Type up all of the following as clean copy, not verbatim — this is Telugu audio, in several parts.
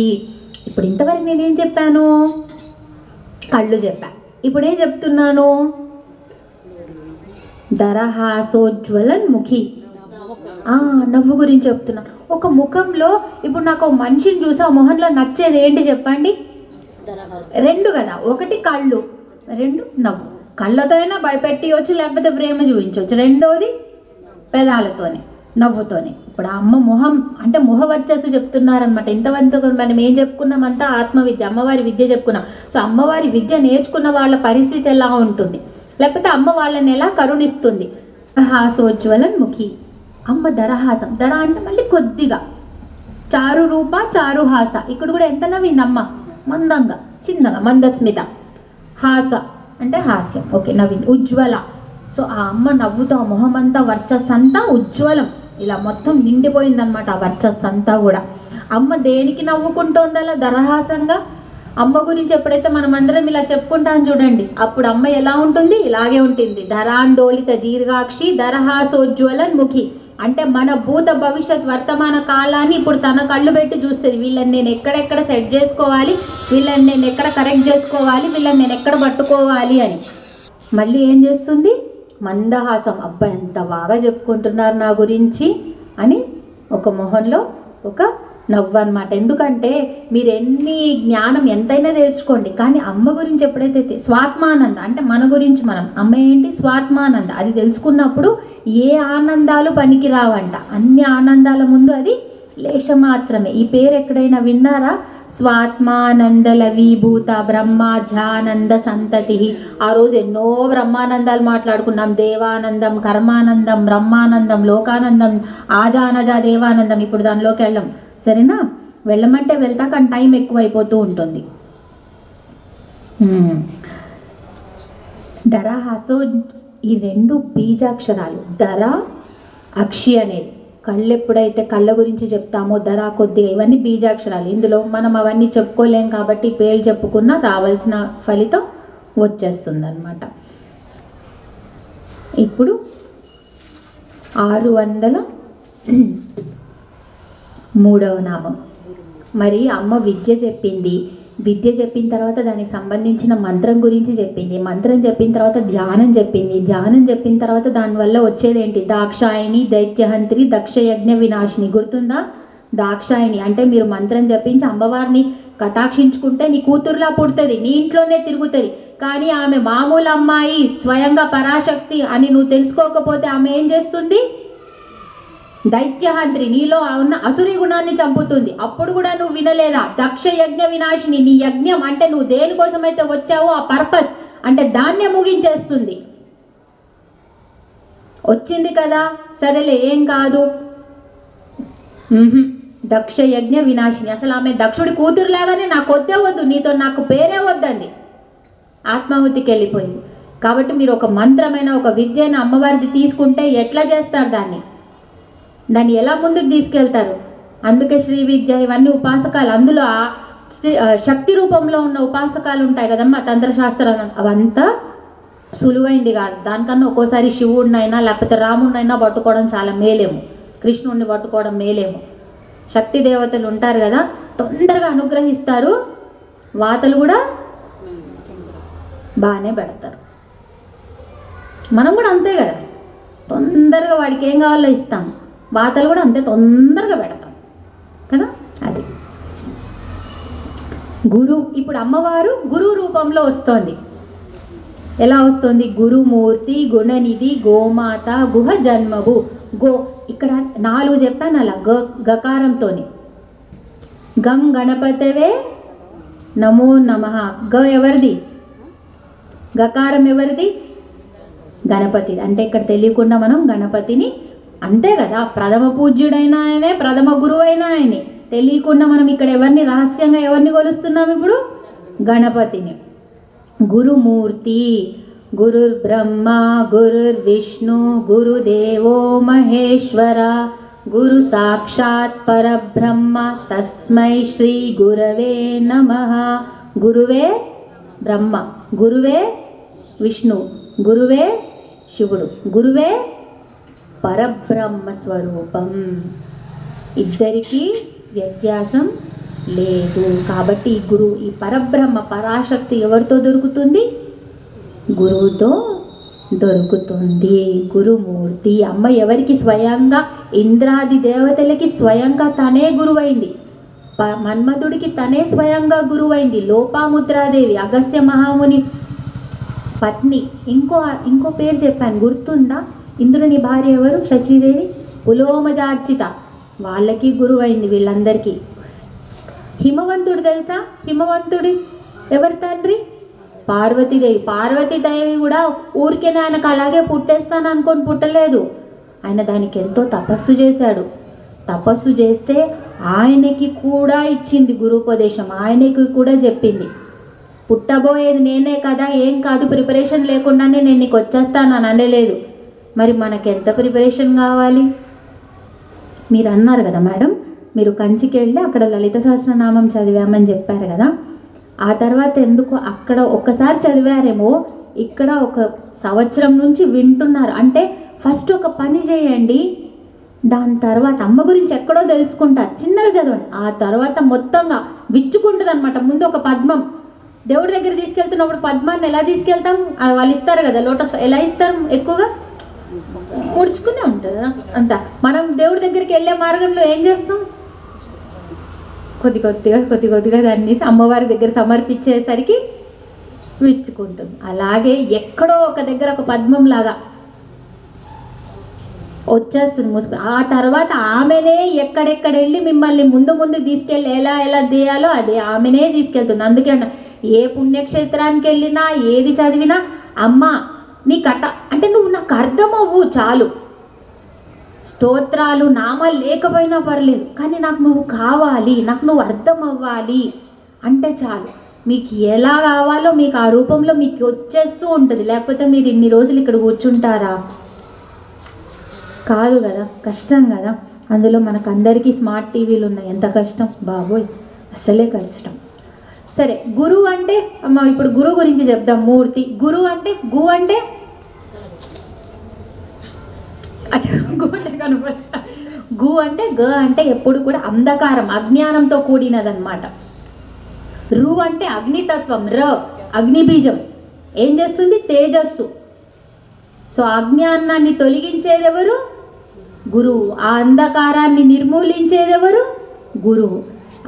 ముఖి. ఇప్పుడు ఇంతవరకు నేనేం చెప్పాను? కళ్ళు చెప్పా. ఇప్పుడు ఏం చెప్తున్నాను? దరహాసోజ్వలన్ ముఖి, నవ్వు గురించి చెప్తున్నా. ఒక ముఖంలో ఇప్పుడు నాకు ఒక మనిషిని చూసి ఆ మొహంలో నచ్చేది ఏంటి చెప్పండి? రెండు కదా, ఒకటి కళ్ళు, రెండు నవ్వు. కళ్ళతో అయినా భయపెట్టియచ్చు, లేకపోతే ప్రేమ చూపించవచ్చు. రెండోది పెదాలతోనే, నవ్వుతోనే. ఇప్పుడు ఆ అమ్మ మొహం అంటే ముఖ వర్చస్సు చెప్తున్నారనమాట. ఇంతవంతకు మనం ఏం చెప్పుకున్నామంతా ఆత్మవిద్య, అమ్మవారి విద్య చెప్పుకున్నాం. సో అమ్మవారి విద్య నేర్చుకున్న వాళ్ళ పరిస్థితి ఎలా ఉంటుంది, లేకపోతే అమ్మ వాళ్ళని ఎలా కరుణిస్తుంది. హాసోజ్వలన్ ముఖి. అమ్మ దరహాసం, దర అంటే మళ్ళీ కొద్దిగా, చారు రూప చారుహాస. ఇక్కడ కూడా ఎంత నవ్వింది అమ్మ, మందంగా, చిన్నగా, మందస్మిత. హాస అంటే హాస్యం, ఓకే, నవ్వింది. ఉజ్వల, సో ఆ అమ్మ నవ్వుతో ఆ మొహం అంతా వర్చస్సు అంతా ఉజ్వలం, ఇలా మొత్తం నిండిపోయిందనమాట ఆ వర్చస్సు అంతా కూడా. అమ్మ దేనికి నవ్వుకుంటోంది అలా దరహాసంగా? అమ్మ గురించి ఎప్పుడైతే మనం అందరం ఇలా చెప్పుకుంటాం చూడండి, అప్పుడు అమ్మ ఎలా ఉంటుంది? ఇలాగే ఉంటుంది. ధరాందోళిత దీర్ఘాక్షి దరహాసోజ్వలన్ ముఖి. అంటే మన భూత భవిష్యత్ వర్తమాన కాలాన్ని ఇప్పుడు తన కళ్ళు పెట్టి చూస్తుంది. వీళ్ళని నేను ఎక్కడెక్కడ సెట్ చేసుకోవాలి, వీళ్ళని నేను ఎక్కడ కరెక్ట్ చేసుకోవాలి, వీళ్ళని నేను ఎక్కడ పట్టుకోవాలి అని. మళ్ళీ ఏం చేస్తుంది? మందహాసం, అబ్బా ఎంత బాగా చెప్పుకుంటున్నారు నా గురించి అని ఒక మొహంలో ఒక నవ్వు అనమాట. ఎందుకంటే మీరు ఎన్ని జ్ఞానం ఎంతైనా తెలుసుకోండి, కానీ అమ్మ గురించి ఎప్పుడైతే స్వాత్మానంద అంటే మన గురించి మనం, అమ్మ ఏంటి? స్వాత్మానంద. అది తెలుసుకున్నప్పుడు ఏ ఆనందాలు పనికి రావంట. అన్ని ఆనందాల ముందు అది లేశ మాత్రమే. ఈ పేరు ఎక్కడైనా విన్నారా? స్వాత్మానందల విభూత బ్రహ్మాధ్యానంద సంతతి. ఆ రోజు ఎన్నో బ్రహ్మానందాలు మాట్లాడుకున్నాం. దేవానందం, కర్మానందం, బ్రహ్మానందం, లోకానందం, ఆజానజా దేవానందం. ఇప్పుడు దానిలోకి వెళ్ళం, సరేనా? వెళ్ళమంటే వెళ్తా, కానీ టైం ఎక్కువైపోతూ ఉంటుంది. దరహాసో, ఈ రెండు బీజాక్షరాలు. దర, అక్షి అనేది. కళ్ళు ఎప్పుడైతే కళ్ళ గురించి చెప్తామో దర కొద్దిగా, ఇవన్నీ బీజాక్షరాలు. ఇందులో మనం అవన్నీ చెప్పుకోలేం కాబట్టి పేర్లు చెప్పుకున్నా రావాల్సిన ఫలితం వచ్చేస్తుంది అన్నమాట. ఇప్పుడు 603వ నామం. మరి అమ్మ విద్య చెప్పింది, విద్య చెప్పిన తర్వాత దానికి సంబంధించిన మంత్రం గురించి చెప్పింది, మంత్రం చెప్పిన తర్వాత ధ్యానం చెప్పింది, ధ్యానం చెప్పిన తర్వాత దానివల్ల వచ్చేదేంటి? దాక్షాయిని, దైత్యహంత్రి, దక్షయజ్ఞ వినాశిని. గుర్తుందా? దాక్షాయిని అంటే మీరు మంత్రం జపించి అమ్మవారిని కటాక్షించుకుంటే నీ కూతురులా పుడుతుంది, నీ ఇంట్లోనే తిరుగుతుంది. కానీ ఆమె మామూలు అమ్మాయి, స్వయంగా పరాశక్తి అని నువ్వు తెలుసుకోకపోతే ఆమె ఏం చేస్తుంది? దైత్యహంత్రి, నీలో ఉన్న అసురి గుణాన్ని చంపుతుంది. అప్పుడు కూడా నువ్వు వినలేదా? దక్ష యజ్ఞ వినాశిని, నీ యజ్ఞం అంటే నువ్వు దేనికోసమైతే వచ్చావో ఆ పర్పస్ అంటే దాన్నే ముగించేస్తుంది. వచ్చింది కదా, సరేలే ఏం కాదు. దక్ష యజ్ఞ వినాశిని, అసలు ఆమె దక్షుడి కూతురులాగానే, నాకు వద్దే వద్దు, నీతో నాకు పేరే వద్దండి, ఆత్మాహుతికి వెళ్ళిపోయింది. కాబట్టి మీరు ఒక మంత్రమైన ఒక విద్యను అమ్మవారిది తీసుకుంటే ఎట్లా చేస్తారు? దాన్ని ఎలా ముందుకు తీసుకెళ్తారు? అందుకే శ్రీ విద్య ఇవన్నీ ఉపాసకాలు. అందులో శక్తి రూపంలో ఉన్న ఉపాసకాలు ఉంటాయి కదమ్మా, తంత్రశాస్త్రాలు. అవంతా సులువైంది కాదు. దానికన్నా ఒక్కోసారి శివుడినైనా లేకపోతే రాముడినైనా పట్టుకోవడం చాలా మేలేము, కృష్ణుడిని పట్టుకోవడం మేలేము. శక్తి దేవతలు ఉంటారు కదా, తొందరగా అనుగ్రహిస్తారు, వాతలు కూడా బాగానే పెడతారు. మనం కూడా అంతే కదా, తొందరగా వాడికి ఏం కావాలో ఇస్తాం, వాతలు కూడా అంతే తొందరగా పెడతాం కదా. అది గురు. ఇప్పుడు అమ్మవారు గురు రూపంలో వస్తోంది. ఎలా వస్తుంది? గురుమూర్తి, గుణనిధి, గోమాత, గుహ జన్మవు. గో ఇక్కడ 4 చెప్పాను అలా గకారంతోని. గం గణపతవే నమో నమః. గ ఎవరిది? గకారం ఎవరిది? గణపతి. అంటే ఇక్కడ తెలియకుండా మనం గణపతిని, అంతే కదా, ప్రథమ పూజ్యుడైన ఆయనే, ప్రథమ గురువు అయినా ఆయనే. తెలియకుండా మనం ఇక్కడ ఎవరిని రహస్యంగా ఎవరిని కొలుస్తున్నాం? ఇప్పుడు గణపతిని. గురుమూర్తి, గురుర్ బ్రహ్మ, గురుర్ విష్ణు, గురుదేవో మహేశ్వర, గురు సాక్షాత్ పరబ్రహ్మ, తస్మై శ్రీ గురవే నమః. గురువే బ్రహ్మ, గురువే విష్ణు, గురువే శివుడు, గురువే పరబ్రహ్మ స్వరూపం. ఇద్దరికీ వ్యత్యాసం లేదు. కాబట్టి ఈ గురువు, ఈ పరబ్రహ్మ పరాశక్తి ఎవరితో దొరుకుతుంది? గురువుతో దొరుకుతుంది. గురుమూర్తి. అమ్మ ఎవరికి? స్వయంగా ఇంద్రాది దేవతలకి స్వయంగా తనే గురువైంది. మన్మధుడికి తనే స్వయంగా గురువైంది. లోపాముద్రాదేవి అగస్త్య మహాముని పత్ని. ఇంకో పేరు చెప్పాను, గుర్తుందా? ఇంద్రుని భార్య ఎవరు? శచీదేవి. పులోమజార్చిత, వాళ్ళకి గురువైంది వీళ్ళందరికీ. హిమవంతుడు తెలుసా? హిమవంతుడి ఎవరి తండ్రి? పార్వతీదేవి. పార్వతీదేవి కూడా ఊరికే ఆయనకు అలాగే పుట్టేస్తాను అనుకొని పుట్టలేదు. ఆయన దానికి ఎంతో తపస్సు చేశాడు. తపస్సు చేస్తే ఆయనకి కూడా ఇచ్చింది గురుపదేశం, ఆయనకి కూడా చెప్పింది, పుట్టబోయేది నేనే కదా, ఏం కాదు, ప్రిపరేషన్ లేకుండానే నేను నీకు వచ్చేస్తాను అని అనలేదు. మరి మనకెంత ప్రిపరేషన్ కావాలి? మీరు అన్నారు కదా మేడం, మీరు కంచికి వెళ్ళి అక్కడ లలిత సహస్రనామం చదివామని చెప్పారు కదా, ఆ తర్వాత ఎందుకు అక్కడ ఒక్కసారి చదివారేమో ఇక్కడ ఒక సంవత్సరం నుంచి వింటున్నారు అంటే ఫస్ట్ ఒక పని చేయండి, దాని తర్వాత అమ్మ గురించి ఎక్కడో తెలుసుకుంటారు, చిన్నగా చదవండి, ఆ తర్వాత మొత్తంగా విచ్చుకుంటుంది అనమాట. ముందు ఒక పద్మం దేవుడి దగ్గర తీసుకెళ్తున్నప్పుడు పద్మాన్ని ఎలా తీసుకెళ్తాం? వాళ్ళు ఇస్తారు కదా లోటస్, ఎలా ఇస్తారు? ఎక్కువగా ముడుచుకునే ఉంటుంది అంతా. మనం దేవుడి దగ్గరికి వెళ్ళే మార్గంలో ఏం చేస్తాం? కొద్ది కొద్దిగా దాన్ని అమ్మవారి దగ్గర సమర్పించేసరికి విచ్చుకుంటుంది. అలాగే ఎక్కడో ఒక దగ్గర ఒక పద్మం లాగా వచ్చేస్తుంది మూసుకు. ఆ తర్వాత ఆమెనే ఎక్కడెక్కడ వెళ్ళి మిమ్మల్ని ముందు తీసుకెళ్ళి ఎలా తీయాలో అది ఆమెనే తీసుకెళ్తుంది. అందుకే ఏ పుణ్యక్షేత్రానికి వెళ్ళినా ఏది చదివినా అమ్మ నీకు అంటే నువ్వు నాకు అర్థమవ్వు చాలు. స్తోత్రాలు నామాలు లేకపోయినా పర్లేదు, కానీ నాకు నువ్వు కావాలి, నాకు నువ్వు అర్థం అవ్వాలి అంటే చాలు. మీకు ఎలా కావాలో మీకు ఆ రూపంలో మీకు వచ్చేస్తూ ఉంటుంది. లేకపోతే మీరు ఇన్ని రోజులు ఇక్కడ కూర్చుంటారా? కాదు కదా, కష్టం కదా. అందులో మనకు అందరికీ స్మార్ట్ టీవీలు ఉన్నాయి, ఎంత కష్టం బాబోయ్, అసలే కష్టం. సరే, గురువు అంటే అమ్మ ఇప్పుడు గురువు గురించి చెప్దాం. మూర్తి. గురువు అంటే గు అంటే గు అంటే గ అంటే ఎప్పుడు కూడా అంధకారం అజ్ఞానంతో కూడినదన్నమాట. రు అంటే అగ్నితత్వం, ర అగ్నిబీజం ఏం చేస్తుంది? తేజస్సు. సో అజ్ఞానాన్ని తొలగించేది ఎవరు? గురువు. ఆ అంధకారాన్ని నిర్మూలించేది ఎవరు? గురువు.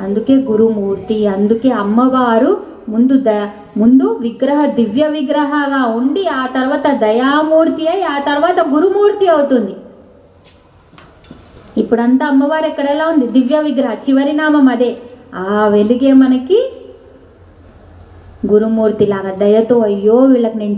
అందుకే గురుమూర్తి. అందుకే అమ్మవారు ముందు దివ్య విగ్రహగా ఉండి ఆ తర్వాత దయామూర్తి అయి ఆ తర్వాత గురుమూర్తి అవుతుంది. ఇప్పుడంతా అమ్మవారు ఎక్కడ ఎలా ఉంది? దివ్య విగ్రహ, చివరి నామం అదే. ఆ వెలుగే మనకి గురుమూర్తి లాగా దయతో, అయ్యో వీళ్ళకి నేను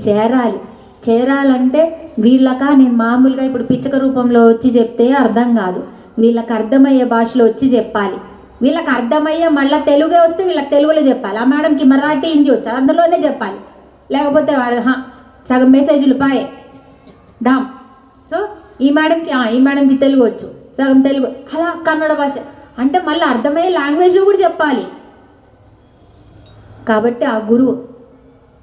చేరాలంటే వీళ్ళకా నేను మామూలుగా ఇప్పుడు పిచ్చక రూపంలో వచ్చి చెప్తే అర్థం కాదు, వీళ్ళకి అర్థమయ్యే భాషలో వచ్చి చెప్పాలి. వీళ్ళకి అర్థమయ్యే మళ్ళీ తెలుగే వస్తే వీళ్ళకి తెలుగులో చెప్పాలి. ఆ మేడంకి మరాఠీ హిందీ వచ్చి అందులోనే చెప్పాలి, లేకపోతే సగం మెసేజ్లు పాయే డామ్. సో ఈ మేడంకి తెలుగు వచ్చు, సగం తెలుగు, అలా కన్నడ భాష అంటే మళ్ళీ అర్థమయ్యే లాంగ్వేజ్లో కూడా చెప్పాలి. కాబట్టి ఆ గురువు.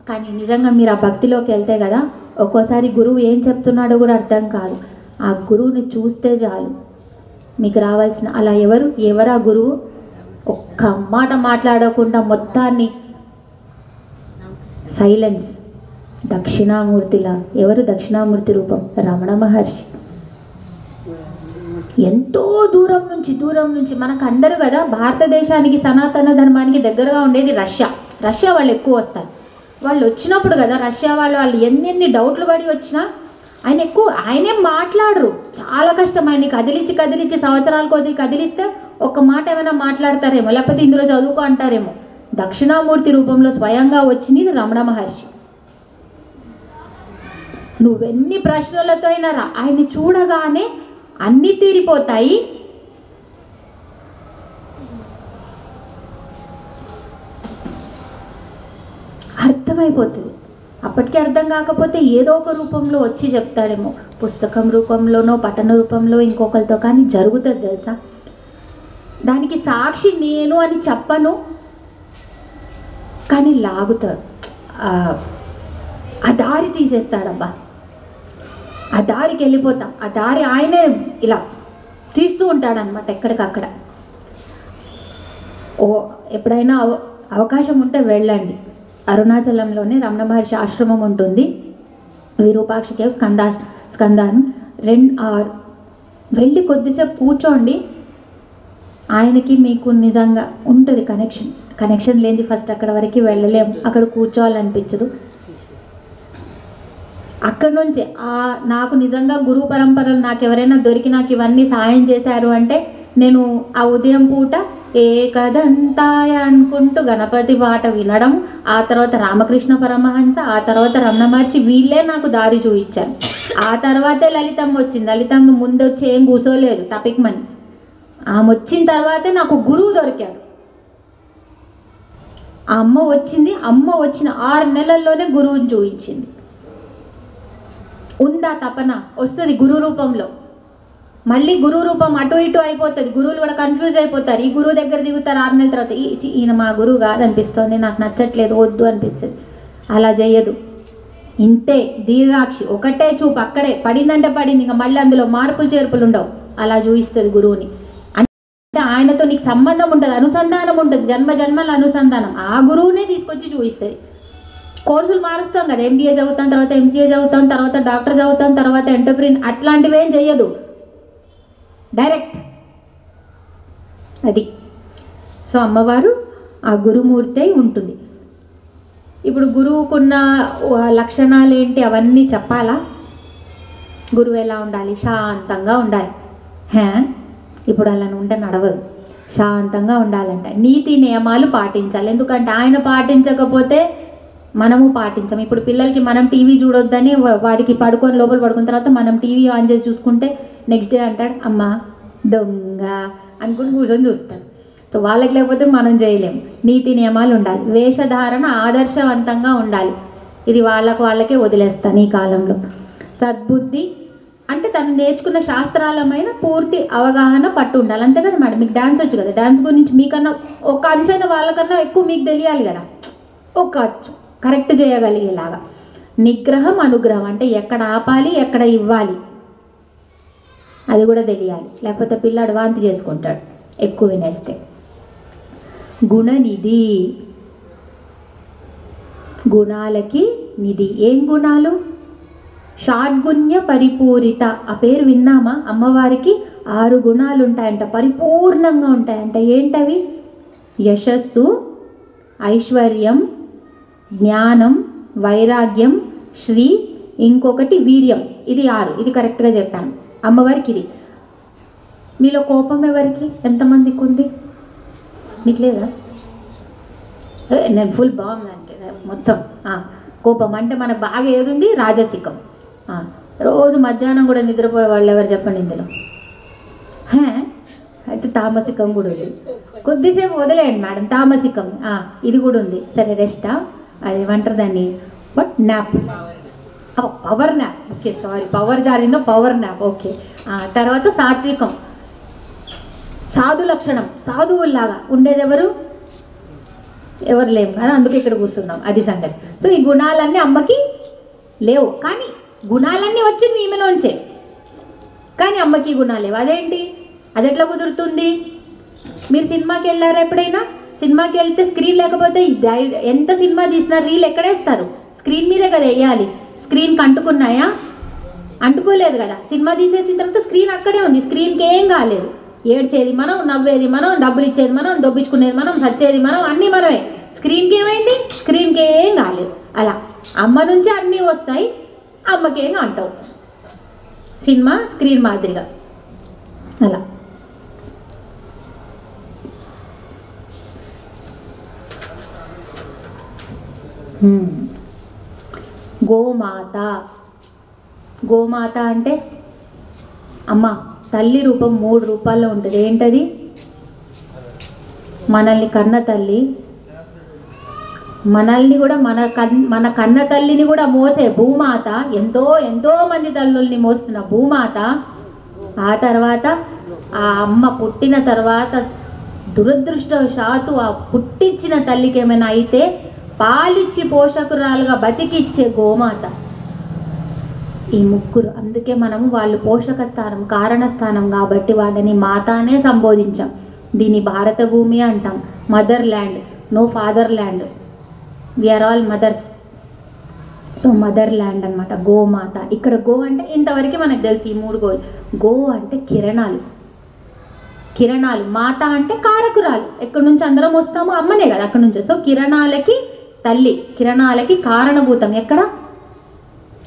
కానీ నిజంగా మీరు ఆ భక్తిలోకి వెళ్తే కదా ఒక్కోసారి గురువు ఏం చెప్తున్నాడో కూడా అర్థం కాదు. ఆ గురువుని చూస్తే చాలు మీకు రావాల్సిన అలా ఎవరా గురువు? ఒక్క మాట మాట్లాడకుండా మొత్తాన్ని సైలెన్స్. దక్షిణామూర్తిలా. ఎవరు దక్షిణామూర్తి రూపం? రమణ మహర్షి. ఎంతో దూరం నుంచి మనకు అందరూ కదా భారతదేశానికి సనాతన ధర్మానికి దగ్గరగా ఉండేది రష్యా వాళ్ళు ఎక్కువ వస్తారు. వాళ్ళు వచ్చినప్పుడు కదా రష్యా వాళ్ళు ఎన్ని డౌట్లు పడి వచ్చినా ఆయనేం మాట్లాడరు, చాలా కష్టం. ఆయన్ని కదిలించి సంవత్సరాల కొద్ది కదిలిస్తే ఒక మాట ఏమైనా మాట్లాడతారేమో, లేకపోతే ఇందులో చదువుకో అంటారేమో. దక్షిణామూర్తి రూపంలో స్వయంగా వచ్చింది రమణ మహర్షి. నువ్వెన్ని ప్రశ్నలతో అయినా ఆయన్ని చూడగానే అన్నీ తీరిపోతాయి. అర్థమైపోతుంది. అప్పటికే అర్థం కాకపోతే ఏదో ఒక రూపంలో వచ్చి చెప్తాడేమో, పుస్తకం రూపంలోనో పఠన రూపంలో ఇంకొకరితో, కానీ జరుగుతుంది తెలుసా. దానికి సాక్షి నేను అని చెప్పను, కానీ లాగుతాడు, ఆ దారి తీసేస్తాడబ్బా. ఆ దారికి వెళ్ళిపోతాం, ఆ దారి ఆయనే ఇలా తీస్తూ ఉంటాడనమాట ఎక్కడికక్కడ. ఎప్పుడైనా అవకాశం ఉంటే వెళ్ళండి. అరుణాచలంలోనే రమణ మహర్షి ఆశ్రమం ఉంటుంది, విరూపాక్ష కేవ్, స్కందాను వెళ్ళి కొద్దిసేపు కూర్చోండి. ఆయనకి మీకు నిజంగా ఉంటుంది కనెక్షన్ లేని ఫస్ట్ అక్కడ వరకు వెళ్ళలేము, అక్కడ కూర్చోవాలనిపించదు. అక్కడి నుంచి నాకు నిజంగా గురు పరంపరలు నాకు ఎవరైనా దొరికి నాకు ఇవన్నీ సాయం చేశారు అంటే, నేను ఆ ఉదయం పూట ఏకదంతాయ అనుకుంటూ గణపతి పాట వినడం, ఆ తర్వాత రామకృష్ణ పరమహంస, ఆ తర్వాత రమణ మహర్షి, వీళ్ళే నాకు దారి చూపించారు. ఆ తర్వాతే లలితమ్మ వచ్చింది. లలితమ్మ ముందు వచ్చి ఏం కూర్చోలేదు టపిక్మని, ఆమె వచ్చిన తర్వాతే నాకు గురువు దొరికాడు. ఆ అమ్మ వచ్చిన 6 నెలల్లోనే గురువుని చూపించింది. ఉందా తపన, వస్తుంది గురు రూపంలో. మళ్ళీ గురు రూపం అటు ఇటు అయిపోతుంది, గురువులు కూడా కన్ఫ్యూజ్ అయిపోతారు. ఈ గురువు దగ్గర దిగుతారు 6 నెలల తర్వాత, ఈయన మా గురువు కాదనిపిస్తుంది, నాకు నచ్చట్లేదు, వద్దు అనిపిస్తుంది. అలా చేయదు. ఇంతే దీర్ఘాక్షి, ఒకటే చూపు, అక్కడే పడిందంటే పడింది, ఇంకా మళ్ళీ అందులో మార్పులు చేర్పులు ఉండవు. అలా చూపిస్తుంది గురువుని. అంటే ఆయనతో నీకు సంబంధం ఉంటుంది, అనుసంధానం ఉంటుంది, జన్మ జన్మల అనుసంధానం. ఆ గురువునే తీసుకొచ్చి చూపిస్తుంది. కోర్సులు మారుస్తాం కదా, MBA చదువుతాం, తర్వాత MCA చదువుతాం, తర్వాత డాక్టర్ చదువుతాం, తర్వాత ఎంటర్ప్రీనర్, అట్లాంటివి ఏం చెయ్యదు, డైరెక్ట్ అది. సో అమ్మవారు ఆ గురుమూర్తి అయి ఉంటుంది. ఇప్పుడు గురువుకున్న లక్షణాలు ఏంటి అవన్నీ చెప్పాలా? గురువు ఎలా ఉండాలి? శాంతంగా ఉండాలి. ఇప్పుడు అలా ఉంటే నడవదు, శాంతంగా ఉండాలంటే నీతి నియమాలు పాటించాలి. ఎందుకంటే ఆయన పాటించకపోతే మనము పాటించాం. ఇప్పుడు పిల్లలకి మనం టీవీ చూడొద్దని వాడికి లోపల పడుకున్న తర్వాత మనం టీవీ ఆన్ చేసి చూసుకుంటే నెక్స్ట్ డే అంటాడు అమ్మ దొంగ అనుకుని కూర్చొని చూస్తాడు. సో వాళ్ళకి లేకపోతే మనం చేయలేము. నీతి నియమాలు ఉండాలి, వేషధారణ ఆదర్శవంతంగా ఉండాలి. ఇది వాళ్ళకే వదిలేస్తాను ఈ కాలంలో. సద్బుద్ధి అంటే తను నేర్చుకున్న శాస్త్రాలమైన పూర్తి అవగాహన పట్టు ఉండాలి, అంతే కదా మేడం. మీకు డ్యాన్స్ వచ్చు కదా, డ్యాన్స్ గురించి మీకన్నా ఒక అంచైన వాళ్ళకన్నా ఎక్కువ మీకు తెలియాలి కదా, ఒక కరెక్ట్ చేయగలిగేలాగా. నిగ్రహం అనుగ్రహం అంటే ఎక్కడ ఆపాలి ఎక్కడ ఇవ్వాలి అది కూడా తెలియాలి, లేకపోతే పిల్లాడు వాంతి చేసుకుంటాడు ఎక్కువ వినేస్తే. గుణనిధి, గుణాలకి నిధి. ఏం గుణాలు? షాడ్గుణ్య పరిపూరిత. ఆ పేరు విన్నామా? అమ్మవారికి 6 గుణాలు ఉంటాయంట, పరిపూర్ణంగా ఉంటాయంట. ఏంటవి? యశస్సు, ఐశ్వర్యం, జ్ఞానం, వైరాగ్యం, శ్రీ, ఇంకొకటి వీర్యం. ఇది 6. ఇది కరెక్ట్గా చెప్పాను అమ్మవారికి. ఇది మీలో కోపం ఎవరికి ఎంతమందికి ఉంది? మీకు లేదా? నేను ఫుల్ బాగుందానికి మొత్తం. కోపం అంటే మనకు బాగా ఏదుంది? రాజసికం. రోజు మధ్యాహ్నం కూడా నిద్రపోయే వాళ్ళు ఎవరు చెప్పండి ఇందులో? అయితే తామసికం కూడా ఉంది. కొద్దిసేపు వదిలేయండి మేడం, తామసికం ఇది కూడా ఉంది. సరే రెస్టా, అది ఏమంటారు దాన్ని? But nap, power nap. Okay sorry, power జారిన పవర్ న్యాప్. ఓకే. తర్వాత సాత్వికం, సాధు లక్షణం, సాధువుల్లాగా ఉండేది ఎవరు లేవు కదా, అందుకే ఇక్కడ కూర్చున్నాం, అది సంగతి. సో ఈ గుణాలన్నీ అమ్మకి లేవు, కానీ గుణాలన్నీ వచ్చింది ఈమెలోంచే, కానీ అమ్మకి గుణాలు లేవు. అదేంటి? అది ఎట్లా కుదురుతుంది? మీరు సినిమాకి వెళ్ళారా ఎప్పుడైనా? సినిమాకి వెళ్తే స్క్రీన్ లేకపోతే ఎంత సినిమా తీసినా రీల్ ఎక్కడేస్తారు? స్క్రీన్ మీదే కదా వేయాలి. స్క్రీన్కి అంటుకున్నాయా? అంటుకోలేదు కదా. సినిమా తీసేసిన తర్వాత స్క్రీన్ అక్కడే ఉంది, స్క్రీన్కి ఏం కాలేదు. ఏడ్చేది మనం, నవ్వేది మనం, డబ్బులు ఇచ్చేది మనం, దొబ్బించుకునేది మనం, సచ్చేది మనం, అన్నీ మనమే. స్క్రీన్కి ఏమైంది? స్క్రీన్కి ఏం కాలేదు. అలా అమ్మ నుంచి అన్నీ వస్తాయి, అమ్మకేం అంటావు. సినిమా స్క్రీన్ మాదిరిగా అలా. గోమాత. గోమాత అంటే అమ్మ తల్లి రూపం 3 రూపాల్లో ఉంటుంది. ఏంటది? మనల్ని కన్న తల్లి, మనల్ని కూడా మన కన్న తల్లిని కూడా మోసే భూమాత, ఎంతో మంది తల్లుల్ని మోస్తున్న భూమాత. ఆ తర్వాత ఆ అమ్మ పుట్టిన తర్వాత దురదృష్టవశాత్తు ఆ పుట్టించిన తల్లికి ఏమైనా అయితే పాలిచ్చి పోషకురాలుగా బతికిచ్చే గోమాత. ఈ 3. అందుకే మనము వాళ్ళు పోషక స్థానం, కారణ స్థానం కాబట్టి వాళ్ళని మాతానే సంబోధించాం. దీని భారత భూమి అంటాం. Mother land, no father land, we are all mothers. So mother land అనమాట, గోమాత. ఇక్కడ గో అంటే ఇంతవరకు మనకు తెలుసు ఈ 3 గోలు. గో అంటే కిరణాలు, కిరణాలు. మాత అంటే కారకురాలు, ఎక్కడి నుంచి అందరం వస్తామో అమ్మనే కదా, అక్కడి నుంచి. సో కిరణాలకి తల్లి, కిరణాలకి కారణభూతం. ఎక్కడ?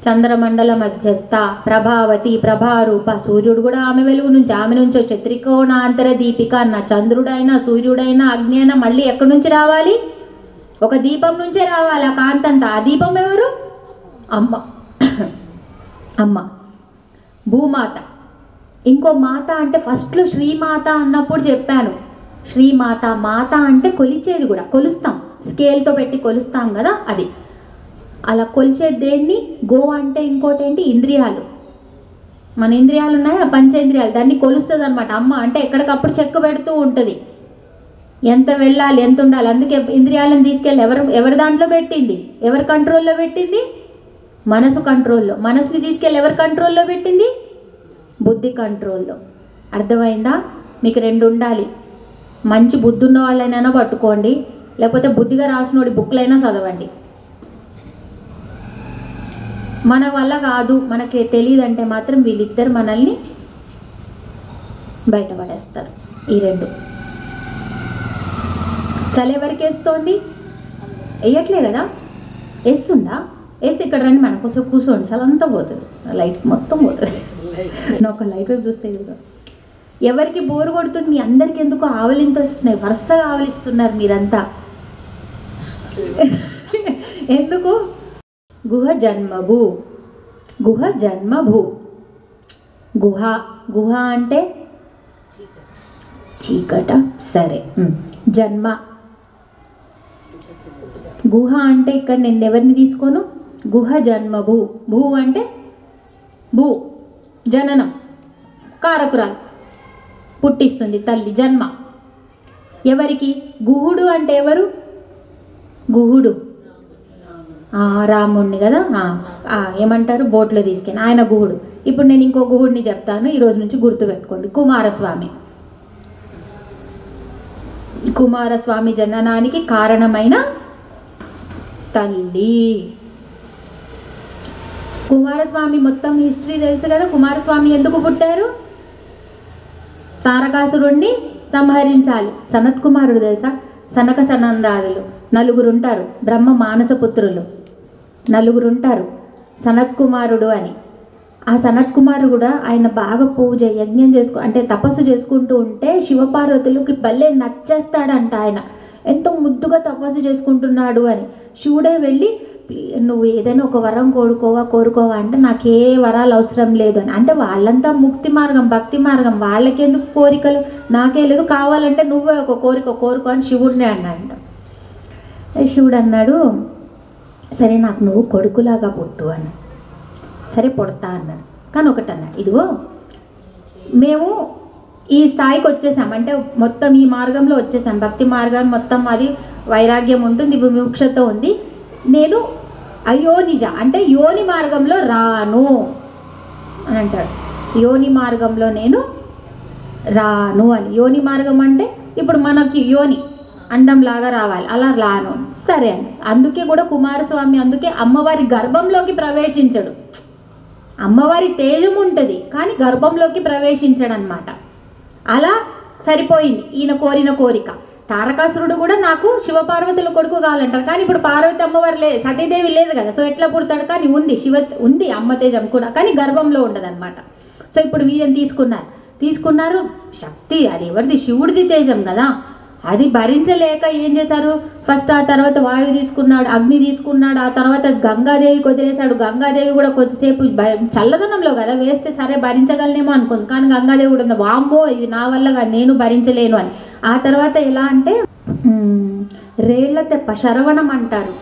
చంద్రమండల మధ్యస్థ, ప్రభావతి, ప్రభారూప. సూర్యుడు కూడా ఆమె వెలుగు నుంచి, ఆమె నుంచి వచ్చే త్రికోణాంతర దీపిక అన్న. చంద్రుడైనా సూర్యుడైనా అగ్ని అయినా మళ్ళీ ఎక్కడి నుంచి రావాలి? ఒక దీపం నుంచే రావాలి ఆ కాంతంతా. ఆ దీపం ఎవరు? అమ్మ. అమ్మ. భూమాత. ఇంకో మాత అంటే ఫస్ట్లో శ్రీమాత అన్నప్పుడు చెప్పాను. శ్రీమాత, మాత అంటే కొలిచేది కూడా, కొలుస్తాం, స్కేల్తో పెట్టి కొలుస్తాం కదా, అది. అలా కొలిచే దేన్ని? గో అంటే ఇంకోటి ఏంటి? ఇంద్రియాలు. మన ఇంద్రియాలు ఉన్నాయి, ఆ పంచేంద్రియాలు, దాన్ని కొలుస్తుంది అనమాట అమ్మ. అంటే ఎక్కడికప్పుడు చెక్ పెడుతూ ఉంటుంది, ఎంత వెళ్ళాలి, ఎంత ఉండాలి. అందుకే ఇంద్రియాలను తీసుకెళ్ళి ఎవరి దాంట్లో పెట్టింది? ఎవరి కంట్రోల్లో పెట్టింది? మనసు కంట్రోల్లో. మనసుని తీసుకెళ్ళి ఎవరి కంట్రోల్లో పెట్టింది? బుద్ధి కంట్రోల్లో. అర్థమైందా? మీకు 2 ఉండాలి. మంచి బుద్ధి ఉన్న వాళ్ళైనా పట్టుకోండి, లేకపోతే బుద్ధిగా రాసినోడి బుక్లైనా చదవండి. మన వల్ల కాదు, మనకి తెలియదంటే మాత్రం వీళ్ళిద్దరు మనల్ని బయటపడేస్తారు. ఈ 2 చలి ఎవరికి వేస్తోంది? వేయట్లే కదా, వేస్తుందా? వేస్తే ఇక్కడ రండి, మన కోసం కూర్చోండి, చలంతా పోతుంది, లైట్ మొత్తం పోతుంది. నేను ఒక లైట్ వైపు చూస్తే కదా. ఎవరికి బోరు కొడుతుంది? మీ అందరికి ఎందుకో ఆవలింత వస్తున్నాయి, వరుసగా ఆవలిస్తున్నారు మీరంతా. ఎందుకు? గుహ జన్మభూ, గుహ జన్మభూ. గుహ, గుహ అంటే చీకట. సరే, జన్మ. గుహ అంటే ఇక్కడ నేను ఎవరిని తీసుకోను? గుహ జన్మభూ. భూ అంటే భూ, జననం, కారకురాలు, పుట్టిస్తుంది తల్లి, జన్మ. ఎవరికి? గుహుడు అంటే ఎవరు? గుహుడు రాముణ్ణి కదా, ఏమంటారు, బోట్లో తీసుకెళ్ళి ఆయన గుహుడు. ఇప్పుడు నేను ఇంకో గుహుడిని చెప్తాను, ఈరోజు నుంచి గుర్తుపెట్టుకోండి. కుమారస్వామి. కుమారస్వామి జననానికి కారణమైన తల్లి. కుమారస్వామి మొత్తం హిస్టరీ తెలుసు కదా. కుమారస్వామి ఎందుకు పుట్టారు? తారకాసురుణ్ణి సంహరించాలి. సనత్ కుమారుడు తెలుసా? సనక సనందాదులు 4 ఉంటారు, బ్రహ్మ మానసపుత్రులు 4 ఉంటారు, సనత్ కుమారుడు అని. ఆ సనత్ కుమారుడు కూడా ఆయన బాగా పూజ యజ్ఞం అంటే తపస్సు చేసుకుంటూ ఉంటే శివపార్వతులకి భలే నచ్చేస్తాడంట. ఆయన ఎంతో ముద్దుగా తపస్సు చేసుకుంటున్నాడు అని. శివుడే వెళ్ళి, నువ్వు ఏదైనా ఒక వరం కోరుకోవా అంటే నాకే వరాలు అవసరం లేదు అని. అంటే వాళ్ళంతా ముక్తి మార్గం, భక్తి మార్గం, వాళ్ళకెందుకు కోరికలు? నాకే లేదు, కావాలంటే నువ్వే ఒక కోరిక కోరుకో అని శివుడినే అన్నాడంట. శివుడు అన్నాడు, సరే నాకు నువ్వు కొడుకులాగా పుట్టు అని. సరే పుడతా అన్నాడు. కానీ ఒకటి అన్నాడు, ఇదిగో మేము ఈ స్థాయికి వచ్చేసాం, అంటే మొత్తం ఈ మార్గంలో వచ్చేసాం, భక్తి మార్గం మొత్తం అది వైరాగ్యం ఉంటుంది, విముక్షత ఉంది. నేను అయోనిజ అంటే యోని మార్గంలో రాను అని అంటాడు. యోని మార్గంలో నేను రాను అని. యోని మార్గం అంటే ఇప్పుడు మనకి యోని అండంలాగా రావాలి, అలా రాను. సరే అని. అందుకే కూడా కుమారస్వామి అందుకే అమ్మవారి గర్భంలోకి ప్రవేశించడు. అమ్మవారి తేజం ఉంటుంది కానీ గర్భంలోకి ప్రవేశించడనమాట. అలా సరిపోయింది ఈయన కోరిన కోరిక. తారకాసురుడు కూడా నాకు శివపార్వతుల కొడుకు కావాలంటారు, కానీ ఇప్పుడు పార్వతి అమ్మవారు లేదు, సతీదేవి లేదు కదా. సో ఎట్లా పుడతాడు? కానీ ఉంది అమ్మ తేజం కూడా, కానీ గర్భంలో ఉండదన్నమాట. సో ఇప్పుడు వీళ్ళని తీసుకున్నారు శక్తి, అది ఎవరిది? శివుడిది తేజం కదా. అది భరించలేక ఏం చేశారు? ఫస్ట్ ఆ తర్వాత వాయువు తీసుకున్నాడు, అగ్ని తీసుకున్నాడు, ఆ తర్వాత గంగాదేవికి వదిలేశాడు. గంగాదేవి కూడా కొద్దిసేపు చల్లదనంలో కదా వేస్తే సరే భరించగలనేమో అనుకుంది, కానీ గంగాదేవి కూడా ఉంది, వామ్మో ఇది నా వల్ల నేను భరించలేను అని. ఆ తర్వాత ఎలా అంటే రేళ్ల తెప్ప, శరవణం అంటారు,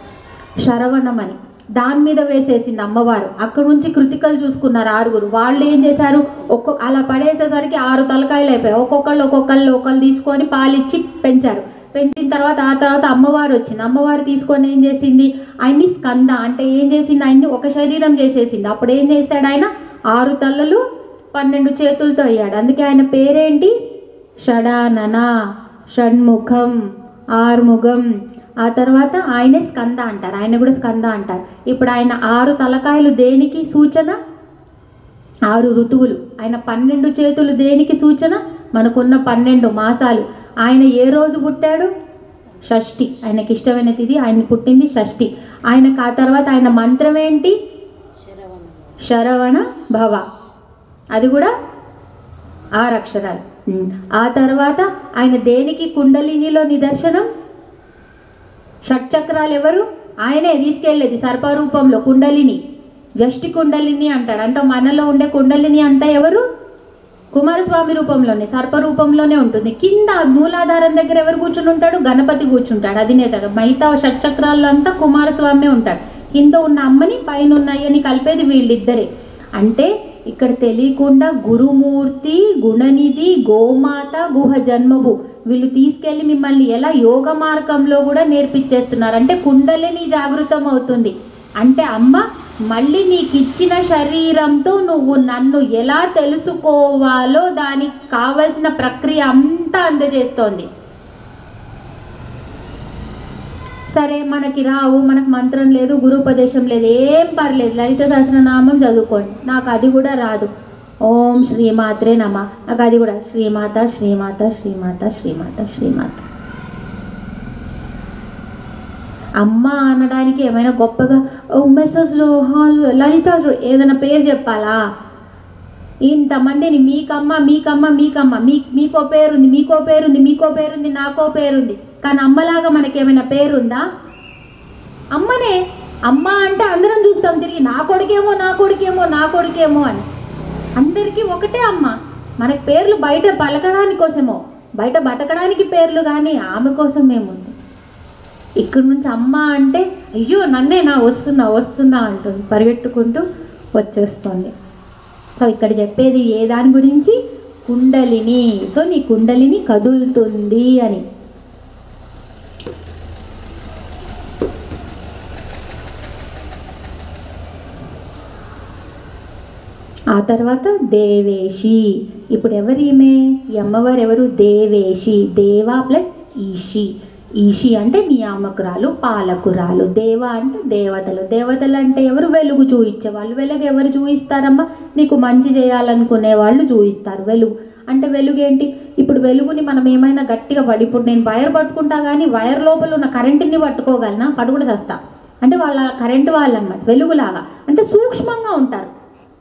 శరవణం అని దాని మీద వేసేసింది అమ్మవారు. అక్కడ నుంచి కృతికలు చూసుకున్నారు 6. వాళ్ళు ఏం చేశారు? అలా పడేసేసరికి 6 తలకాయలు అయిపోయాయి. ఒక్కొక్కళ్ళు తీసుకొని పాలిచ్చి పెంచారు. పెంచిన తర్వాత ఆ తర్వాత అమ్మవారు వచ్చింది. అమ్మవారు తీసుకొని ఏం చేసింది? ఆయన్ని స్కంద అంటే ఏం చేసింది? ఆయన్ని ఒక శరీరం చేసేసింది. అప్పుడు ఏం చేశాడు ఆయన? 6 తలలు 12 చేతులతో అయ్యాడు. అందుకే ఆయన పేరేంటి? షడానన, షణ్ముఖం, ఆర్ముఖం. ఆ తర్వాత ఆయనే స్కంద అంటారు, ఆయన కూడా స్కంద అంటారు. ఇప్పుడు ఆయన 6 తలకాయలు దేనికి సూచన? 6 ఋతువులు. ఆయన 12 చేతులు దేనికి సూచన? మనకున్న 12 మాసాలు. ఆయన ఏ రోజు పుట్టాడు? షష్ఠి. ఆయనకి ఇష్టమైన తిథి, ఆయన పుట్టింది షష్ఠి. ఆయనకు ఆ తర్వాత ఆయన మంత్రం ఏంటి? శరవణ భవ, అది కూడా 6 అక్షరాలు. ఆ తర్వాత ఆయన దేనికి కుండలినిలో నిదర్శనం? షట్చక్రాలు ఎవరు? ఆయనే తీసుకెళ్ళేది సర్పరూపంలో కుండలిని, వ్యష్టి కుండలిని అంటాడు. అంటే మనలో ఉండే కుండలిని అంటే ఎవరు? కుమారస్వామి రూపంలోనే, సర్పరూపంలోనే ఉంటుంది. కింద మూలాధారం దగ్గర ఎవరు కూర్చుని ఉంటాడు? గణపతి కూర్చుంటాడు, అధినేతగా. మిగతా షట్చక్రాల్లో అంతా కుమారస్వామి ఉంటాడు. కింద ఉన్న అమ్మని పైన ఉన్న అయ్యని కలిపేది వీళ్ళిద్దరే. అంటే ఇక్కడ తెలియకుండా గురుమూర్తి, గుణనిధి, గోమాత, గుహ జన్మభు వీళ్ళు తీసుకెళ్ళి మిమ్మల్ని ఎలా యోగ మార్గంలో కూడా నేర్పించేస్తున్నారు. అంటే కుండలిని జాగృతం అవుతుంది. అంటే అమ్మ మళ్ళీ నీకు ఇచ్చిన శరీరంతో నువ్వు నన్ను ఎలా తెలుసుకోవాలో దానికి కావలసిన ప్రక్రియ అంతా అందజేస్తోంది. సరే మనకి రావు, మనకు మంత్రం లేదు, గురుపదేశం లేదు, ఏం పర్లేదు, లలిత సహస్రనామం చదువుకోండి. నాకు అది కూడా రాదు. ఓం శ్రీమాత్రే నమ, నాకు అది కూడా శ్రీమాత శ్రీమాత శ్రీమాత శ్రీమాత శ్రీమాత. అమ్మ అనడానికి ఏమైనా గొప్పగా మెసేజ్లో లలిత ఏదైనా పేరు చెప్పాలా? ఇంతమందిని మీకమ్మ మీకమ్మ మీకమ్మ, మీకో పేరుంది, మీకో పేరుంది, మీకో పేరుంది, నాకో పేరుంది. కానీ అమ్మలాగా మనకేమైనా పేరుందా? అమ్మనే. అమ్మ అంటే అందరం చూస్తాం తిరిగి, నా కొడుకేమో నా కొడుకేమో నా కొడుకేమో అని. అందరికీ ఒకటే అమ్మ. మనకి పేర్లు బయట పలకడానికి కోసమో, బయట బతకడానికి పేర్లు, కానీ ఆమె కోసం ఏముంది. ఇక్కడి నుంచి అమ్మ అంటే అయ్యో నన్నే నా వస్తున్నా వస్తున్నా అంటుంది, పరిగెట్టుకుంటూ వచ్చేస్తుంది. సో ఇక్కడ చెప్పేది ఏ దాని గురించి? కుండలిని. సో నీ కుండలిని కదులుతుంది అని. ఆ తర్వాత దేవేశి. ఇప్పుడు ఎవరు ఈమె? ఈ అమ్మవారు ఎవరు? దేవేశి. దేవా ప్లస్ ఈషి. ఈషి అంటే నియామకురాలు, పాలకురాలు. దేవ అంటే దేవతలు. దేవతలు అంటే ఎవరు? వెలుగు చూయించేవాళ్ళు. వెలుగు ఎవరు చూయిస్తారమ్మా? నీకు మంచి చేయాలనుకునే వాళ్ళు చూయిస్తారు. వెలుగు అంటే వెలుగు ఏంటి? ఇప్పుడు వెలుగుని మనం ఏమైనా గట్టిగా ఇప్పుడు నేను వైర్ పట్టుకుంటా కానీ వైర్ లోపల ఉన్న కరెంటుని పట్టుకోగలనా? పట్టుకుని చేస్తా. అంటే వాళ్ళ కరెంటు వాళ్ళు అన్నమాట, వెలుగులాగా. అంటే సూక్ష్మంగా ఉంటారు.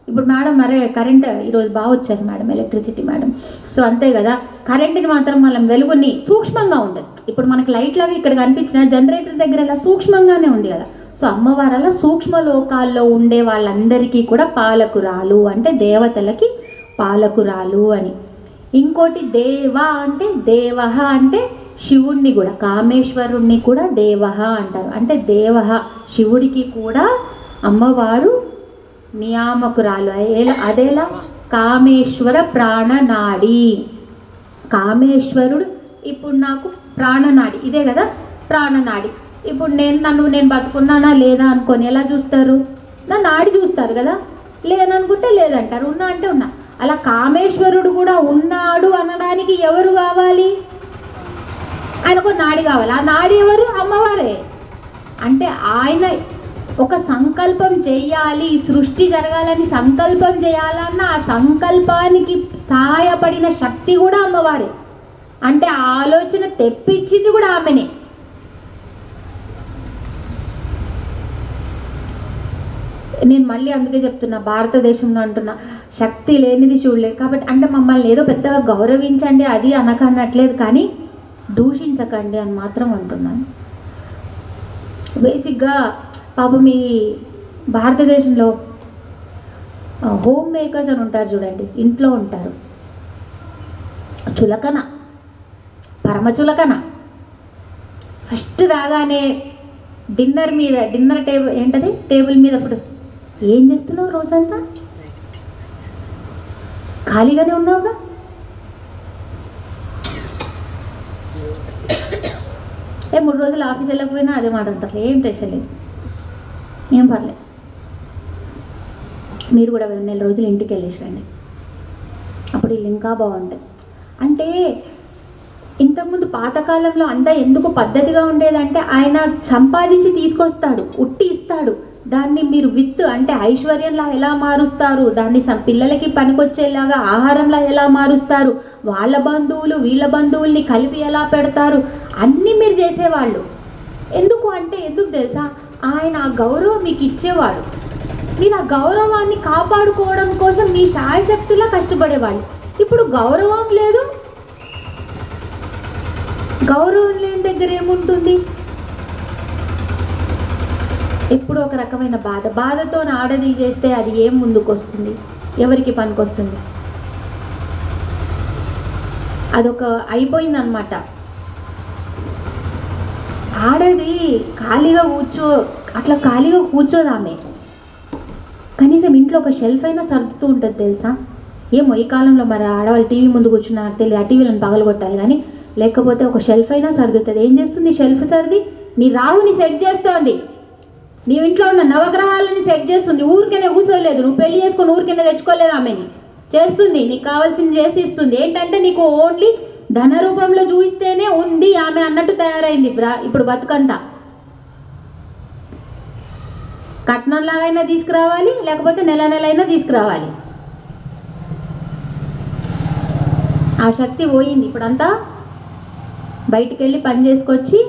ఇప్పుడు మేడం మరే కరెంట్ ఈరోజు బాగా వచ్చారు మేడం, ఎలక్ట్రిసిటీ మేడం. సో అంతే కదా, కరెంటుని మాత్రం మనం వెలుగుని సూక్ష్మంగా ఉండదు. ఇప్పుడు మనకి లైట్ లాగా ఇక్కడ కనిపించిన జనరేటర్ దగ్గర ఇలా సూక్ష్మంగానే ఉంది కదా. సో అమ్మవారు అలా సూక్ష్మ లోకాల్లో ఉండే వాళ్ళందరికీ కూడా పాలకురాలు, అంటే దేవతలకి పాలకురాలు అని. ఇంకోటి దేవ అంటే దేవహ అంటే శివుణ్ణి కూడా, కామేశ్వరుణ్ణి కూడా దేవహ అంటారు. అంటే దేవహ శివుడికి కూడా అమ్మవారు నియామకురాలు. అదేలా? కామేశ్వర ప్రాణనాడి. కామేశ్వరుడు ఇప్పుడు నాకు ప్రాణనాడి, ఇదే కదా ప్రాణనాడి. ఇప్పుడు నేను బతుకున్నానా లేదా అనుకొని ఎలా చూస్తారు? నా నాడి చూస్తారు కదా. లేదనుకుంటే లేదంటారు, ఉన్నా అంటే ఉన్నా. అలా కామేశ్వరుడు కూడా ఉన్నాడు అనడానికి ఎవరు కావాలి? ఆయనకు నాడి కావాలి. ఆ నాడి ఎవరు? అమ్మవారే. అంటే ఆయన ఒక సంకల్పం చేయాలి, సృష్టి జరగాలని సంకల్పం చేయాలన్న ఆ సంకల్పానికి సహాయపడిన శక్తి కూడా అమ్మవారే. అంటే ఆలోచన తెప్పించింది కూడా ఆమెనే. నేను మళ్ళీ అందుకే చెప్తున్నా, భారతదేశంలో అంటున్నా, శక్తి లేనిది చూడలేదు. కాబట్టి అంటే మమ్మల్ని ఏదో పెద్దగా గౌరవించండి అది అనకన్నట్లేదు, కానీ దూషించకండి అని మాత్రం అంటున్నాను. బేసిక్గా పాపం ఈ భారతదేశంలో హోమ్ మేకర్స్ అని ఉంటారు చూడండి, ఇంట్లో ఉంటారు. చులకన, పరమ చులకన. ఫస్ట్ రాగానే డిన్నర్ టేబుల్ ఏంటది, టేబుల్ మీద ఇప్పుడు ఏం చేస్తున్నావు రోజంతా? ఖాళీగానే ఉన్నావుగా. 3 రోజులు ఆఫీస్ వెళ్ళకపోయినా అదే మాట అంటారు, ఏం టెన్షన్ లేదు, ఏం పర్లేదు, మీరు కూడా 4 రోజులు ఇంటికి వెళ్ళేసి రండి, అప్పుడు వీళ్ళు ఇంకా బాగుంటుంది. అంటే ఇంతకుముందు పాతకాలంలో అంతా ఎందుకు పద్ధతిగా ఉండేదంటే ఆయన సంపాదించి తీసుకొస్తాడు, ఉట్టి ఇస్తాడు. దాన్ని మీరు అంటే ఐశ్వర్యంలా ఎలా మారుస్తారు, దాన్ని పిల్లలకి పనికొచ్చేలాగా ఆహారంలా ఎలా మారుస్తారు, వాళ్ళ బంధువులు వీళ్ళ బంధువుల్ని కలిపి ఎలా పెడతారు, అన్నీ మీరు చేసేవాళ్ళు. ఎందుకు తెలుసా, ఆయన ఆ గౌరవం మీకు ఇచ్చేవాడు. మీరు ఆ గౌరవాన్ని కాపాడుకోవడం కోసం మీ శాయశక్తిలా కష్టపడేవాళ్ళు. ఇప్పుడు గౌరవం లేదు, గౌరవం లేని దగ్గర ఏముంటుంది? ఎప్పుడు ఒక రకమైన బాధతో ఆడది చేస్తే అది ఏం ముందుకు వస్తుంది, ఎవరికి పనికొస్తుంది? అదొక అయిపోయిందనమాట. ఆడది ఖాళీగా కూర్చోదు ఆమె. కనీసం ఇంట్లో ఒక షెల్ఫ్ అయినా సర్దుతూ ఉంటుంది తెలుసా. ఏమో ఈ కాలంలో మరి ఆడవాళ్ళు టీవీ ముందు కూర్చున్నా నాకు తెలియదు, ఆ టీవీలను పగలగొట్టాలి, కానీ లేకపోతే ఒక షెల్ఫ్ అయినా సర్దుతుంది. ఏం చేస్తుంది షెల్ఫ్ సర్ది? నీ రాహుని సెట్ చేస్తోంది, నీ ఇంట్లో ఉన్న నవగ్రహాలని సెట్ చేస్తుంది. ఊరికనే కూర్చోలేదు, నువ్వు పెళ్లి చేసుకొని ఊరికనే తెచ్చుకోలేదు, ఆమెని చేస్తుంది, నీకు కావాల్సింది చేసి ఇస్తుంది. ఏంటంటే నీకు ఓన్లీ ధన రూపంలో చూపిస్తేనే ఉంది ఆమె అన్నట్టు తయారైంది ఇప్పుడు బతుకంతా. కట్నంలాగైనా తీసుకురావాలి, లేకపోతే నెలైనా తీసుకురావాలి. ఆ శక్తి పోయింది. ఇప్పుడంతా బయటికి వెళ్ళి పని చేసుకొచ్చి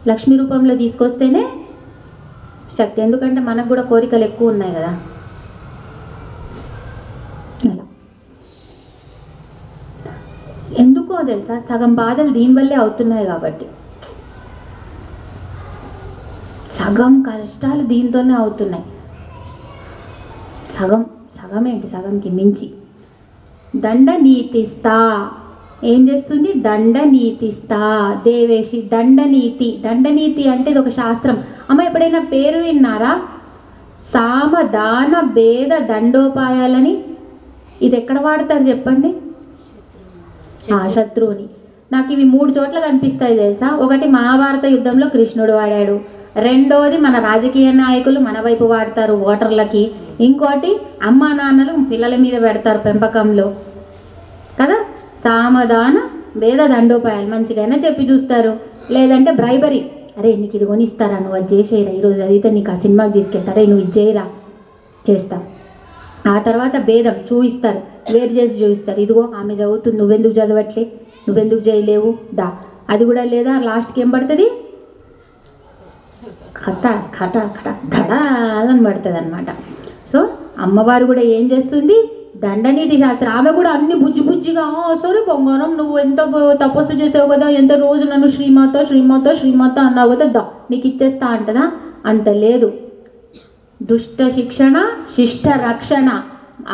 లక్ష్మీ రూపంలో తీసుకొస్తేనే శక్తి. ఎందుకంటే మనకు కూడా కోరికలు ఎక్కువ ఉన్నాయి కదా. అలా ఎందుకో తెలుసా, సగం బాధలు దీనివల్లే అవుతున్నాయి కాబట్టి, సగం కష్టాలు దీంతోనే అవుతున్నాయి. సగమేంటి, సగంకి మించి. దండ నీతిస్తా ఏం చేస్తుంది? దండ నీతిస్తా దేవేశి. దండనీతి అంటే ఇది ఒక శాస్త్రం. అమ్మ ఎప్పుడైనా పేరు విన్నారా? సామ దాన భేద దండోపాయాలని. ఇది ఎక్కడ వాడతారు చెప్పండి? శత్రువుని. నాకు ఇవి 3 చోట్ల కనిపిస్తాయి తెలుసా. ఒకటి మహాభారత యుద్ధంలో కృష్ణుడు వాడాడు, రెండోది మన రాజకీయ నాయకులు మన వైపు వాడతారు ఓటర్లకి, ఇంకోటి అమ్మా నాన్నలు పిల్లల మీద పెడతారు పెంపకంలో కదా. సామధాన భేద దండోపాయాలు మంచిగానే చెప్పి చూస్తారు. లేదంటే బ్రైబరీ, అరే నీకు ఇది కొనిస్తారా, నువ్వు అది చేసేయరా, ఈరోజు చదివితే నీకు ఆ సినిమాకి తీసుకెళ్తారా, నువ్వు ఇది చేయరా, చేస్తా. ఆ తర్వాత భేదం చూపిస్తారు, వేరు చేసి చూపిస్తారు. ఇదిగో ఆమె చదువుతుంది, నువ్వెందుకు చదవట్లే, నువ్వెందుకు చేయలేవు, దా. అది కూడా లేదా, లాస్ట్కి ఏం పడుతుంది? ఖట ధడాలని పడుతుంది అనమాట. సో అమ్మవారు కూడా ఏం చేస్తుంది? దండనీతి శాస్త్రం. ఆమె కూడా అన్ని బుజ్జిగా, సరే బంగారం నువ్వు ఎంత తపస్సు చేసావు కదా, ఎంత రోజు నన్ను శ్రీమాత అన్నావు కదా, దా నీకు ఇచ్చేస్తా అంటదా? అంత లేదు. దుష్ట శిక్షణ శిష్ట రక్షణ.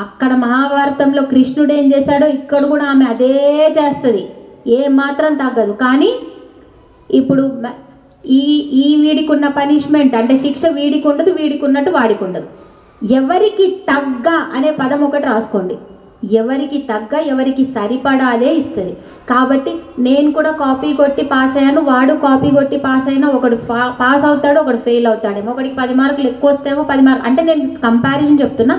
అక్కడ మహాభారతంలో కృష్ణుడు ఏం చేశాడో ఇక్కడ కూడా ఆమె అదే చేస్తుంది, ఏ మాత్రం తగ్గదు. కానీ ఇప్పుడు ఈ వీడికి ఉన్న పనిష్మెంట్ అంటే శిక్ష వీడికి ఉండదు, వీడికి ఉన్నట్టు వాడికి ఉండదు. ఎవరికి తగ్గ అనే పదం ఒకటి రాసుకోండి. ఎవరికి తగ్గ ఎవరికి సరిపడా అదే ఇస్తుంది. కాబట్టి నేను కూడా కాపీ కొట్టి పాస్ అయ్యాను, వాడు కాపీ కొట్టి పాస్ అయినా ఒకడు పాస్ అవుతాడు, ఒకడు ఫెయిల్ అవుతాడేమో. ఒకడికి 10 మార్కులు ఎక్కువ వస్తేమో 10 మార్కులు అంటే నేను కంపారిజన్ చెప్తున్నా.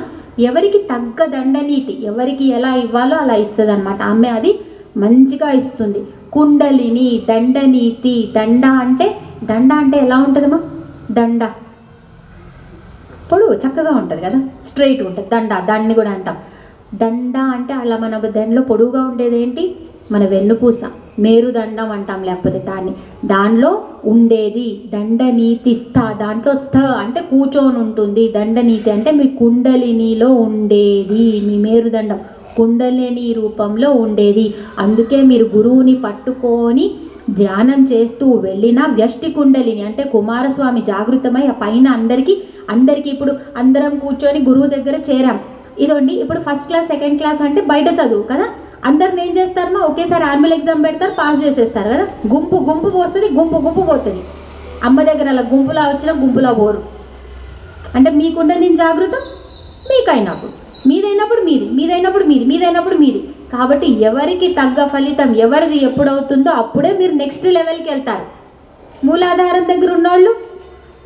ఎవరికి తగ్గ దండనీతి, ఎవరికి ఎలా ఇవ్వాలో అలా ఇస్తుంది అనమాట. ఆమె అది మంచిగా ఇస్తుంది. కుండలిని దండనీతి. దండ అంటే ఎలా ఉంటుందమ్మా? దండ పొడుగు చక్కగా ఉంటుంది కదా, స్ట్రైట్ ఉంటుంది. దాన్ని కూడా అంటాం. దండ అంటే అలా మన దానిలో పొడుగుగా ఉండేది ఏంటి? మన వెన్నుపూస, మేరుదండం అంటాం, లేకపోతే దానిలో ఉండేది దండనీతి స్థ. దాంట్లో స్థ అంటే కూర్చొని ఉంటుంది. దండనీతి అంటే మీ కుండలినిలో ఉండేది, మీ మేరుదండం కుండలిని రూపంలో ఉండేది. అందుకే మీరు గురువుని పట్టుకొని ధ్యానం చేస్తూ వెళ్ళిన వ్యష్టి కుండలిని అంటే కుమారస్వామి జాగృతమై ఆ పైన అందరికీ ఇప్పుడు అందరం కూర్చొని గురువు దగ్గర చేరాం. ఇదండి ఇప్పుడు ఫస్ట్ క్లాస్ సెకండ్ క్లాస్ అంటే బయట చదువు కదా. అందరిని ఏం చేస్తారమ్మా? ఒకేసారి ఆర్మల్ ఎగ్జామ్ పెడతారు, పాస్ చేసేస్తారు కదా. గుంపు పోస్తుంది, గుంపు పోతుంది. అమ్మ దగ్గర అలా గుంపులా వచ్చినా గుంపులా పోరు. అంటే మీకుండని జాగృతం మీకైనప్పుడు, మీదైనప్పుడు మీది. కాబట్టి ఎవరికి తగ్గ ఫలితం ఎవరిది ఎప్పుడవుతుందో అప్పుడే మీరు నెక్స్ట్ లెవెల్కి వెళ్తారు. మూలాధారం దగ్గర ఉన్నోళ్ళు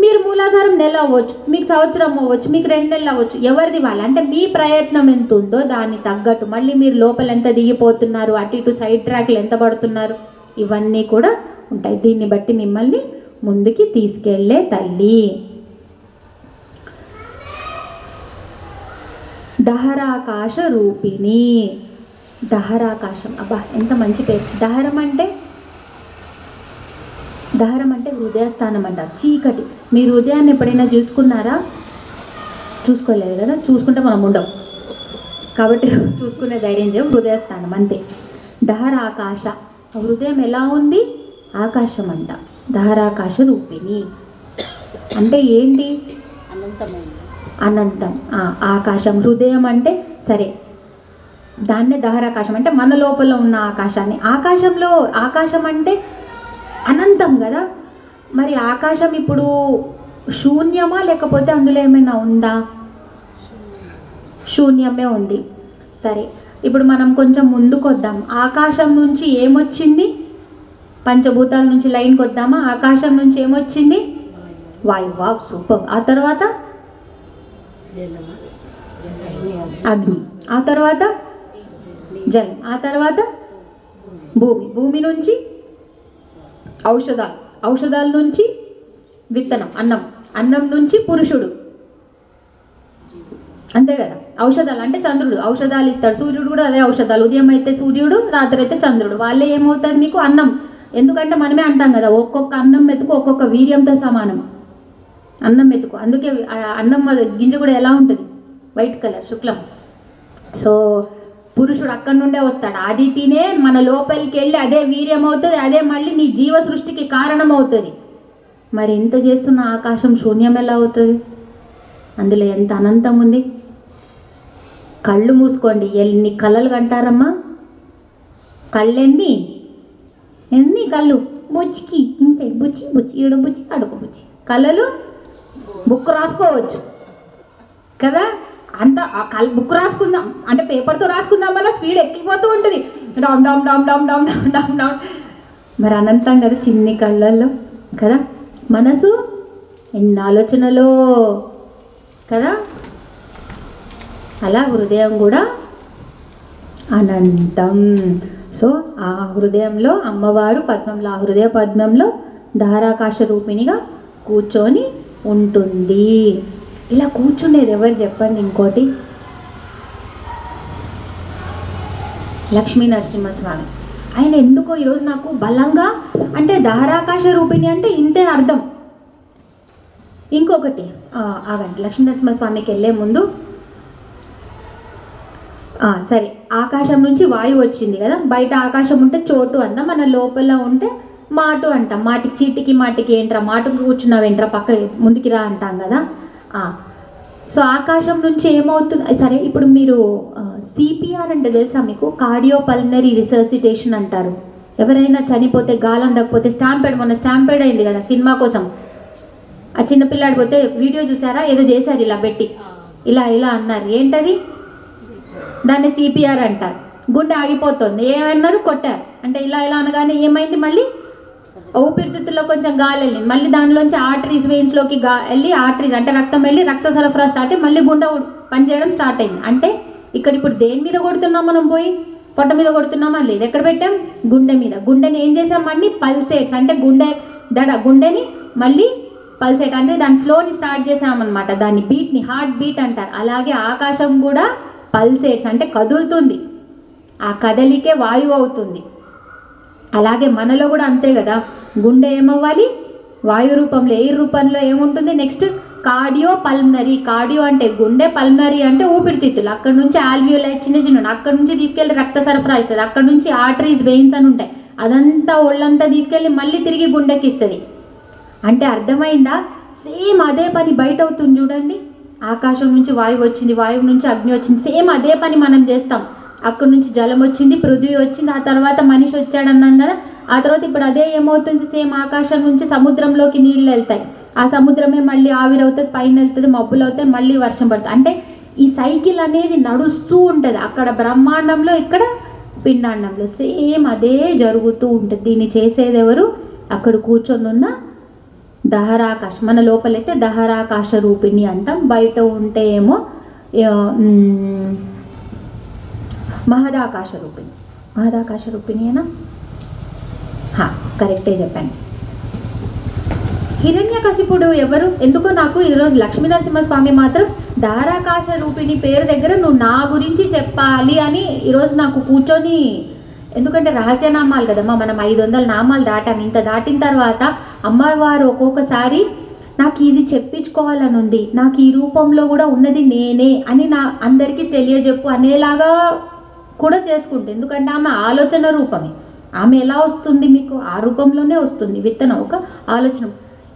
మీరు మూలాధారం నెల అవ్వచ్చు, మీకు సంవత్సరం అవ్వచ్చు, మీకు 2 నెలలు అవ్వచ్చు, ఎవరిది వాళ్ళు. అంటే మీ ప్రయత్నం ఎంత ఉందో దాన్ని తగ్గట్టు మళ్ళీ మీరు లోపల ఎంత దిగిపోతున్నారు, అటు ఇటు సైడ్ ట్రాక్లు ఎంత పడుతున్నారు, ఇవన్నీ కూడా ఉంటాయి. దీన్ని బట్టి మిమ్మల్ని ముందుకి తీసుకెళ్లే తల్లి. దహరాకాశ రూపిణి. దహరాకాశం, అబ్బా ఎంత మంచి పేరు. దహరం అంటే హృదయస్థానం అంట, చీకటి. మీరు హృదయాన్ని ఎప్పుడైనా చూసుకున్నారా? చూసుకోలేదు కదా, చూసుకుంటే మనం ఉండవు కాబట్టి చూసుకునే ధైర్యం చేయవు. హృదయస్థానం అంతే. దహరాకాశ, హృదయం ఎలా ఉంది? ఆకాశం అంట. దహరాకాశ రూపిణి అంటే ఏంటి? అనంతం. ఆకాశం. హృదయం అంటే సరే, దాన్నే దహరాకాశం అంటే మన లోపల ఉన్న ఆకాశాన్ని. ఆకాశం అంటే అనంతం కదా. మరి ఆకాశం ఇప్పుడు శూన్యమా లేకపోతే అందులో ఏమైనా ఉందా? శూన్యమే ఉంది. సరే, ఇప్పుడు మనం కొంచెం ముందుకు వద్దాం. ఆకాశం నుంచి ఏమొచ్చింది? పంచభూతాల నుంచి లైన్కి వద్దామా? ఆకాశం నుంచి ఏమొచ్చింది? వాయువా, సూపర్. ఆ తర్వాత అగ్ని, ఆ తర్వాత జలం, ఆ తర్వాత భూమి, భూమి నుంచి ఔషధాల నుంచి విత్తనం, అన్నం నుంచి పురుషుడు, అంతే కదా. ఔషధాలు అంటే చంద్రుడు ఔషధాలు ఇస్తాడు, సూర్యుడు కూడా అదే ఔషధాలు. ఉదయం అయితే సూర్యుడు, రాత్రి అయితే చంద్రుడు. వాళ్ళే ఏమవుతుంది మీకు? అన్నం. ఎందుకంటే మనమే అంటాం కదా, ఒక్కొక్క అన్నం మెతుకు ఒక్కొక్క వీర్యంతో సమానం. అన్నం మెతుకు, అందుకే అన్నం గింజ కూడా ఎలా ఉంటుంది? White colour, శుక్లం. సో పురుషుడు అక్కడి నుండే వస్తాడు. అది తినే మన లోపలికి వెళ్ళి అదే వీర్యం అవుతుంది, అదే మళ్ళీ నీ జీవ సృష్టికి కారణం అవుతుంది. మరి ఇంత చేస్తున్న ఆకాశం శూన్యం ఎలా అవుతుంది? అందులో ఎంత అనంతం ఉంది. కళ్ళు మూసుకోండి, ఎన్ని కళ్ళలు కంటారమ్మా? కళ్ళెన్ని కళ్ళు? బుచ్చికి ఇంతే, బుచ్చి ఈడు బుచ్చి, అడుగు బుచ్చి. కళ్ళలు బుక్ రాసుకోవచ్చు కదా. అంత బుక్ రాసుకుందాం అంటే పేపర్తో రాసుకుందాం వల్ల స్పీడ్ ఎక్కిపోతూ ఉంటుంది, down down down down down down down down. మరి అనంతం కదా చిన్ని కళ్ళల్లో కదా. మనసు ఎన్ని ఆలోచనలో కదా. అలా హృదయం కూడా అనంతం. సో ఆ హృదయంలో అమ్మవారు పద్మంలో, ఆ హృదయ పద్మంలో ధారాకాశ రూపిణిగా కూర్చొని ఉంటుంది. ఇలా కూర్చునేది ఎవరు చెప్పండి? ఇంకోటి, లక్ష్మీ నరసింహస్వామి. ఆయన ఎందుకో ఈరోజు నాకు బలంగా అంటే ధారాకాశ రూపిణి అంటే ఇంతే అర్థం. ఇంకొకటి ఆగండి, లక్ష్మీ నరసింహస్వామికి వెళ్ళే ముందు సరే, ఆకాశం నుంచి వాయువు వచ్చింది కదా. బయట ఆకాశం ఉంటే చోటు అందాం, మన లోపల ఉంటే మాటు అంటాం. మాటికి చీటికి మాటికి ఏంట్రా, మాటుకు కూర్చున్నావేంట్రా, పక్క ముందుకి రా అంటాం కదా. సో ఆకాశం నుంచి ఏమవుతుంది? సరే, ఇప్పుడు మీరు సిపిఆర్ అంటే తెలుసా మీకు? కార్డియో పల్మనరీ రిసర్సిటేషన్ అంటారు. ఎవరైనా చనిపోతే, గాలి అందకపోతే, స్టాంపేడ్, మొన్న స్టాంపేడ్ అయింది కదా సినిమా కోసం. ఆ చిన్నపిల్లాడి పోతే వీడియో చూసారా? ఏదో చేశారు ఇలా పెట్టి, ఇలా ఇలా అన్నారు. ఏంటది? దాన్ని సిపిఆర్ అంటారు. గుండె ఆగిపోతుంది, ఏమన్నారు? కొట్టారు అంటే ఇలా ఇలా అనగానే ఏమైంది? మళ్ళీ ఊపిరితిత్తుల్లో కొంచెం గాలి వెళ్ళింది, మళ్ళీ దానిలోంచి ఆర్టరీస్, వెయిన్స్లోకి వెళ్ళి ఆర్టరీస్ అంటే రక్తం వెళ్ళి రక్త సరఫరా స్టార్ట్ అయ్యి మళ్ళీ గుండె పనిచేయడం స్టార్ట్ అయింది. అంటే ఇక్కడ ఇప్పుడు దేని మీద కొడుతున్నాం మనం? పోయి పొట్ట మీద కొడుతున్నామా? లేదు. ఎక్కడ పెట్టాం? గుండె మీద. గుండెని ఏం చేసాం? మళ్ళీ పల్సేట్స్ అంటే గుండెని మళ్ళీ పల్సేట్ అంటే దాని ఫ్లోని స్టార్ట్ చేసామన్నమాట. దాన్ని బీట్ని హార్ట్ బీట్ అంటారు. అలాగే ఆకాశం కూడా పల్సేట్స్ అంటే కదులుతుంది, ఆ కదలికే వాయువు అవుతుంది. అలాగే మనలో కూడా అంతే కదా. గుండె ఏమవ్వాలి? వాయు రూపంలో, ఎయిర్ రూపంలో ఏముంటుంది? Next cardio pulmonary. కార్డియో అంటే గుండె, పల్మనరీ అంటే ఊపిరితిత్తులు. అక్కడ నుంచి ఆల్వియోలై చిన్న చిన్న, అక్కడ నుంచి తీసుకెళ్ళి రక్త సరఫరా ఇస్తుంది. అక్కడ నుంచి ఆర్టరీస్, వెయిన్స్ అని ఉంటాయి. అదంతా ఒళ్ళంతా తీసుకెళ్ళి మళ్ళీ తిరిగి గుండెకి ఇస్తుంది. అంటే అర్థమైందా? సేమ్ అదే పని బయట అవుతుంది చూడండి. ఆకాశం నుంచి వాయువు వచ్చింది, వాయువు నుంచి అగ్ని వచ్చింది, సేమ్ అదే పని మనం చేస్తాం. అక్కడ నుంచి జలం వచ్చింది, పృథ్వీ వచ్చింది, ఆ తర్వాత మనిషి వచ్చాడు అన్నాను కదా. ఆ తర్వాత ఇప్పుడు అదే ఏమవుతుంది? సేమ్ ఆకాశం నుంచి సముద్రంలోకి నీళ్ళు వెళ్తాయి, ఆ సముద్రమే మళ్ళీ ఆవిరవుతుంది, పైన వెళ్తుంది, మబ్బులు అవుతాయి, మళ్ళీ వర్షం పడుతుంది. అంటే ఈ సైకిల్ అనేది నడుస్తూ ఉంటుంది. అక్కడ బ్రహ్మాండంలో, ఇక్కడ పిండాండంలో సేమ్ అదే జరుగుతూ ఉంటుంది. దీన్ని చేసేది ఎవరు? అక్కడ కూర్చొని ఉన్న దహరాకాశ, మన లోపలైతే దహరాకాశ రూపిణి అంటాం, బయట ఉంటే ఏమో మహదాకాశ రూపిణి. మహదాకాశ రూపిణియేనా? కరెక్టే చెప్పాను. హిరణ్యకశిపుడు ఎవరు? ఎందుకో నాకు ఈరోజు లక్ష్మీనరసింహస్వామి మాత్రం దహరాకాశ రూపిణి పేరు దగ్గర నువ్వు నా గురించి చెప్పాలి అని ఈరోజు నాకు కూర్చొని, ఎందుకంటే రహస్యనామాలు కదమ్మా, మనం 500 నామాలు దాటాం. ఇంత దాటిన తర్వాత అమ్మవారు ఒక్కొక్కసారి నాకు ఇది చెప్పించుకోవాలని ఉంది, నాకు ఈ రూపంలో కూడా ఉన్నది నేనే అని నా అందరికీ తెలియజెప్పు అనేలాగా కూడా చేసుకుంటే, ఎందుకంటే ఆమె ఆలోచన రూపమే. ఆమె ఎలా వస్తుంది మీకు? ఆ రూపంలోనే వస్తుంది, విత్తనం, ఒక ఆలోచన.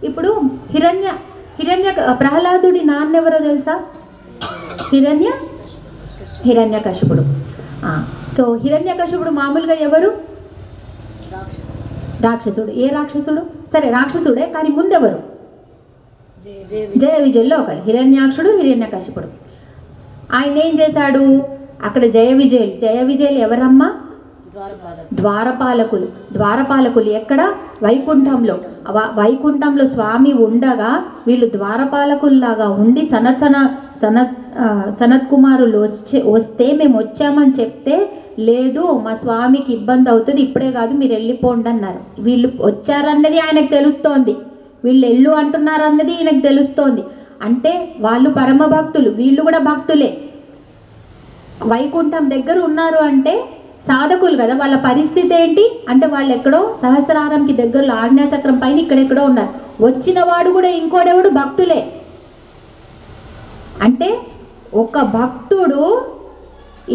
ఇప్పుడు హిరణ్య ప్రహ్లాదుడి నాన్నెవరో తెలుసా? హిరణ్యకశిపుడు. సో హిరణ్యకశిపుడు మామూలుగా ఎవరు? రాక్షసుడు. ఏ రాక్షసుడు? సరే రాక్షసుడే, కానీ ముందెవరు? జయ విజయుల్లో ఒకడు హిరణ్యాక్షుడు, హిరణ్యకశిపుడు. ఆయన ఏం చేశాడు అక్కడ? జయ విజయులు ఎవరమ్మా? ద్వారపాలకులు ఎక్కడ? వైకుంఠంలో స్వామి ఉండగా వీళ్ళు ద్వారపాలకుల్లాగా ఉండి సనత్ కుమారులు వస్తే మేము వచ్చామని చెప్తే, లేదు మా స్వామికి ఇబ్బంది అవుతుంది, ఇప్పుడే కాదు మీరు వెళ్ళిపోండి అన్నారు. వీళ్ళు వచ్చారన్నది ఆయనకు తెలుస్తోంది, వీళ్ళు ఎల్లు అంటున్నారన్నది ఈయనకు తెలుస్తోంది. అంటే వాళ్ళు పరమ భక్తులు, వీళ్ళు కూడా భక్తులే. వైకుంఠం దగ్గర ఉన్నారు అంటే సాధకులు కదా, వాళ్ళ పరిస్థితి ఏంటి అంటే వాళ్ళు ఎక్కడో సహస్రారంకి దగ్గరలో ఆజ్ఞాచక్రం పైన ఇక్కడెక్కడో ఉన్నారు. వచ్చిన వాడు కూడా ఇంకోడెవడు భక్తులే. అంటే ఒక భక్తుడు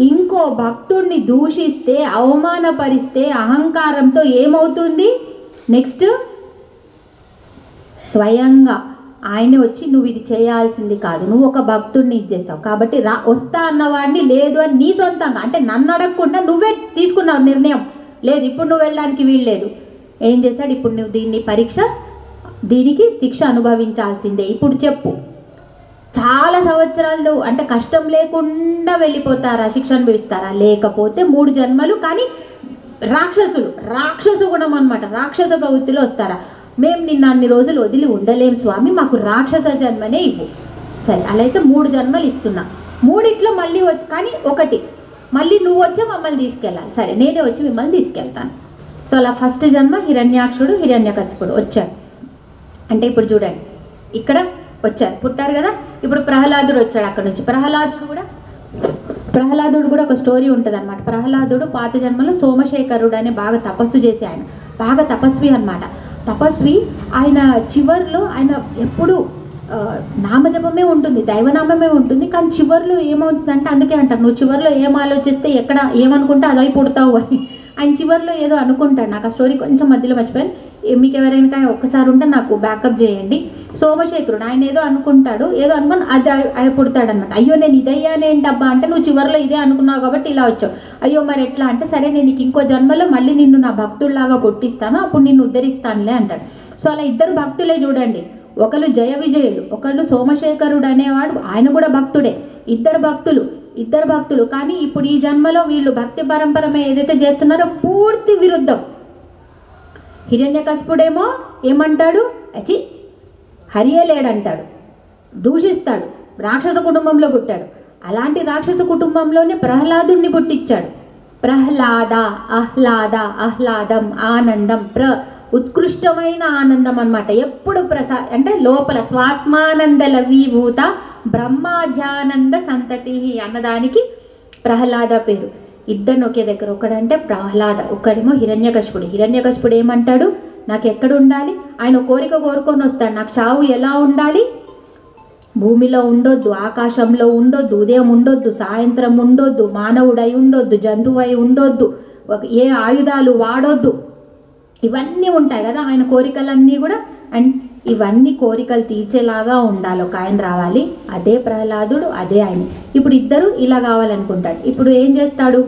ఇంకో భక్తుడిని దూషిస్తే, అవమానపరిస్తే అహంకారంతో ఏమవుతుంది? నెక్స్ట్ స్వయంగా ఆయనే వచ్చి నువ్వు ఇది చేయాల్సింది కాదు, నువ్వు ఒక భక్తుడిని ఇది చేసావు కాబట్టి వస్తా అన్నవాడిని లేదు అని నీ సొంతంగా, అంటే నన్ను అడగకుండా నువ్వే తీసుకున్నావు నిర్ణయం, లేదు ఇప్పుడు నువ్వు వెళ్ళడానికి వీలు లేదు. ఏం చేశాడు? ఇప్పుడు నువ్వు దీనికి శిక్ష అనుభవించాల్సిందే. ఇప్పుడు చెప్పు, చాలా సంవత్సరాలు అంటే కష్టం లేకుండా వెళ్ళిపోతారా? శిక్ష అనుభవిస్తారా? లేకపోతే 3 జన్మలు, కానీ రాక్షసు గుణం అనమాట, రాక్షస ప్రవృత్తిలో వస్తారా? మేము నిన్న అన్ని రోజులు వదిలి ఉండలేం స్వామి, మాకు రాక్షస జన్మనే ఇవ్వు. సరే అలా అయితే 3 జన్మలు ఇస్తున్నా, 3 మళ్ళీ వచ్చి, కానీ ఒకటి మళ్ళీ నువ్వు వచ్చి మమ్మల్ని తీసుకెళ్ళాలి. సరే నేనే వచ్చి మిమ్మల్ని తీసుకెళ్తాను. సో అలా ఫస్ట్ జన్మ హిరణ్యాక్షుడు, హిరణ్యకశిపుడు వచ్చాడు. అంటే ఇప్పుడు చూడండి, ఇక్కడ వచ్చారు, పుట్టారు కదా. ఇప్పుడు ప్రహ్లాదుడు వచ్చాడు అక్కడ నుంచి. ప్రహ్లాదుడు కూడా ఒక స్టోరీ ఉంటుంది అనమాట. ప్రహ్లాదుడు పాత జన్మలో సోమశేఖరుడు అనే బాగా తపస్సు చేసి, ఆయన బాగా తపస్వి అనమాట. తపస్వి ఆయన చివర్లో ఆయన ఎప్పుడు నామజపమే ఉంటుంది, దైవనామమే ఉంటుంది, కానీ చివర్లో ఏమవుతుందంటే, అందుకే అంటారు నువ్వు చివర్లో ఏం ఆలోచిస్తే ఎక్కడ ఏమనుకుంటే అదై పుడతావు అని. ఆయన చివర్లో ఏదో అనుకుంటాడు. నాకు ఆ స్టోరీ కొంచెం మధ్యలో మర్చిపోయాను, మీకు ఎవరైనా ఒక్కసారి ఉంటే నాకు బ్యాకప్ చేయండి. సోమశేఖరుడు ఆయన ఏదో అనుకుంటాడు, ఏదో అనుకుని అది పుడతాడు అనమాట. అయ్యో నేను ఇదయ్యానేంటబ్బా అంటే, నువ్వు చివరిలో ఇదే అనుకున్నావు కాబట్టి ఇలా వచ్చావు. అయ్యో మరి ఎట్లా అంటే, సరే నేను నీకు ఇంకో జన్మలో మళ్ళీ నిన్ను నా భక్తుల్లాగా పుట్టిస్తాను, అప్పుడు నిన్ను ఉద్ధరిస్తానులే అంటాడు. సో అలా ఇద్దరు భక్తులే చూడండి, ఒకళ్ళు జయ విజయులు, ఒకళ్ళు సోమశేఖరుడు అనేవాడు, ఆయన కూడా భక్తుడే. ఇద్దరు భక్తులు కానీ ఇప్పుడు ఈ జన్మలో వీళ్ళు భక్తి పరంపరమే ఏదైతే చేస్తున్నారో పూర్తి విరుద్ధం. హిరణ్యకశిపుడేమో ఏమంటాడు? అచి హరియే లేడంటాడు, దూషిస్తాడు, రాక్షస కుటుంబంలో పుట్టాడు. అలాంటి రాక్షస కుటుంబంలోనే ప్రహ్లాదుడిని పుట్టించాడు. ఆహ్లాదం, ఆనందం, ఉత్కృష్టమైన ఆనందం అన్నమాట. ఎప్పుడు అంటే లోపల స్వాత్మానంద లవీభూత బ్రహ్మాజానంద సంతతి అన్నదానికి ప్రహ్లాద పేరు. ఇద్దరిని ఒకే దగ్గర, ఒకడంటే ప్రహ్లాద, ఒకడేమో హిరణ్యకశిపుడు ఏమంటాడు? నాకు ఎక్కడ ఉండాలి? ఆయన కోరిక కోరుకొని వస్తాడు, నాకు చావు ఎలా ఉండాలి? భూమిలో ఉండొద్దు, ఆకాశంలో ఉండొద్దు, ఉదయం ఉండొద్దు, సాయంత్రం ఉండొద్దు, మానవుడై ఉండొద్దు, జంతువై ఉండొద్దు, ఏ ఆయుధాలు వాడొద్దు, ఇవన్నీ ఉంటాయి కదా ఆయన కోరికలన్నీ కూడా. అండ్ ఇవన్నీ కోరికలు తీర్చేలాగా ఉండాలి, ఒక ఆయన రావాలి. అదే ప్రహ్లాదుడు, అదే ఆయన. ఇప్పుడు ఇద్దరు ఇలా కావాలనుకుంటాడు. ఇప్పుడు ఏం చేస్తాడు?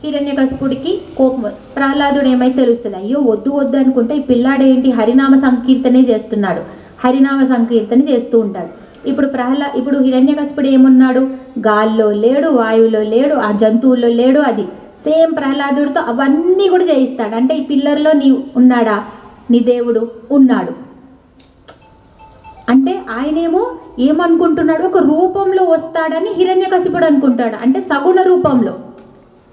హిరణ్యకశిపుడికి కోపం. ప్రహ్లాదుడు ఏమైతే తెలుస్తుంది, అయ్యో వద్దు అనుకుంటే ఈ పిల్లాడేంటి హరినామ సంకీర్తనే చేస్తున్నాడు, హరినామ సంకీర్తన చేస్తూ ఉంటాడు. ఇప్పుడు హిరణ్యకశిపుడు ఏమున్నాడు? గాల్లో లేడు, వాయువులో లేడు, ఆ జంతువుల్లో లేడు. అది సేమ్ ప్రహ్లాదుడితో అవన్నీ కూడా చేయిస్తాడు. అంటే ఈ పిల్లర్లో నీ ఉన్నాడా? నీ దేవుడు ఉన్నాడు. అంటే ఆయనేమో ఏమనుకుంటున్నాడు, ఒక రూపంలో వస్తాడని హిరణ్యకశిపుడు అనుకుంటాడు, అంటే సగుణ రూపంలో.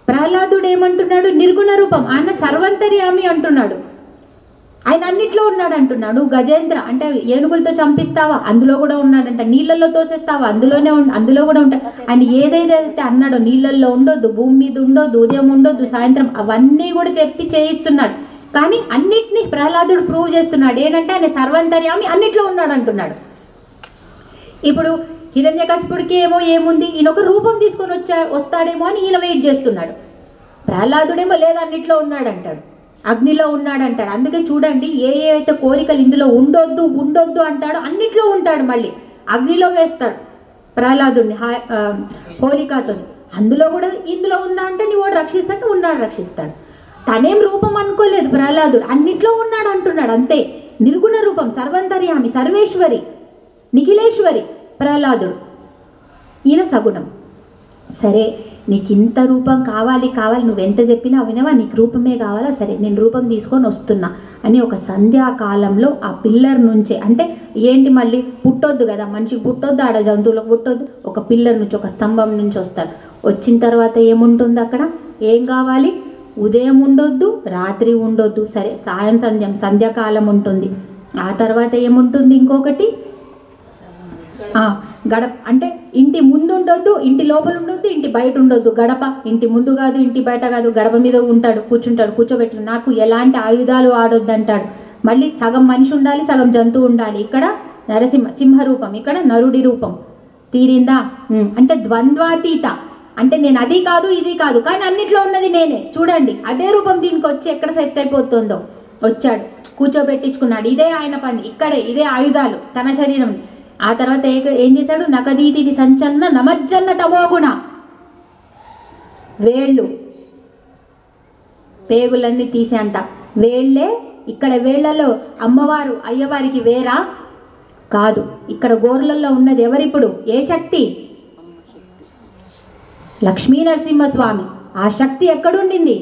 ప్రహ్లాదుడు ఏమంటున్నాడు, నిర్గుణ రూపం, ఆయన సర్వంతర్యామి అంటున్నాడు, ఆయన అన్నిట్లో ఉన్నాడు అంటున్నాడు. గజేంద్ర అంటే ఏనుగులతో చంపిస్తావా, అందులో కూడా ఉన్నాడంట. నీళ్ళల్లో తోసేస్తావా, అందులో కూడా ఉంటాడు. ఆయన ఏదైతే అన్నాడో, నీళ్ళల్లో ఉండొద్దు, భూమి మీద ఉండొద్దు, ఉదయం ఉండొద్దు, సాయంత్రం, అవన్నీ కూడా చెప్పి చేయిస్తున్నాడు. కానీ అన్నిటినీ ప్రహ్లాదుడు ప్రూవ్ చేస్తున్నాడు. ఏంటంటే ఆయన సర్వంతర్యామి, అన్నిట్లో ఉన్నాడు అంటున్నాడు. ఇప్పుడు హిరణ్యకశిపుడికి ఏమో ఏముంది, ఈయన ఒక రూపం తీసుకొని వస్తాడేమో అని ఈయన వెయిట్ చేస్తున్నాడు. ప్రహ్లాదుడేమో లేదు, అన్నిట్లో ఉన్నాడు అంటాడు, అగ్నిలో ఉన్నాడు అంటాడు. అందుకే చూడండి, ఏ అయితే కోరికలు ఇందులో ఉండొద్దు అంటాడో అన్నిట్లో ఉంటాడు. మళ్ళీ అగ్నిలో వేస్తాడు ప్రహ్లాదుడిని హోలికాతో. అందులో కూడా ఇందులో ఉన్నా అంటే నీ వాడు రక్షిస్తాడు, ఉన్నాడు రక్షిస్తాడు. తనేం రూపం అనుకోలేదు ప్రహ్లాదుడు, అన్నిట్లో ఉన్నాడు అంటున్నాడు అంతే. నిర్గుణ రూపం, సర్వంతర్యామి, సర్వేశ్వరి, నిఖిలేశ్వరి ప్రహ్లాదుడు. ఈయన సగుణం. సరే నీకు ఇంత రూపం కావాలి, నువ్వెంత చెప్పినా వినవా, నీకు రూపమే కావాలా, సరే నేను రూపం తీసుకొని వస్తున్నా అని ఒక సంధ్యాకాలంలో ఆ పిల్లర్ నుంచే, అంటే ఏంటి మళ్ళీ పుట్టొద్దు కదా, మనిషికి పుట్టొద్దు, ఆడ జంతువులకు పుట్టొద్దు, ఒక పిల్లర్ నుంచి, ఒక స్తంభం నుంచి వస్తాడు. వచ్చిన తర్వాత ఏముంటుంది అక్కడ, ఏం కావాలి, ఉదయం ఉండొద్దు, రాత్రి ఉండొద్దు, సరే సంధ్యాకాలం ఉంటుంది. ఆ తర్వాత ఏముంటుంది, ఇంకొకటి గడప, అంటే ఇంటి ముందు ఉండొద్దు, ఇంటి లోపల ఉండొద్దు, ఇంటి బయట ఉండొద్దు. గడప ఇంటి ముందు కాదు, ఇంటి బయట కాదు, గడప మీద కూర్చోబెట్టు, నాకు ఎలాంటి ఆయుధాలు ఆడొద్దు అంటాడు. మళ్ళీ సగం మనిషి ఉండాలి, సగం జంతువు ఉండాలి. ఇక్కడ సింహ రూపం, ఇక్కడ నరుడి రూపం. తీరిందా? అంటే ద్వంద్వాతీత, అంటే నేను అది కాదు ఇది కాదు, కానీ అన్నిట్లో ఉన్నది నేనే. చూడండి అదే రూపం దీనికి వచ్చి ఎక్కడ సెట్ అయిపోతుందో, వచ్చాడు, కూర్చోబెట్టించుకున్నాడు. ఇదే ఆయన పని, ఇక్కడే ఇదే ఆయుధాలు తన శరీరం. ఆ తర్వాత ఏం చేశాడు, నకదీతి సంచన్న నమజ్జన్న తమోగుణ, వేళ్ళు పేగులన్నీ తీసే అంట. వేళ్ళే ఇక్కడ, వేళ్లలో అమ్మవారు అయ్యవారికి వేరా కాదు. ఇక్కడ గోర్లలో ఉన్నది ఎవరిప్పుడు, ఏ శక్తి, లక్ష్మీ నరసింహస్వామి. ఆ శక్తి ఎక్కడుండింది,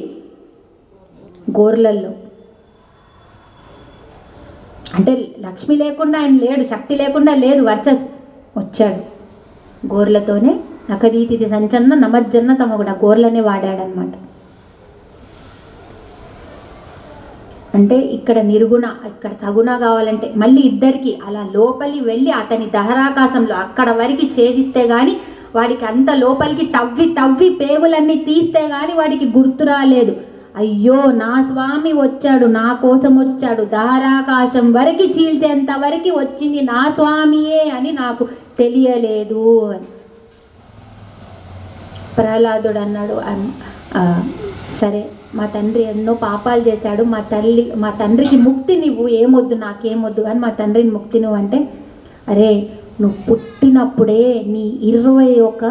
గోర్లల్లో. అంటే లక్ష్మి లేకుండా ఆయన లేడు, శక్తి లేకుండా లేదు, వర్చస్సు. వచ్చాడు గోర్లతోనే. నకదీతి సంచన్న నమజ్జన్న తమ కూడా గోర్లనే వాడాడనమాట. అంటే ఇక్కడ నిర్గుణ, ఇక్కడ సగుణ కావాలంటే మళ్ళీ ఇద్దరికి అలా లోపలి వెళ్ళి అతని దహరాకాశంలో అక్కడ వరకు ఛేదిస్తే కానీ వాడికి, అంత లోపలికి తవ్వి పేగులన్నీ తీస్తే కానీ వాడికి గుర్తు రాలేదు. అయ్యో నా స్వామి వచ్చాడు, నా కోసం వచ్చాడు, దహరాకాశం వరకు చీల్చేంత వరకు వచ్చింది నా స్వామియే అని నాకు తెలియలేదు అని ప్రహ్లాదుడు అన్నాడు. సరే మా తండ్రి ఎన్నో పాపాలు చేశాడు, మా తండ్రికి ముక్తి నువ్వు, ఏమొద్దు నాకేమొద్దు కానీ మా తండ్రిని ముక్తి నువ్వు అంటే, అరే నువ్వు పుట్టినప్పుడే నీ 21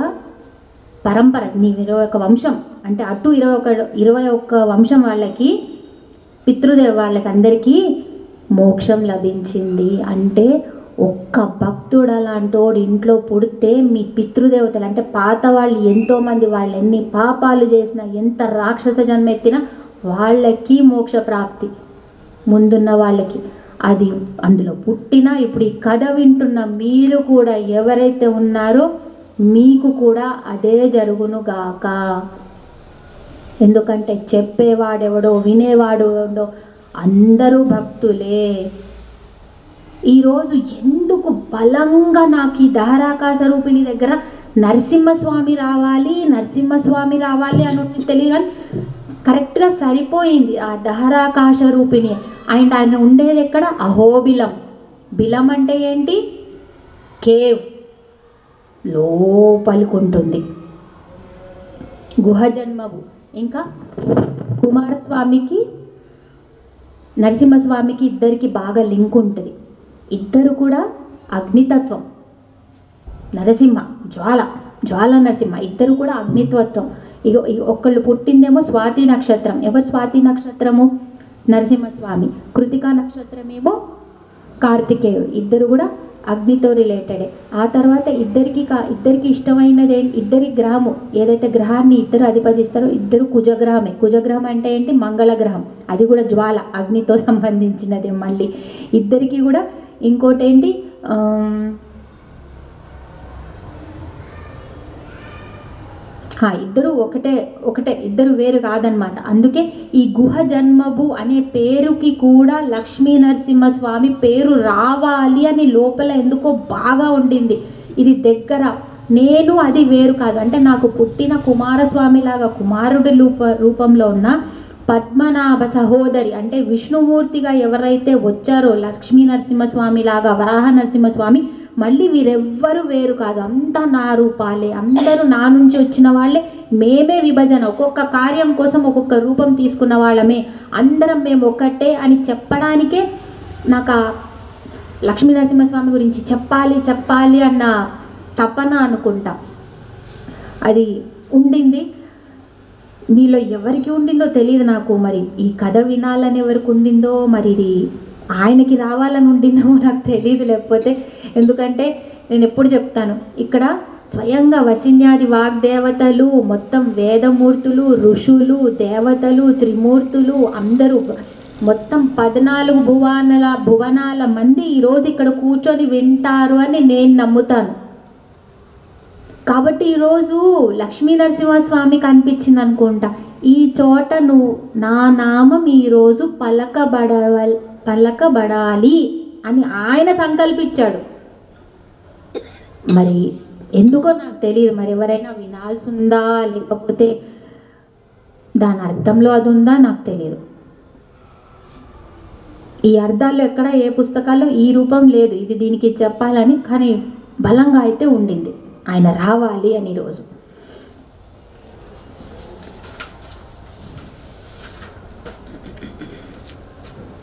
పరంపర, నీ 21 వంశం, అంటే అటు 21 వంశం వాళ్ళకి, పితృదేవ వాళ్ళకి అందరికీ మోక్షం లభించింది. అంటే ఒక్క భక్తుడు అలాంటోడు ఇంట్లో పుడితే మీ పితృదేవతలు అంటే పాత వాళ్ళు ఎంతోమంది, వాళ్ళు ఎన్ని పాపాలు చేసినా, ఎంత రాక్షస జన్మ ఎత్తినా వాళ్ళకి మోక్ష ప్రాప్తి, ముందున్న వాళ్ళకి. అది అందులో పుట్టినా ఇప్పుడు ఈ కథ వింటున్న మీరు కూడా ఎవరైతే ఉన్నారో మీకు కూడా అదే జరుగునుగాక. ఎందుకంటే చెప్పేవాడెవడో వినేవాడు ఎవడో అందరూ భక్తులే. ఈరోజు ఎందుకు బలంగా నాకు ఈ దహరాకాశ రూపిణి దగ్గర నరసింహస్వామి రావాలి అని తెలియదు, కానీ కరెక్ట్గా సరిపోయింది. ఆ దహరాకాశ రూపిణి ఆయన ఉండేది ఎక్కడ, అహోబిలం. బిలం అంటే ఏంటి, కేవ్, లోపలికుంటుంది, గుహ జన్మవు. ఇంకా కుమారస్వామికి నరసింహస్వామికి ఇద్దరికి బాగా లింక్ ఉంటుంది. ఇద్దరు కూడా అగ్నితత్వం, నరసింహ జ్వాల నరసింహ, ఇద్దరు కూడా అగ్నితత్వం. ఇక ఒకళ్ళు పుట్టిందేమో స్వాతి నక్షత్రం. ఎవరు స్వాతి నక్షత్రము, నరసింహస్వామి. కృతికా నక్షత్రమేమో కార్తికేయుడు. ఇద్దరు కూడా అగ్నితో రిలేటెడే. ఆ తర్వాత ఇద్దరికి ఇష్టమైనది ఇద్దరి గ్రహము, ఏదైతే గ్రహాన్ని ఇద్దరు అధిపతిస్తారో ఇద్దరు కుజగ్రహమే. కుజగ్రహం అంటే ఏంటి, మంగళ గ్రహం. అది కూడా జ్వాల, అగ్నితో సంబంధించినది. మళ్ళీ ఇద్దరికి కూడా ఇంకోటి ఏంటి ఇద్దరు ఒకటే ఇద్దరు వేరు కాదనమాట. అందుకే ఈ గుహ జన్మభు అనే పేరుకి కూడా లక్ష్మీ నరసింహస్వామి పేరు రావాలి అని లోపల ఎందుకో బాగా ఉండింది. ఇది దగ్గర, నేను అది వేరు కాదు. అంటే నాకు పుట్టిన కుమారస్వామి లాగా కుమారుడి రూపంలో ఉన్న పద్మనాభ సహోదరి అంటే విష్ణుమూర్తిగా ఎవరైతే వచ్చారో లక్ష్మీ నరసింహస్వామి లాగా వరాహ నరసింహస్వామి, మళ్ళీ వీరెవ్వరు వేరు కాదు, అంతా నా రూపాలే, అందరూ నా నుంచి వచ్చిన వాళ్ళే. మేమే విభజన, ఒక్కొక్క కార్యం కోసం ఒక్కొక్క రూపం తీసుకున్న వాళ్ళమే, అందరం మేము ఒక్కటే అని చెప్పడానికే నాకు లక్ష్మీ నరసింహస్వామి గురించి చెప్పాలి అన్న తపన అనుకుంటా అది ఉండింది. మీలో ఎవరికి ఉండిందో తెలియదు నాకు. మరి ఈ కథ వినాలని ఎవరికి ఉండిందో, మరి ఇది ఆయనకి రావాలని ఉండిందో నాకు తెలియదు. లేకపోతే ఎందుకంటే నేను ఎప్పుడు చెప్తాను, ఇక్కడ స్వయంగా వశిన్యాది వాగ్దేవతలు, మొత్తం వేదమూర్తులు, ఋషులు, దేవతలు, త్రిమూర్తులు అందరూ మొత్తం 14 భువనాల మంది ఈరోజు ఇక్కడ కూర్చొని వింటారు అని నేను నమ్ముతాను. కాబట్టి ఈరోజు లక్ష్మీ నరసింహస్వామికి అనిపించింది అనుకుంటా, ఈ చోట నువ్వు నా నామం ఈరోజు పలకబడాలి అని ఆయన సంకల్పించాడు. మరి ఎందుకో నాకు తెలియదు, మరి ఎవరైనా వినాల్సి ఉందా లేకపోతే దాని అర్థంలో అది ఉందా నాకు తెలియదు. ఈ అర్థాల్లో ఎక్కడ ఏ పుస్తకాల్లో ఈ రూపం లేదు, ఇది దీనికి చెప్పాలని, కానీ బలంగా అయితే ఉండింది ఆయన రావాలి అని. రోజు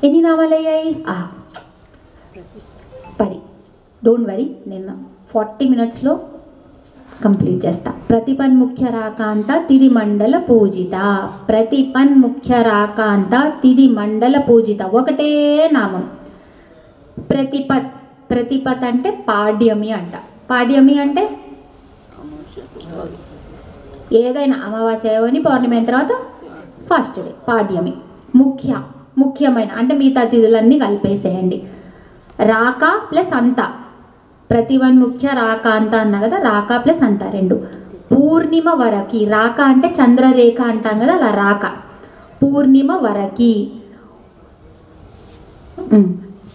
ఎన్ని నామాలు అయ్యాయి? 10. డోంట్ వరీ, నేను 40 మినిట్స్లో కంప్లీట్ చేస్తా. ప్రతిపన్ముఖ్య రాకాంత తిది మండల పూజిత, ప్రతిపన్ముఖ్య రాకాంత తిది మండల పూజిత, ఒకటే నామం. ప్రతిపత్ అంటే పాడ్యమి అంట. పాడ్యమి అంటే ఏదైనా అమావాస్యని పౌర్ణమి అయిన తర్వాత ఫస్ట్ డే పాడ్యమి. ముఖ్యమైన అంటే మిగతా తిథులన్నీ కలిపేసేయండి. రాక ప్లస్ అంత, ప్రతివన్ముఖ్య రాక అంత అన్నా కదా, రాక ప్లస్ అంత 2. పూర్ణిమ వరకి, రాక అంటే చంద్రరేఖ అంటాం కదా, అలా రాక. పూర్ణిమ వరకి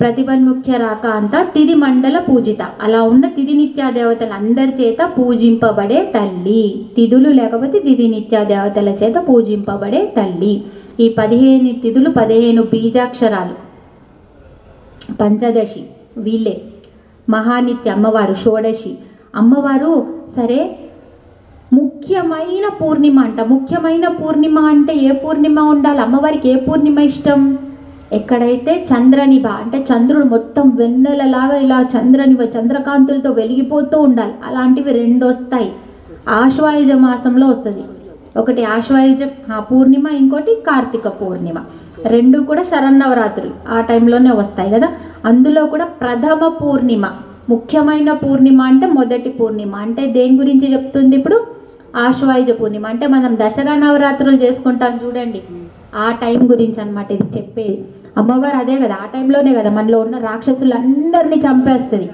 ప్రతిపన్ముఖ్య రాక అంత తిది మండల పూజిత, అలా ఉన్న తిది నిత్యా దేవతలు అందరి చేత పూజింపబడే తల్లి. తిథులు లేకపోతే తిది నిత్యా దేవతల చేత పూజింపబడే తల్లి. ఈ 15 తిథులు 15 బీజాక్షరాలు, పంచదశి వీళ్ళే. మహానిత్య అమ్మవారు, షోడశి అమ్మవారు. సరే, ముఖ్యమైన పూర్ణిమ అంట. ముఖ్యమైన పూర్ణిమ అంటే ఏ పూర్ణిమ ఉండాలి? అమ్మవారికి ఏ పూర్ణిమ ఇష్టం? ఎక్కడైతే చంద్రనిభ అంటే చంద్రుడు మొత్తం వెన్నెలలాగా ఇలా చంద్రకాంతులతో వెలిగిపోతూ ఉండాలి. అలాంటివి 2 వస్తాయి. ఆశ్వాయుజ మాసంలో వస్తుంది. ఒకటి ఆశ్వాయుజ పూర్ణిమ, ఇంకోటి కార్తీక పూర్ణిమ. 2 కూడా శరన్నవరాత్రులు ఆ టైంలోనే వస్తాయి కదా. అందులో కూడా ప్రథమ పూర్ణిమ, ముఖ్యమైన పూర్ణిమ అంటే మొదటి పూర్ణిమ. అంటే దేని గురించి చెప్తుంది ఇప్పుడు? ఆశ్వాయుజ పూర్ణిమ. అంటే మనం దసరా నవరాత్రులు చేసుకుంటాం చూడండి, ఆ టైం గురించి అన్నమాట ఇది చెప్పేది. అమ్మవారు అదే కదా, ఆ టైంలోనే కదా మనలో ఉన్న రాక్షసులందరినీ చంపేస్తుంది.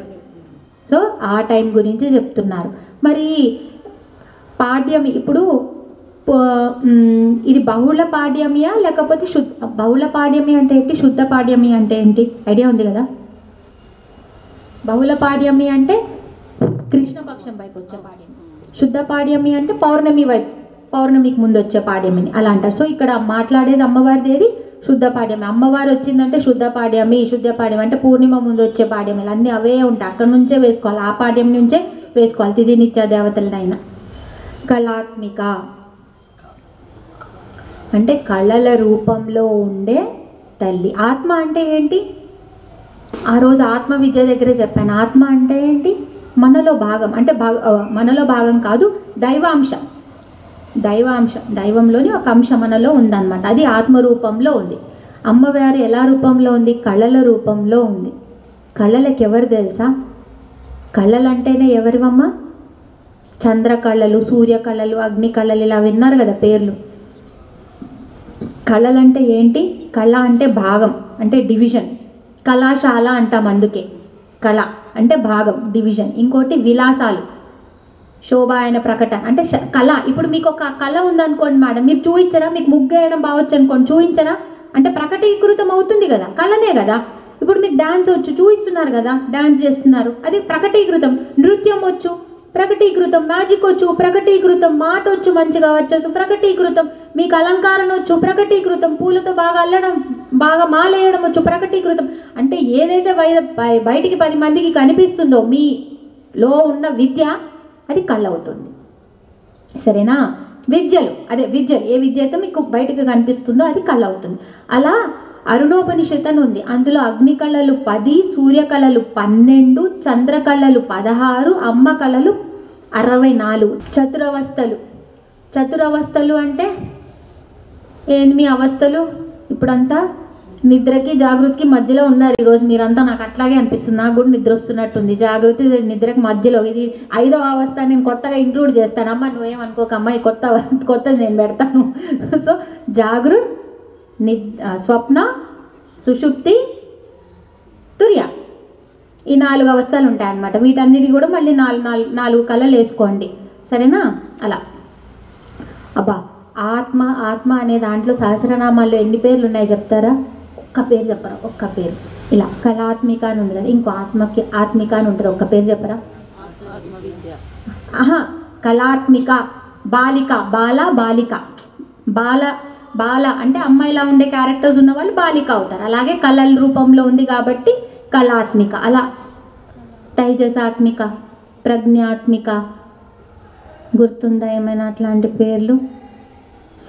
సో ఆ టైం గురించి చెప్తున్నారు. మరి పాడ్యమి ఇప్పుడు ఇది బహుళ పాడ్యమియా లేకపోతే బహుళ పాడ్యమి అంటే ఏంటి, శుద్ధ పాడ్యమి అంటే ఏంటి ఐడియా ఉంది కదా? బహుళ పాడ్యమి అంటే కృష్ణపక్షం వైపు వచ్చే పాడ్యమి, శుద్ధ పాడ్యమి అంటే పౌర్ణమికి ముందు వచ్చే పాడ్యమిని అలా అంటారు. సో ఇక్కడ మాట్లాడేది అమ్మవారిది ఏది? శుద్ధ పాడ్యమి. అమ్మవారు వచ్చిందంటే శుద్ధ పాడ్యమి అంటే పూర్ణిమ ముందు వచ్చే పాడ్యమిలు అన్నీ అవే ఉంటాయి. అక్కడ నుంచే వేసుకోవాలి, ఆ పాడ్యం నుంచే వేసుకోవాలి. తిథి నిత్య దేవతలనైనా. కళాత్మిక అంటే కళల రూపంలో ఉండే తల్లి. ఆత్మ అంటే ఏంటి? ఆ రోజు ఆత్మ విద్య దగ్గరే చెప్పాను. ఆత్మ అంటే ఏంటి? మనలో భాగం. అంటే మనలో భాగం కాదు, దైవాంశం. దైవంలోని ఒక అంశం మనలో ఉందన్నమాట. అది ఆత్మ రూపంలో ఉంది. అమ్మవారు ఎలా రూపంలో ఉంది? కళల రూపంలో ఉంది. కళలకు ఎవరు తెలుసా? కళలు అంటేనే ఎవరివమ్మ? చంద్ర కళలు, సూర్య కళలు, అగ్ని కళలు, ఇలా విన్నారు కదా పేర్లు. కళలు అంటే ఏంటి? కళ అంటే భాగం, అంటే డివిజన్. కళాశాల అంటాం అందుకే. కళ అంటే భాగం, డివిజన్. ఇంకోటి విలాసాలు, శోభాయన ప్రకటన అంటే కళ. ఇప్పుడు మీకు ఒక కళ ఉందనుకోండి మేడం, మీరు చూపించరా? మీకు ముగ్గు వేయడం బావచ్చు అనుకోండి, చూపించరా? అంటే ప్రకటీకృతం అవుతుంది కదా, కళనే కదా. ఇప్పుడు మీకు డాన్స్ వచ్చు, చూపిస్తున్నారు కదా, డాన్స్ చేస్తున్నారు, అది ప్రకటీకృతం. నృత్యం వచ్చు, ప్రకటీకృతం. మ్యాజిక్ వచ్చు, ప్రకటీకృతం. మాట వచ్చు, మంచిగా వచ్చు, ప్రకటీకృతం. మీకు అలంకారం వచ్చు, ప్రకటీకృతం. పూలతో బాగా అల్లడం, బాగా మాలేయడం వచ్చు, ప్రకటీకృతం. అంటే ఏదైతే బయటికి 10 మందికి కనిపిస్తుందో మీలో ఉన్న విద్య, అది కళ అవుతుంది. సరేనా? విద్యలు, అదే విద్యలు, ఏ విద్య అయితే మీకు బయటకు కనిపిస్తుందో అది కళ అవుతుంది. అలా అరుణోపనిషత్ అని ఉంది, అందులో అగ్ని కళలు 10, సూర్య కళలు 12, చంద్ర కళలు 16, అమ్మ కళలు 64. చతురవస్థలు అంటే 8 అవస్థలు. ఇప్పుడంతా నిద్రకి జాగృతికి మధ్యలో ఉన్నారు ఈరోజు మీరంతా. నాకు అట్లాగే అనిపిస్తుంది, నాకు కూడా నిద్ర వస్తున్నట్టుంది. జాగృతి నిద్రకి మధ్యలో, ఇది 5వ అవస్థ. నేను కొత్తగా ఇంక్లూడ్ చేస్తాను. అమ్మ నువ్వేమనుకోకమ్మా, ఈ కొత్తది నేను పెడతాను. సో జాగృత్, స్వప్న, సుషుప్తి, తుర్య, ఈ 4 అవస్థలు ఉంటాయన్నమాట. వీటన్నిటి కూడా మళ్ళీ 4 కళలు వేసుకోండి. సరేనా? అలా. అబ్బా, ఆత్మ అనే దాంట్లో సహస్రనామాల్లో ఎన్ని పేర్లు ఉన్నాయి చెప్తారా? ఒక్క పేరు చెప్పరా? ఒక్క పేరు. ఇలా కళాత్మిక అని ఉంది కదా, ఇంకో ఆత్మిక అని ఉంటుంది, ఒక్క పేరు చెప్పరా? కళాత్మిక. బాలిక, బాలిక. బాల అంటే అమ్మాయిలా ఉండే క్యారెక్టర్స్ ఉన్న వాళ్ళు బాలిక అవుతారు. అలాగే కళల రూపంలో ఉంది కాబట్టి కళాత్మిక. అలా తైజసాత్మిక, ప్రజ్ఞాత్మిక. గుర్తుందా ఏమైనా అట్లాంటి పేర్లు?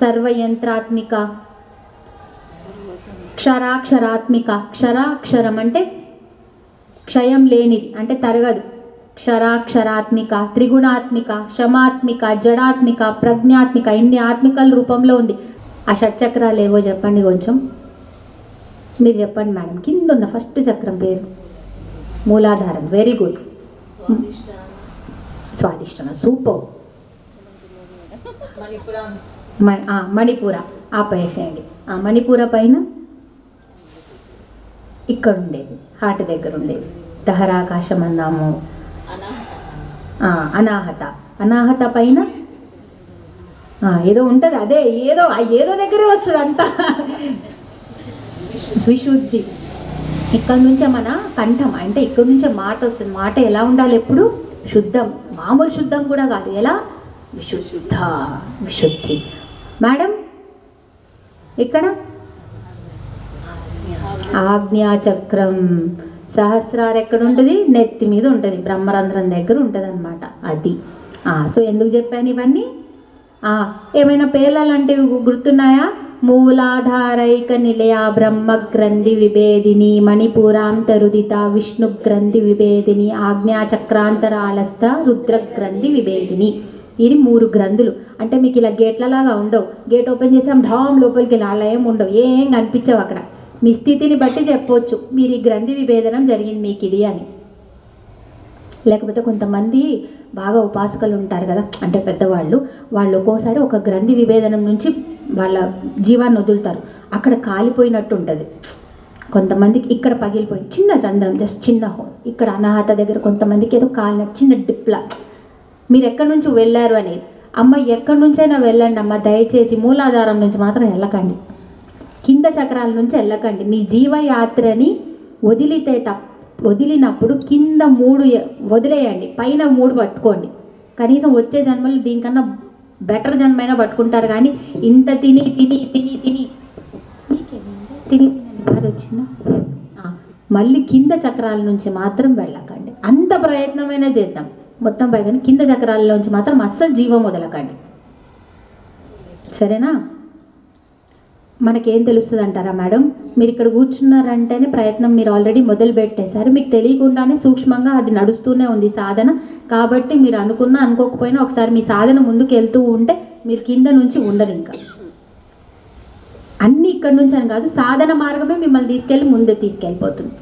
సర్వయంత్రాత్మిక, క్షరాక్షరాత్మిక. క్షరాక్షరం అంటే క్షయం లేనిది, అంటే తరగదు. క్షరాక్షరాత్మిక, త్రిగుణాత్మిక, శమాత్మిక, జడాత్మిక, ప్రజ్ఞాత్మిక. ఇన్ని ఆత్మికల రూపంలో ఉంది. ఆ షట్చక్రాలు ఏవో చెప్పండి కొంచెం. మీరు చెప్పండి మేడం. కింద ఉన్న ఫస్ట్ చక్రం పేరు మూలాధారం. Very good. Swadhisthana, super. Manipura ఆపేసేయండి. మణిపూర పైన ఇక్కడ ఉండేది, హార్ట్ దగ్గర ఉండేది దహరాకాశం అన్నాము. అనాహత పైన ఏదో ఉంటుంది, అదే ఏదో దగ్గరే వస్తుంది అంట. విశుద్ధి. ఇక్కడ నుంచే మన కంఠం, అంటే ఇక్కడ నుంచే మాట వస్తుంది. మాట ఎలా ఉండాలి? ఎప్పుడు శుద్ధం, మామూలు శుద్ధం కూడా కాదు. ఎలా? విశుద్ధి. మేడం ఇక్కడ ఆజ్ఞాచక్రం. సహస్రారు ఎక్కడ ఉంటుంది? నెత్తి మీద ఉంటుంది, బ్రహ్మరంధ్రం దగ్గర ఉంటుంది అనమాట. అది. సో ఎందుకు చెప్పాను ఇవన్నీ? ఏమైనా పేర్లు అలాంటివి గుర్తున్నాయా? మూలాధారైక నిలయ, బ్రహ్మగ్రంథి విభేదిని, మణిపూరాంతరుదిత, విష్ణుగ్రంథి విభేదిని, ఆజ్ఞాచక్రాంతరాలస్థ, రుద్రగ్రంథి విభేదిని. ఇది 3 గ్రంథులు. అంటే మీకు ఇలా గేట్లలాగా ఉండవు. గేట్ ఓపెన్ చేసాం ఢామ్ లోపలికి వెళ్ళి అలా ఏం ఉండవు, ఏం కనిపించవు అక్కడ. మీ స్థితిని బట్టి చెప్పవచ్చు మీరు ఈ గ్రంథి విభేదనం జరిగింది మీకు ఇది అని. లేకపోతే కొంతమంది బాగా ఉపాసకులు ఉంటారు కదా, అంటే పెద్దవాళ్ళు, వాళ్ళు ఒక్కోసారి ఒక గ్రంథి విభేదనం నుంచి వాళ్ళ జీవాన్ని వదులుతారు. అక్కడ కాలిపోయినట్టు ఉంటుంది. కొంతమందికి ఇక్కడ పగిలిపోయి చిన్న రంధ్రం, జస్ట్ చిన్న హోల్. ఇక్కడ అనాహత దగ్గర కొంతమందికి ఏదో కాలినట్టు చిన్న డిప్లా. మీరు ఎక్కడి నుంచి వెళ్ళారు అనేది, అమ్మ ఎక్కడి నుంచైనా వెళ్ళండి అమ్మ, దయచేసి మూలాధారం నుంచి మాత్రం వెళ్ళకండి, కింద చక్రాల నుంచి వెళ్ళకండి. మీ జీవయాత్రని వదిలినప్పుడు కింద 3 వదిలేయండి, పైన 3 పట్టుకోండి. కనీసం వచ్చే జన్మలు దీనికన్నా బెటర్ జన్మైనా పట్టుకుంటారు. కానీ ఇంత తిని బాధ వచ్చిందా? మళ్ళీ కింద చక్రాల నుంచి మాత్రం వెళ్ళకండి. అంత ప్రయత్నమైనా చేద్దాం మొత్తం పై, కానీ కింద చక్రాలలోంచి మాత్రం అస్సలు జీవం వదలకండి. సరేనా? మనకేం తెలుస్తుంది అంటారా మేడం? మీరు ఇక్కడ కూర్చున్నారంటేనే ప్రయత్నం మీరు ఆల్రెడీ మొదలు పెట్టేశారు. మీకు తెలియకుండానే సూక్ష్మంగా అది నడుస్తూనే ఉంది సాధన. కాబట్టి మీరు అనుకున్నా అనుకోకపోయినా ఒకసారి మీ సాధన ముందుకు వెళ్తూ ఉంటే మీరు కింద నుంచి ఉండరు. ఇంకా అన్నీ ఇక్కడ నుంచి అని కాదు, సాధన మార్గమే మిమ్మల్ని తీసుకెళ్ళి ముందే తీసుకెళ్ళిపోతుంది.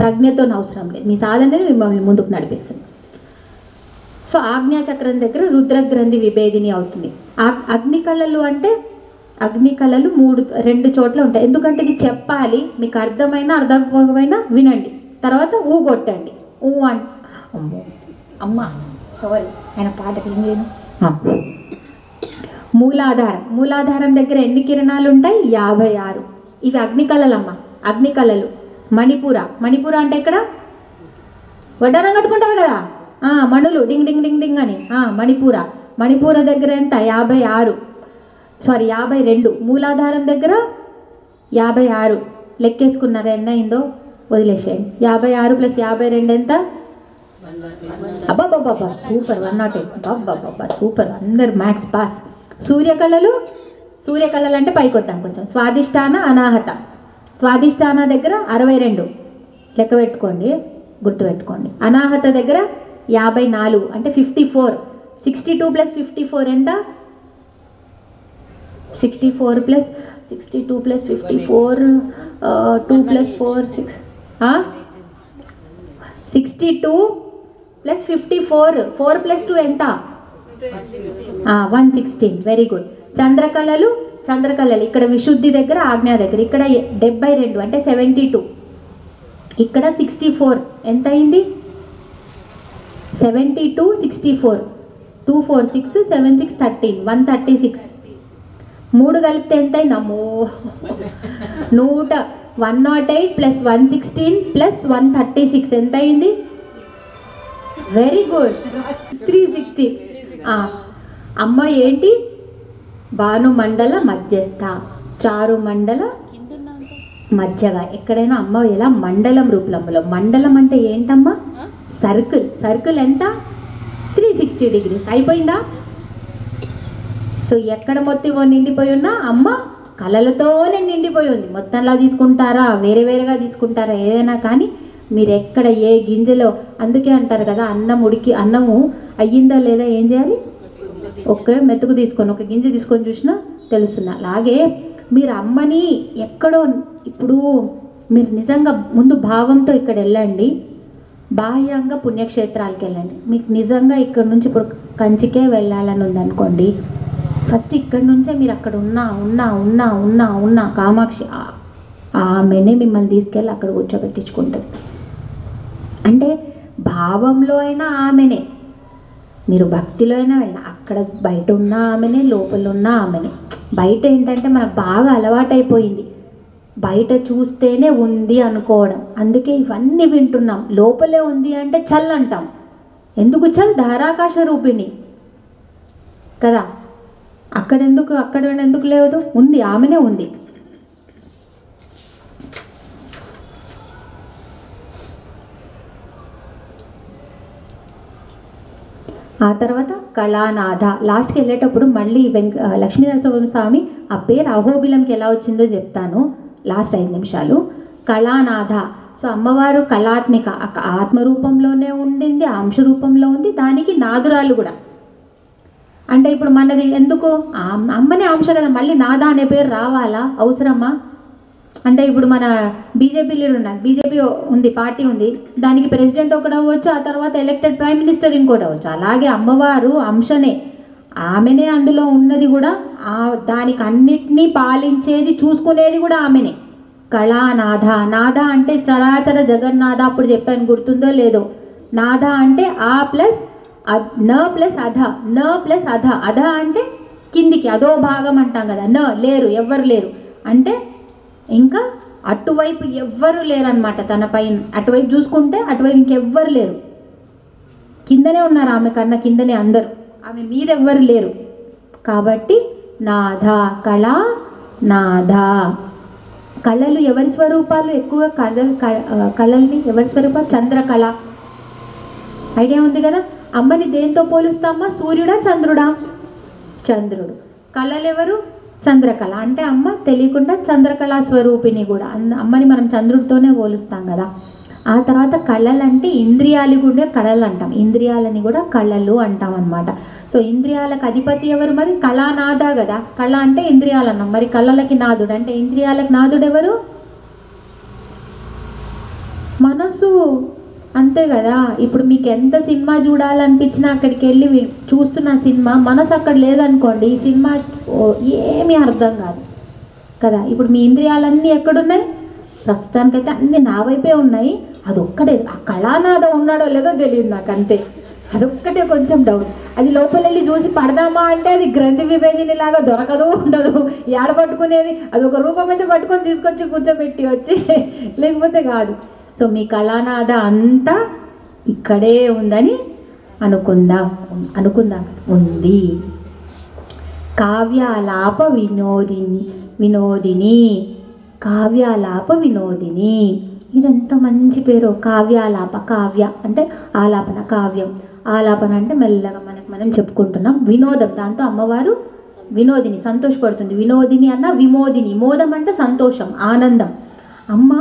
ప్రజ్ఞతో అవసరం లేదు, మీ సాధననే మిమ్మల్ని ముందుకు నడిపిస్తుంది. సో ఆజ్ఞాచక్రం దగ్గర రుద్రగ్రంథి విభేదిని అవుతుంది. అగ్ని కళలు అంటే అగ్ని కళలు 2 చోట్ల ఉంటాయి. ఎందుకంటే ఇది చెప్పాలి, మీకు అర్థమైనా అర్థమైనా వినండి, తర్వాత ఊగొట్టండి. ఊ అన్ అమ్మో అమ్మ సారీ ఆయన పాటకి ఏం లేను. మూలాధారం, మూలాధారం దగ్గర ఎన్ని కిరణాలు ఉంటాయి? 56. ఇవి అగ్నికళలమ్మ, అగ్నికళలు. మణిపూర, మణిపూర అంటే ఇక్కడ వడ్డానం కట్టుకుంటారు కదా, మణులు డింగ్ డింగ్ డింగ్ డింగ్ అని. మణిపూర, మణిపూర దగ్గర ఎంత? 56 సారీ 52. మూలాధారం దగ్గర 56. లెక్కేసుకున్నారా ఎన్న అయిందో? వదిలేసేయండి. 56 + 52 ఎంత? అబ్బాబ్బాబ్బా సూపర్, 108. అబ్బాబ్బా సూపర్, అందరు మ్యాథ్స్ పాస్. సూర్యకళలు, సూర్యకళలు అంటే పైకి వద్దాం కొంచెం. స్వాదిష్టాన, అనాహత. స్వాదిష్టాన దగ్గర 62 లెక్క పెట్టుకోండి, గుర్తుపెట్టుకోండి. అనాహత దగ్గర 54 అంటే 54. 62 + 54 ఎంత? 64 + 62 + 54 2 + 4 6 62 + 54 4 + 2 ఎంత? 116. Very good. చంద్రకళలు, చంద్రకళలు ఇక్కడ విశుద్ధి దగ్గర, ఆజ్ఞ దగ్గర. ఇక్కడ 72 అంటే 72. ఇక్కడ 64 ఎంత అయింది? 72 64 2 4 6 7 6 13 136. 3 కలిపితే ఎంత అయింది? అమ్మో 108 + 116 + 136 ఎంత అయింది? Very good, 360. అమ్మ ఏంటి? భానుమండల మధ్యస్థ, చారుమండల మధ్యగా. ఎక్కడైనా అమ్మ ఎలా? మండలం రూపంలో. మండలం అంటే ఏంటమ్మా? సర్కిల్. సర్కిల్ ఎంత? 360 degrees. అయిపోయిందా? సో ఎక్కడ మొత్తం నిండిపోయి ఉన్నా అమ్మ కళలతోనే నిండిపోయి ఉంది. మొత్తంలా తీసుకుంటారా, వేరే వేరేగా తీసుకుంటారా, ఏదైనా కానీ మీరు ఎక్కడ ఏ గింజలో, అందుకే అంటారు కదా అన్నము అయ్యిందా లేదా ఏం చేయాలి? ఒక్క మెతుకు తీసుకొని, ఒక గింజ తీసుకొని చూసినా తెలుస్తుంది. అలాగే మీరు అమ్మని ఎక్కడో, ఇప్పుడు మీరు నిజంగా ముందు భావంతో ఇక్కడ వెళ్ళండి, బాహ్యంగా పుణ్యక్షేత్రాలకు వెళ్ళండి. మీకు నిజంగా ఇక్కడ నుంచి ఇప్పుడు కంచికే వెళ్ళాలని ఉందనుకోండి, ఫస్ట్ ఇక్కడి నుంచే మీరు అక్కడ ఉన్న కామాక్షి ఆమెనే మిమ్మల్ని తీసుకెళ్ళి అక్కడ కూర్చోబెట్టించుకుంటుంది. అంటే భావంలో అయినా ఆమెనే, మీరు భక్తిలో అయినా వెళ్ళిన అక్కడ బయట ఉన్న ఆమెనే, లోపల ఉన్న ఆమెనే. బయట ఏంటంటే మనకు బాగా అలవాటైపోయింది, బయట చూస్తేనే ఉంది అనుకోవడం. అందుకే ఇవన్నీ వింటున్నాం. లోపలే ఉంది అంటే చల్ అంటాం. ఎందుకు చల్? ధారాకాశ రూపిణి కదా. అక్కడ ఎందుకు లేదు? ఉంది, ఆమెనే ఉంది. ఆ తర్వాత కళానాథ. లాస్ట్కి వెళ్ళేటప్పుడు మళ్ళీ లక్ష్మీనరసింహస్వామి ఆ పేరు అహోబిలంకి ఎలా వచ్చిందో చెప్తాను లాస్ట్ 5 నిమిషాలు. కళానాథ. సో అమ్మవారు కళాత్మిక, ఆత్మరూపంలోనే ఉండింది, అంశ రూపంలో ఉంది, దానికి నాదురాలు కూడా. అంటే ఇప్పుడు మనది ఎందుకు? అమ్మనే అంశ కదా, మళ్ళీ నాద అనే పేరు రావాలా? అవసరమా? అంటే ఇప్పుడు మన బీజేపీ లీడర్ ఉన్నారు, బీజేపీ ఉంది, పార్టీ ఉంది, దానికి ప్రెసిడెంట్ ఒకటి అవ్వచ్చు, ఆ తర్వాత ఎలక్టెడ్ ప్రైమ్ మినిస్టర్ ఇంకోటి అవ్వచ్చు. అలాగే అమ్మవారు అంశనే, ఆమెనే అందులో ఉన్నది కూడా, దానికి అన్నిటినీ పాలించేది, చూసుకునేది కూడా ఆమెనే. కళానాథ. నాథ అంటే చరాచర జగన్నాథ. అప్పుడు చెప్పాను, గుర్తుందో లేదో. నాథ అంటే ఆ ప్లస్ న ప్లస్ అధ, న ప్లస్ అధ. అధ అంటే కిందికి, అదో భాగం అంటాం కదా. న లేరు, ఎవ్వరు లేరు అంటే ఇంకా అటువైపు ఎవ్వరు లేరనమాట తన పైన. అటువైపు చూసుకుంటే అటువైపు ఇంకెవ్వరు లేరు, కిందనే ఉన్నారు ఆమె కన్నా, కిందనే అందరు, ఆమె మీద ఎవ్వరు లేరు. కాబట్టి నాథ, కళ నాథ. కళలు ఎవరి స్వరూపాలు? ఎక్కువగా కళల్ని ఎవరి స్వరూపాలు? చంద్రకళ. ఐడియా ఉంది కదా. అమ్మని దేంతో పోలుస్తామా? సూర్యుడా చంద్రుడా? చంద్రుడు. కళలు ఎవరు? చంద్రకళ. అంటే అమ్మ తెలియకుండా చంద్రకళా స్వరూపిణి కూడా. అమ్మని మనం చంద్రుడితోనే పోలుస్తాం కదా. ఆ తర్వాత కళలు అంటే ఇంద్రియాలు కూడా కళలు అంటాం, ఇంద్రియాలని కూడా కళలు అంటాం అన్నమాట. సో ఇంద్రియాలకు అధిపతి ఎవరు? మరి కళానాథ కదా. కళ అంటే ఇంద్రియాలు అన్నాం, మరి కళలకి నాథుడు అంటే ఇంద్రియాలకు నాథుడు ఎవరు? మనసు. అంతే కదా. ఇప్పుడు మీకు ఎంత సినిమా చూడాలనిపించినా అక్కడికి వెళ్ళి చూస్తున్న సినిమా, మనసు అక్కడ లేదనుకోండి, ఈ సినిమా ఏమీ అర్థం కాదు కదా. ఇప్పుడు మీ ఇంద్రియాలన్నీ ఎక్కడున్నాయి? ప్రస్తుతానికైతే అన్నీ నా వైపే ఉన్నాయి. అదొక్కటే, ఆ కళానాథ ఉన్నాడో లేదో తెలియదు నాకు, అంతే. అదొక్కటే కొంచెం డౌట్. అది లోపల వెళ్ళి చూసి పడదామా అంటే అది గ్రంథి విభేదిని లాగా దొరకదు, ఉండదు. ఏడ పట్టుకునేది? అది ఒక రూపం అయితే పట్టుకొని తీసుకొచ్చి కూర్చోబెట్టి వచ్చి, లేకపోతే కాదు. సో మీ కళానాథ అంతా ఇక్కడే ఉందని అనుకుందాం. ఉంది. కావ్యాలాప వినోదిని. కావ్యాలాప వినోదిని, ఇదెంత మంచి పేరు. కావ్యాలాప, కావ్య అంటే ఆలాపన, కావ్యం ఆలాపన అంటే మెల్లగా మనం చెప్పుకుంటున్నాం. వినోదం, దాంతో అమ్మవారు వినోదిని, సంతోషపడుతుంది. వినోదిని అన్న విమోదిని. మోదం అంటే సంతోషం, ఆనందం. అమ్మ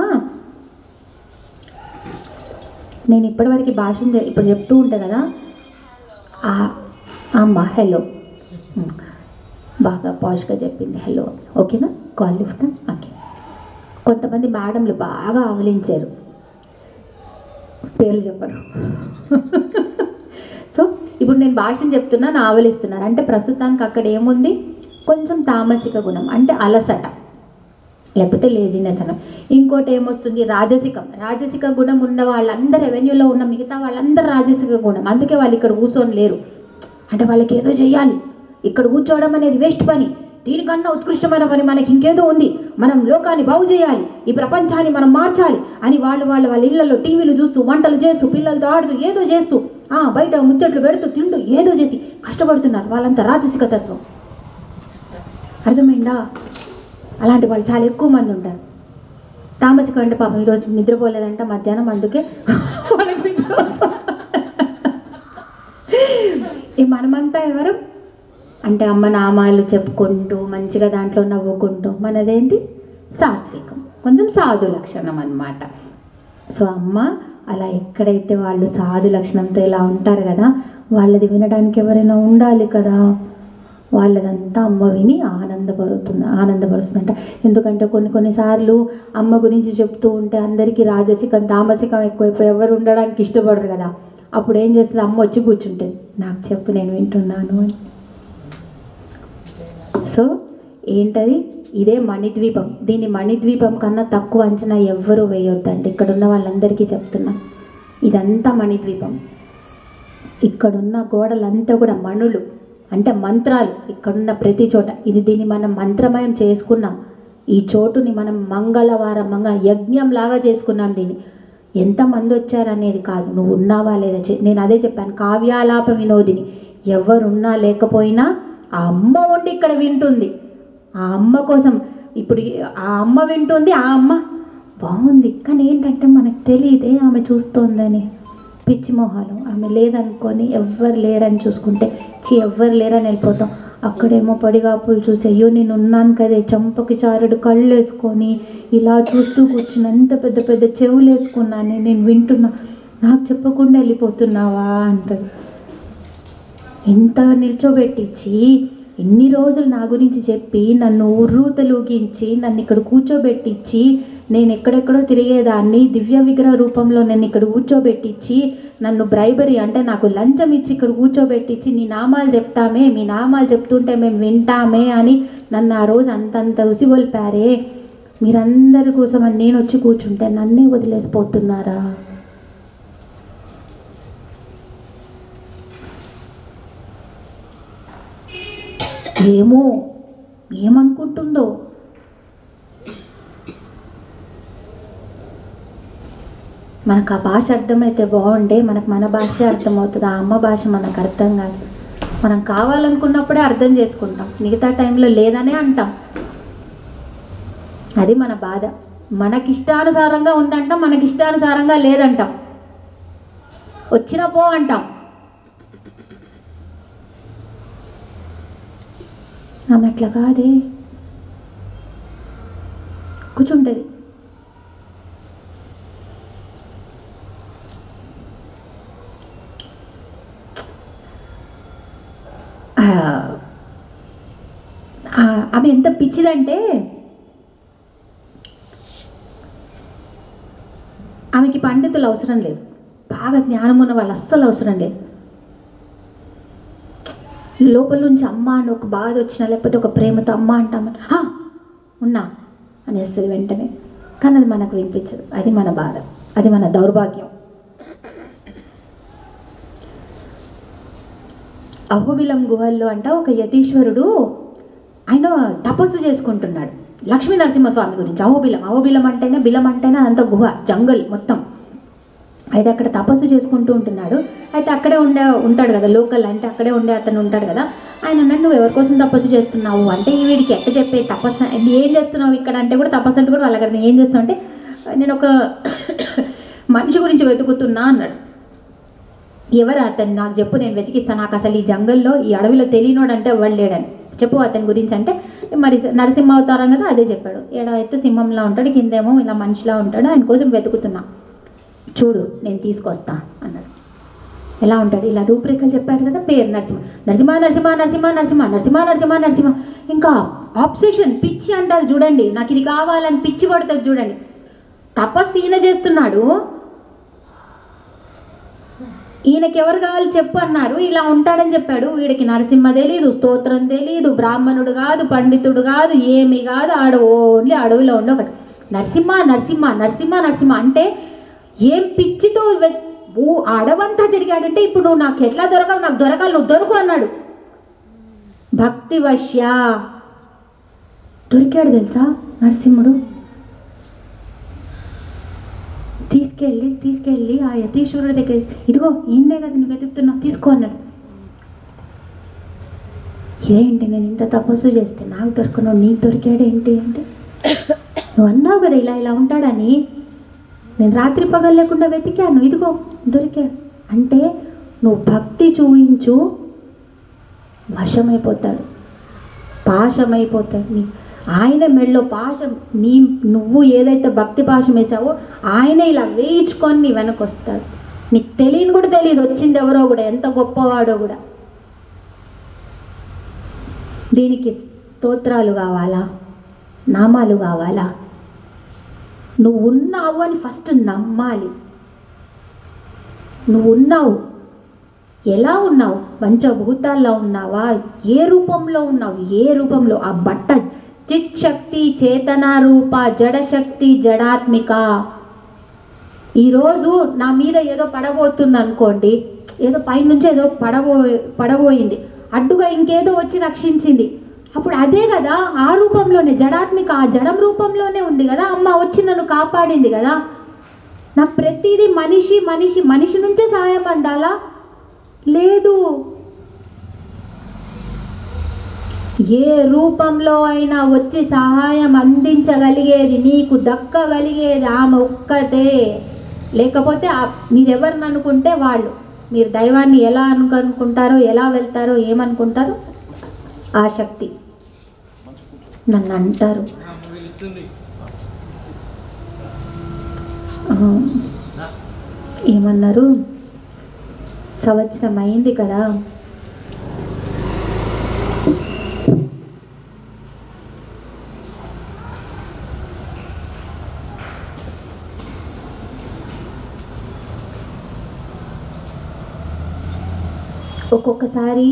నేను ఇప్పటివరకు భాషను ఇప్పుడు చెప్తూ ఉంటా కదా, అమ్మ హలో బాగా పాష్గా చెప్పింది, హలో ఓకేనా, కాల్ లిఫ్ట్. ఓకే. కొంతమంది మేడంలు బాగా ఆవలించారు, పేర్లు చెప్పరు. సో ఇప్పుడు నేను భాషను చెప్తున్నాను, ఆవలిస్తున్నారు అంటే ప్రస్తుతానికి అక్కడ ఏముంది, కొంచెం తామసిక గుణం అంటే అలసట, లేకపోతే లేజినెస్ అనం. ఇంకోటి ఏమొస్తుంది, రాజసిక గుణం ఉన్న వాళ్ళందరూ, రెవెన్యూలో ఉన్న మిగతా వాళ్ళందరూ రాజసిక గుణం. అందుకే వాళ్ళు ఇక్కడ కూర్చొని లేరు. అంటే వాళ్ళకి ఏదో చెయ్యాలి, ఇక్కడ కూర్చోవడం అనేది వేస్ట్ పని, దీనికన్నా ఉత్కృష్టమైన పని మనకి ఇంకేదో ఉంది, మనం లోకాన్ని బాగు చేయాలి, ఈ ప్రపంచాన్ని మనం మార్చాలి అని వాళ్ళ ఇళ్లలో టీవీలు చూస్తూ, వంటలు చేస్తూ, పిల్లలతో ఆడుతూ, ఏదో చేస్తూ, బయట ముచ్చట్లు పెడుతూ, తింటూ, ఏదో చేసి కష్టపడుతున్నారు. వాళ్ళంతా రాజసిక తత్వం. అర్థమైందా? అలాంటి వాళ్ళు చాలా ఎక్కువ మంది ఉంటారు. తామసిక అంటే పాపం ఈరోజు నిద్రపోలేదంట మధ్యాహ్నం, అందుకే ఈ మనమంతా ఎవరు అంటే అమ్మ నామాలు చెప్పుకుంటూ మంచిగా దాంట్లో నవ్వుకుంటూ, మనదేంటి సాత్వికం, కొంచెం సాధు లక్షణం అన్నమాట. సో అమ్మ అలా ఎక్కడైతే వాళ్ళు సాధు లక్షణంతో ఇలా ఉంటారు కదా, వాళ్ళది వినడానికి ఎవరైనా ఉండాలి కదా, వాళ్ళదంతా అమ్మ విని ఆనందపరుస్తుందంట. ఎందుకంటే కొన్నిసార్లు అమ్మ గురించి చెప్తూ ఉంటే అందరికీ రాజసికం తామసికం ఎక్కువైపోయి ఎవరు ఉండడానికి ఇష్టపడరు కదా, అప్పుడు ఏం చేస్తుంది, అమ్మ వచ్చి కూర్చుంటుంది, నాకు చెప్పు నేను వింటున్నాను అని. సో ఏంటది, ఇదే మణిద్వీపం. దీన్ని మణిద్వీపం కన్నా తక్కువ అంచనా ఎవ్వరూ వేయొద్దండి. ఇక్కడున్న వాళ్ళందరికీ చెప్తున్నా, ఇదంతా మణిద్వీపం. ఇక్కడున్న గోడలంతా కూడా మణులు అంటే మంత్రాలు, ఇక్కడున్న ప్రతి చోట. దీన్ని మనం మంత్రమయం చేసుకున్నాం. ఈ చోటుని మనం మంగళవారం యజ్ఞం లాగా చేసుకున్నాం. దీన్ని ఎంతమంది వచ్చారనేది కాదు, నువ్వు ఉన్నావా లేదా. నేను అదే చెప్పాను, కావ్యాలాప వినోదిని. ఎవరున్నా లేకపోయినా ఆ అమ్మ ఉండి ఇక్కడ వింటుంది. ఆ అమ్మ కోసం ఇప్పుడు ఆ అమ్మ వింటుంది, ఆ అమ్మ బాగుంది. కానీ ఏంటంటే మనకు తెలియదే ఆమె చూస్తోందని, పిచ్చి మొహాలు. ఆమె లేదనుకొని ఎవ్వరు లేరని చూసుకుంటే ఎవ్వరు లేరని వెళ్ళిపోతాం. అక్కడేమో పడిగాపులు చూసి, అయ్యో నేను ఉన్నాను కదే, చంపకి చారుడు కళ్ళు వేసుకొని ఇలా చూస్తూ కూర్చుని, అంత పెద్ద పెద్ద చెవులు వేసుకున్నాను, నేను వింటున్నా, నాకు చెప్పకుండా వెళ్ళిపోతున్నావా అంటారు. ఎంత నిల్చోబెట్టించి ఎన్ని రోజులు నా గురించి చెప్పి నన్ను ఉర్రూతలూగించి నన్ను ఇక్కడ కూర్చోబెట్టించి, నేను ఎక్కడెక్కడో తిరిగేదాన్ని దివ్య విగ్రహ రూపంలో నేను ఇక్కడ కూర్చోబెట్టించి, నన్ను బ్రైబరీ అంటే నాకు లంచం ఇచ్చి ఇక్కడ కూర్చోబెట్టించి, నీ నామాలు చెప్తామే, మీ నామాలు చెప్తుంటే మేము వింటామే అని నన్ను ఆ రోజు అంతంత ఉసిగొల్పారే. మీరందరి కోసం అని నేను వచ్చి కూర్చుంటే నన్నే వదిలేసిపోతున్నారా? ఏమో ఏమనుకుంటుందో. మనకు ఆ భాష అర్థమైతే బాగుండే, మనకు మన భాష అర్థమవుతుంది, ఆ అమ్మ భాష మనకు అర్థం కాదు. మనం కావాలనుకున్నప్పుడే అర్థం చేసుకుంటాం, మిగతా టైంలో లేదనే అంటాం. అది మన బాధ. మనకిష్టానుసారంగా ఉందంటాం, మనకిష్టానుసారంగా లేదంటాం, వచ్చిన పో అంటాం. ఆమె అట్లా కాదే, కూర్చుంటుంది. ఆమె ఎంత పిచ్చిదంటే, ఆమెకి పండితులు అవసరం లేదు, బాగా జ్ఞానం ఉన్న వాళ్ళు అస్సలు అవసరం లేదు. లోపల నుంచి అమ్మ అని ఒక బాధ వచ్చినా, లేకపోతే ఒక ప్రేమతో అమ్మ అంటామని ఉన్నా అనేస్తుంది వెంటనే. కానీ అది మనకు వినిపించదు, అది మన బాధ. అది మన దౌర్భాగ్యం. అహోబిలం గుహల్లో అంట ఒక యతీశ్వరుడు ఆయన తపస్సు చేసుకుంటున్నాడు లక్ష్మీ నరసింహస్వామి గురించి. అహోబిలం అంటేనే, బిలం అంటేనే అంత గుహ, జంగల్ మొత్తం. అయితే అక్కడ తపస్సు చేసుకుంటూ ఉంటున్నాడు. అయితే అక్కడే ఉంటాడు కదా లోకల్, అంటే అక్కడే ఉండే అతను ఉంటాడు కదా. ఆయన అన్నాడు, నువ్వు ఎవరి కోసం తపస్సు చేస్తున్నావు అంటే, ఈ వీడికి ఎట్ట చెప్పే తపస్సు ఏం చేస్తున్నావు ఇక్కడ అంటే కూడా, తపస్సు అంటే కూడా వాళ్ళకి ఏం చేస్తున్నావు అంటే, నేను ఒక మనిషి గురించి వెతుకుతున్నా అన్నాడు. ఎవరు అతను నాకు చెప్పు, నేను వెతికిస్తాను. నాకు అసలు ఈ జంగల్లో ఈ అడవిలో తెలియనోడు అంటే ఎవడు లేడని చెప్పు అతని గురించి అంటే, మరి నరసింహ అవతారం కదా అదే చెప్పాడు. అయితే సింహంలా ఉంటాడు, కిందేమో ఇలా మనిషిలా ఉంటాడు, ఆయన కోసం వెతుకుతున్నా, చూడు నేను తీసుకొస్తా అన్నాడు. ఎలా ఉంటాడు, ఇలా రూపురేఖలు చెప్పాడు కదా, పేరు నరసింహ, నరసింహ నరసింహ నరసింహ నరసింహ నరసింహ నరసింహ నరసింహ. ఇంకా ఆబ్సెషన్, పిచ్చి అంటారు చూడండి, నాకు ఇది కావాలని పిచ్చి పడుతుంది చూడండి. తపస్సు ఈయన చేస్తున్నాడు, ఈయనకి ఎవరు కావాలి చెప్పు అన్నారు, ఇలా ఉంటాడని చెప్పాడు. వీడికి నరసింహ తెలీదు, స్తోత్రం తెలీదు, బ్రాహ్మణుడు కాదు, పండితుడు కాదు, ఏమి కాదు, ఓన్లీ అడవిలో ఉండే ఒకటి నరసింహ నరసింహ నరసింహ నరసింహ. అంటే ఏం పిచ్చితో అడవంతా తిరిగాడంటే, ఇప్పుడు నువ్వు నాకు ఎట్లా దొరకవు, నాకు దొరకాలి, నువ్వు దొరకు అన్నాడు. భక్తి వశ్య దొరికాడు తెలుసా నరసింహుడు. తీసుకెళ్ళి ఆ యతీశ్వరుడి దగ్గర, ఇదిగో ఈయనే కదా నువ్వు వెతుకుతున్నా, తీసుకో అన్నాడు. ఇదేంటి, నేను ఇంత తపస్సు చేస్తే నాకు దొరకను, నీకు దొరికాడు ఏంటి అంటే, నువ్వు అన్నావు కదా ఇలా ఇలా ఉంటాడని, నేను రాత్రి పగలు లేకుండా వెతికాను, ఇదిగో దొరికాడు. అంటే నువ్వు భక్తి చూయించు, వశమైపోతాడు, పాశమైపోతాడు. ఆయన మెడలో పాశం, నువ్వు ఏదైతే భక్తి పాశం వేసావో ఆయన ఇలా వేయించుకొని నీ వెనక్కి వస్తాడు. నీకు తెలియని కూడా తెలియదు వచ్చింది ఎవరో కూడా, ఎంత గొప్పవాడో కూడా. దీనికి స్తోత్రాలు కావాలా, నామాలు కావాలా? నువ్వు ఉన్నావు అని ఫస్ట్ నమ్మాలి. నువ్వు ఉన్నావు, ఎలా ఉన్నావు, పంచభూతాల్లో ఉన్నావా, ఏ రూపంలో ఉన్నావు, ఏ రూపంలో, ఆ బట్ట చిత్ శక్తి చేతన రూప, జడశక్తి జడాత్మిక. ఈరోజు నా మీద ఏదో పడబోతుంది అనుకోండి, ఏదో పైనుంచి ఏదో పడబోయింది, అడ్డుగా ఇంకేదో వచ్చి రక్షించింది, అప్పుడు అదే కదా ఆ రూపంలోనే, జడాత్మిక ఆ జడం రూపంలోనే ఉంది కదా అమ్మ, వచ్చి నన్ను కాపాడింది కదా. నాకు ప్రతిదీ మనిషి నుంచే సహాయం అందాలా? లేదు, ఏ రూపంలో అయినా వచ్చి సహాయం అందించగలిగేది, నీకు దక్కగలిగేది ఆమె ఒక్కతే. లేకపోతే మీరెవరిని అనుకుంటే వాళ్ళు, మీరు దైవాన్ని ఎలా అనుకుంటారో, ఎలా వెళ్తారో, ఏమనుకుంటారో ఆ శక్తి నన్ను అంటారు. ఏమన్నారు, సంవత్సరం అయింది కదా, ఒక్కొక్కసారి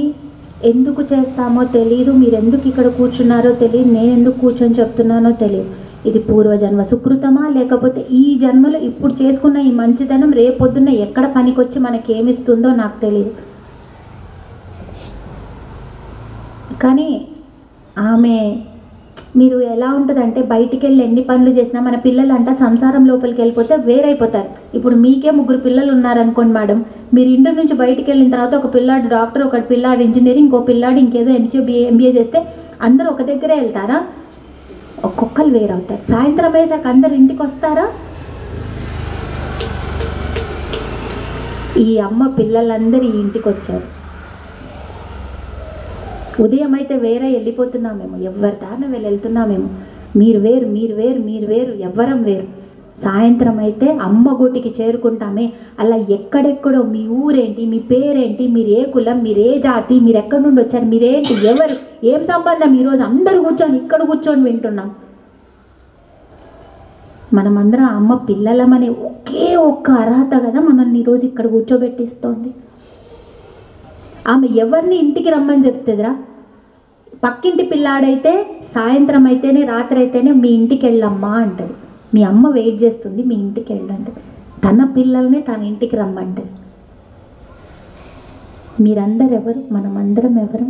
ఎందుకు చేస్తామో తెలియదు, మీరు ఎందుకు ఇక్కడ కూర్చున్నారో తెలియదు, నేను ఎందుకు కూర్చొని చెప్తున్నానో తెలియదు. ఇది పూర్వజన్మ సుకృతమా, లేకపోతే ఈ జన్మలో ఇప్పుడు చేసుకున్న ఈ మంచితనం రేపొద్దున్న ఎక్కడ పనికొచ్చి మనకేమిస్తుందో నాకు తెలియదు. కానీ ఆమె, మీరు ఎలా ఉంటుందంటే, బయటికి వెళ్ళి ఎన్ని పనులు చేసినా మన పిల్లలు అంట సంసారం లోపలికి వెళ్ళిపోతే వేరైపోతారు. ఇప్పుడు మీకే 3 పిల్లలు ఉన్నారనుకోండి మేడం, మీరు ఇంటి నుంచి బయటికి వెళ్ళిన తర్వాత ఒక పిల్లాడు డాక్టర్, ఒక పిల్లాడు ఇంజనీరింగ్, ఇంకో పిల్లాడు ఇంకేదో ఎంబీఏ చేస్తే అందరూ ఒక దగ్గరే వెళ్తారా? ఒక్కొక్కరు వేరవుతారు. సాయంత్రం వేసాక అందరు ఇంటికి వస్తారా? ఈ అమ్మ పిల్లలందరూ ఈ ఇంటికి వచ్చారు. ఉదయం అయితే వేరే వెళ్ళిపోతున్నామేమో, ఎవరి దారిన వెళ్తున్నామేమో, మీరు వేరు, ఎవ్వరం వేరు. సాయంత్రం అయితే అమ్మ గుటికి చేరుకుంటామే. అలా ఎక్కడెక్కడో మీ ఊరేంటి, మీ పేరేంటి, మీరు ఏ కులం, మీరు ఏ జాతి, మీరు ఎక్కడి నుండి వచ్చారు, మీరేంటి, ఎవరు, ఏం సంబంధం, ఈరోజు అందరూ ఇక్కడ కూర్చొని వింటున్నాం. మనమందరం అమ్మ పిల్లలమనే ఒకే ఒక్క అర్హత కదా మనల్ని ఈరోజు ఇక్కడ కూర్చోబెట్టిస్తోంది. ఆమె ఎవరిని ఇంటికి రమ్మని చెప్తుందిరా? పక్కింటి పిల్లాడైతే సాయంత్రం అయితేనే, రాత్రి అయితేనే మీ ఇంటికి వెళ్ళమ్మా అంటది. మీ అమ్మ వెయిట్ చేస్తుంది, మీ ఇంటికి వెళ్ళండి. తన పిల్లల్ని తన ఇంటికి రమ్మంటది. మీరందరు ఎవరు? మనమందరం ఎవరు?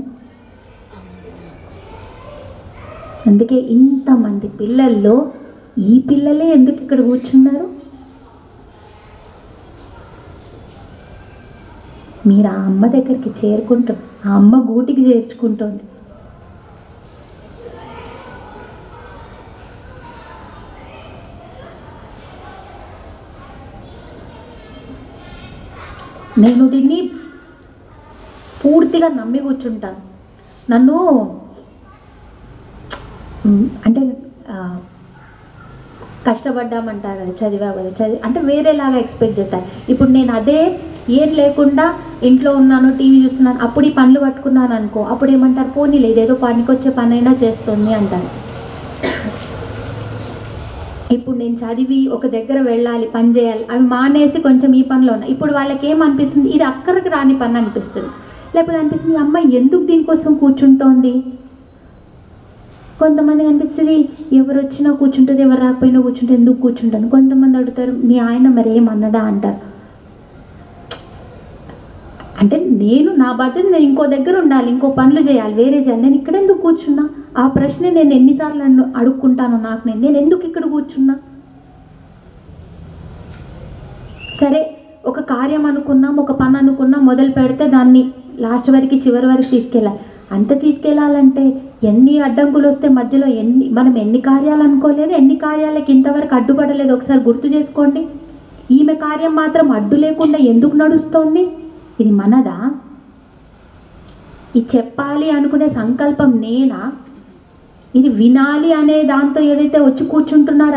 అందుకే ఇంతమంది పిల్లల్లో ఈ పిల్లలే ఎందుకు ఇక్కడ కూర్చున్నారు? మీరు ఆ అమ్మ దగ్గరికి చేరుకుంటారు, ఆ అమ్మ గూటికి చేర్చుకుంటోంది. నేను దీన్ని పూర్తిగా నమ్మి కూర్చుంటాను. నన్ను అంటే కష్టపడ్డామంటారు కదా, చదివావు కదా, అంటే వేరేలాగా ఎక్స్పెక్ట్ చేస్తారు. ఇప్పుడు నేను అదే ఏం లేకుండా ఇంట్లో ఉన్నాను, టీవీ చూస్తున్నాను, అప్పుడు ఈ పనులు పట్టుకున్నాను అనుకో, అప్పుడు ఏమంటారు, పోనీ లేదేదో పనికొచ్చే పని అయినా చేస్తుంది అంటారు. ఇప్పుడు నేను చదివి ఒక దగ్గర వెళ్ళాలి, పని చేయాలి, అవి మానేసి కొంచెం ఈ పనిలో ఉన్నా, ఇప్పుడు వాళ్ళకి ఏమనిపిస్తుంది, ఇది అక్కడికి రాని పని అనిపిస్తుంది. లేకపోతే అనిపిస్తుంది, ఈ అమ్మాయి ఎందుకు దీనికోసం కూర్చుంటోంది. కొంతమందికి అనిపిస్తుంది, ఎవరు వచ్చినా కూర్చుంటుంది, ఎవరు రాకపోయినా కూర్చుంటే ఎందుకు కూర్చుంటాను. కొంతమంది అడుగుతారు, మీ ఆయన మరి ఏమన్నడా అంటారు. అంటే నేను నా బాధ్యత, నేను ఇంకో దగ్గర ఉండాలి, ఇంకో పనులు చేయాలి, వేరే చేయాలి, నేను ఇక్కడ ఎందుకు కూర్చున్నా? ఆ ప్రశ్న నేను ఎన్నిసార్లు అడుక్కుంటాను నాకు నేను ఎందుకు ఇక్కడ కూర్చున్నా? సరే, ఒక కార్యం అనుకున్నాం, ఒక పని అనుకున్నాం, మొదలు పెడితే దాన్ని లాస్ట్ వరకు, చివరి వరకు తీసుకెళ్ళాలి. అంత తీసుకెళ్ళాలంటే ఎన్ని అడ్డంకులు వస్తే మధ్యలో మనం ఎన్ని కార్యాలు అనుకోలేదు, ఎన్ని కార్యాలకి ఇంతవరకు అడ్డుపడలేదు. ఒకసారి గుర్తు చేసుకోండి. ఈమె కార్యం మాత్రం అడ్డు లేకుండా ఎందుకు నడుస్తోంది? ఇది మనదా? ఇది చెప్పాలి అనుకునే సంకల్పం నేనా? ఇది వినాలి అనే దాంతో ఏదైతే వచ్చి కూర్చుంటున్నారో